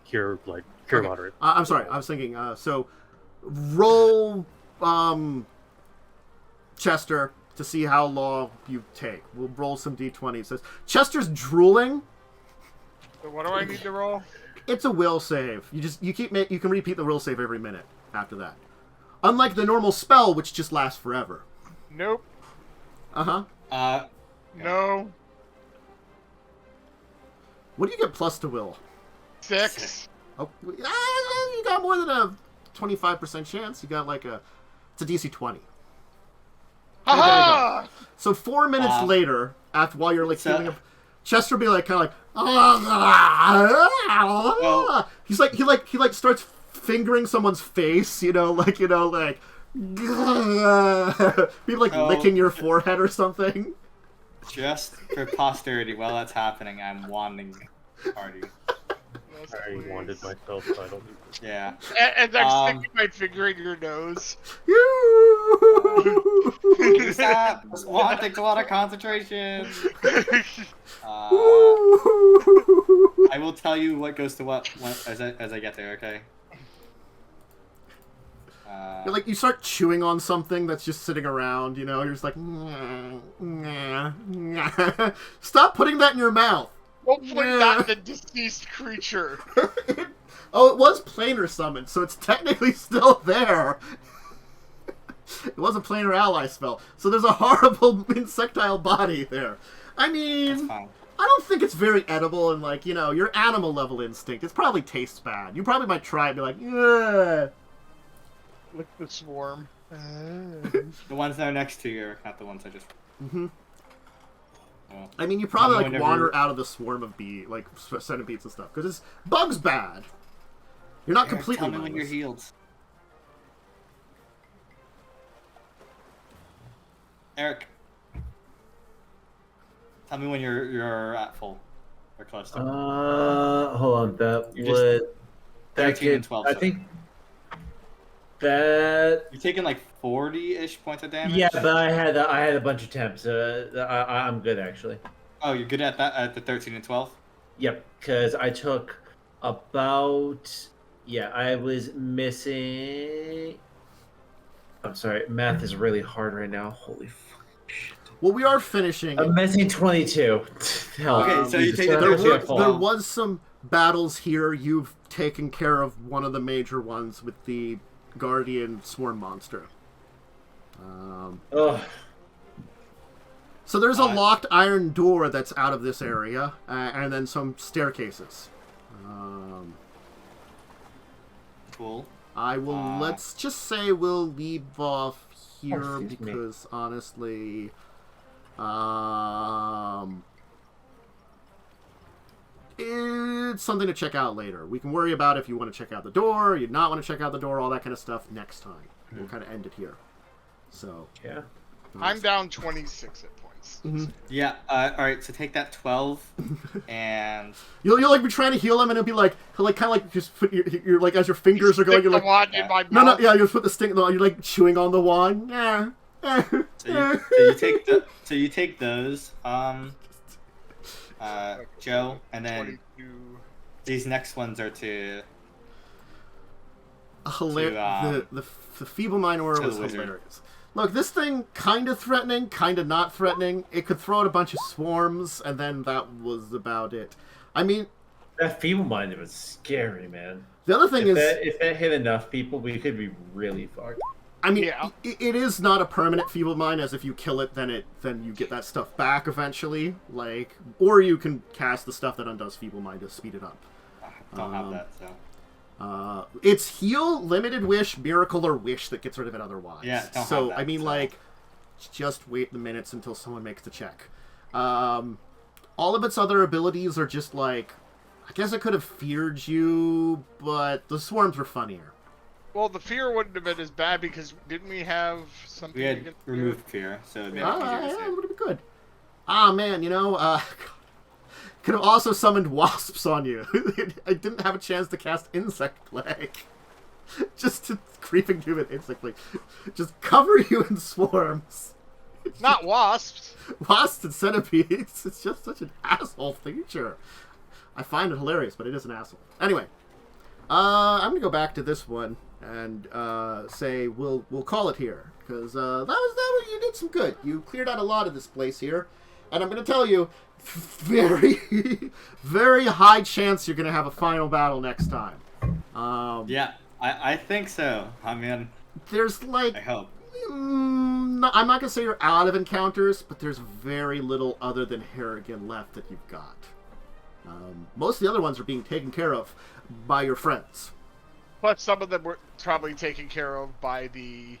Cure moderate. I'm sorry, I was thinking, so roll Chester to see how long you take. We'll roll some d20. It says Chester's drooling. So what do I need to roll? It's a will save. You can repeat the will save every minute after that. Unlike the normal spell, which just lasts forever. Nope. Uh-huh. No. What do you get plus to will? 6. Oh, you got more than a 25% chance. You got it's a DC 20. Ha-ha! So 4 minutes later, while you're healing up, Chester will be kind of he starts fingering someone's face, be licking your forehead or something. Just for posterity, while that's happening, I'm wanding the party. I wanted myself, so I don't need to. Yeah. And I'm sticking my finger in your nose. Stop! Swan takes a lot of concentration. I will tell you what goes to what as I get there. Okay. You start chewing on something that's just sitting around. You're just stop putting that in your mouth. Hopefully not the deceased creature. Oh, it was planar summoned, so it's technically still there. It was a planar ally spell, so there's a horrible insectile body there. I mean, I don't think it's very edible, and your animal level instinct, it probably tastes bad. You probably might try it and be ugh. Lick the swarm. The ones that are next to you, not the ones I just. Mm-hmm. Well, I mean, you probably wander out of the swarm of centipedes and stuff, because bug's bad. You're not completely tell me when you're healed. Erik, tell me when you're at full or close to. Hold on. That You're would. just That 13 and could. 12. I so. think that. You're taking 40-ish points of damage. Yeah, but I had a bunch of temps. I'm good actually. Oh, you're good at that at the 13 and 12. Yep, because I took about. Yeah, I was missing. I'm sorry, math is really hard right now. Holy fucking shit. Well, we are finishing. I'm missing 22. Hell, Okay, so you take the there was some battles here. You've taken care of one of the major ones with the Guardian Swarm Monster. So there's a locked iron door that's out of this area, and then some staircases. Cool. I will, let's just say we'll leave off here excuse me. because honestly, it's something to check out later. We can worry about if you want to check out the door, you not want to check out the door, all that kind of stuff next time. We'll kind of end it here. So yeah. I'm down 26 hit points. Mm-hmm. Yeah. All right. So take that 12, and you'll be trying to heal him, and it'll be kind of just put your as your fingers are going, you're the wand in my no, mouth. yeah, you put the stick. You're chewing on the wand. Yeah. so you take those, Joe, and then 22. these next ones are to the feeble mind aura to was the wizard. hilarious. Look, this thing kind of threatening, kind of not threatening. It could throw out a bunch of swarms, and then that was about it. I mean, That feeble minded was scary, man. The other thing is, if that hit enough people, we could be really fucked. I mean, Yeah. it is not a permanent feeble mind, as if you kill it, then you get that stuff back eventually. Like, or you can cast the stuff that undoes feeble mind to speed it up. Don't have that, so. It's heal, limited wish, miracle, or wish that gets rid of it otherwise. Yeah, don't so have that, I mean, so. like, just wait the minutes until someone makes the check. All of its other abilities are just like, I guess I could have feared you, but the swarms were funnier. Well, the fear wouldn't have been as bad because didn't we have something? We had against removed fear, so it'd be Yeah. easier to Yeah, save. that would have been good. Ah, man, could have also summoned wasps on you. I didn't have a chance to cast Insect Plague. Just to creeping you with Insect Plague. Just cover you in swarms. Not wasps. Wasps and centipedes. It's just such an asshole feature. I find it hilarious, but it is an asshole. Anyway, I'm gonna go back to this one and say we'll call it here, because that was you did some good. You cleared out a lot of this place here, and I'm gonna tell you, very very high chance you're gonna have a final battle next time. Yeah, I think so. I mean, There's like I hope. I'm not gonna say you're out of encounters, but there's very little other than Harrigan left that you've got. Most of the other ones are being taken care of by your friends. Plus, some of them were probably taken care of by the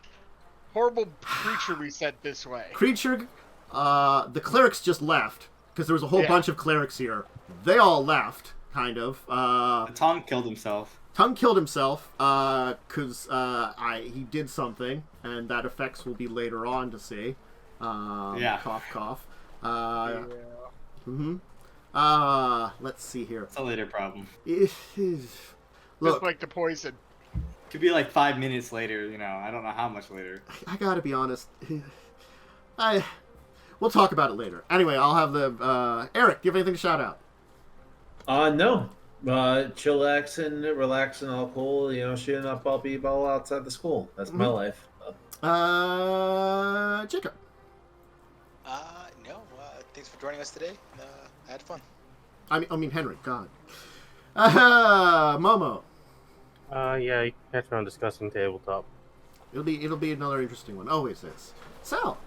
horrible creature we sent this way. Creature, the clerics just left, because there was a whole Yeah. bunch of clerics here. They all left, kind of. Tom killed himself. Tongue killed himself, because he did something, and that effects will be later on to see. Yeah. Cough, cough. Yeah. Let's see here. It's a later problem. Just Look, like the poison. Could be like 5 minutes later, you know. I don't know how much later. I gotta be honest. We'll talk about it later. Anyway, I'll have the Erik. Do you have anything to shout out? No. Chillaxing, relaxing, all cool. You know, shooting up ball outside the school. That's my life. Jacub. No. Thanks for joining us today. I had fun. I mean Henry. God. Momo. Yeah, you can catch me on discussing tabletop. It'll be another interesting one. Always is. Sal.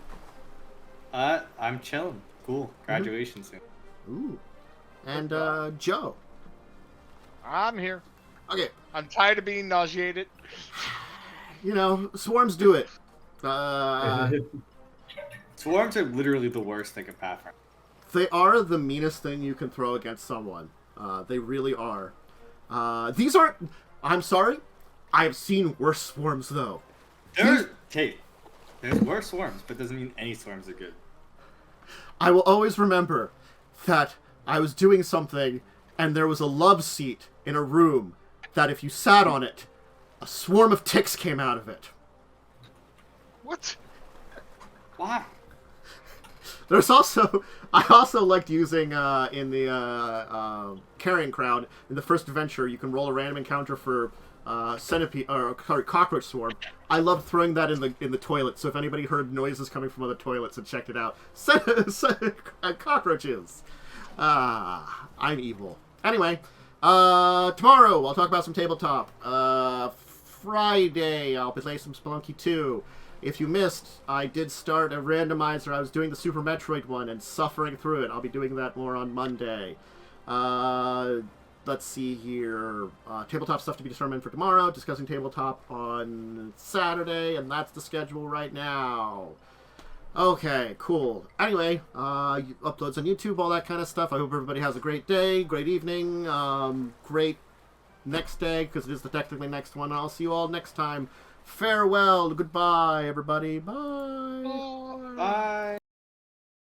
I'm chilling. Cool. Graduation soon. Ooh. And Joe. I'm here. Okay. I'm tired of being nauseated. You know, swarms do it. Swarms are literally the worst thing in Pathfinder. They are the meanest thing you can throw against someone. They really are. These aren't... I'm sorry. I've seen worse swarms, though. There's worse swarms, but doesn't mean any swarms are good. I will always remember that I was doing something, and there was a love seat in a room that if you sat on it, a swarm of ticks came out of it. What? Why? There's also... I also liked using, in the Carrying Crowd, in the first adventure, you can roll a random encounter for centipede, or sorry, cockroach swarm. I loved throwing that in the toilet, so if anybody heard noises coming from other toilets and checked it out, cockroaches. I'm evil. Anyway, tomorrow I'll talk about some tabletop. Friday I'll play some Spelunky 2. If you missed, I did start a randomizer. I was doing the Super Metroid one and suffering through it. I'll be doing that more on Monday. Let's see here. Tabletop stuff to be determined for tomorrow. Discussing tabletop on Saturday, and that's the schedule right now. Okay, cool. Anyway, uploads on YouTube, all that kind of stuff. I hope everybody has a great day, great evening, great next day, because it is the technically next one. I'll see you all next time. Farewell. Goodbye, everybody. Bye. Bye.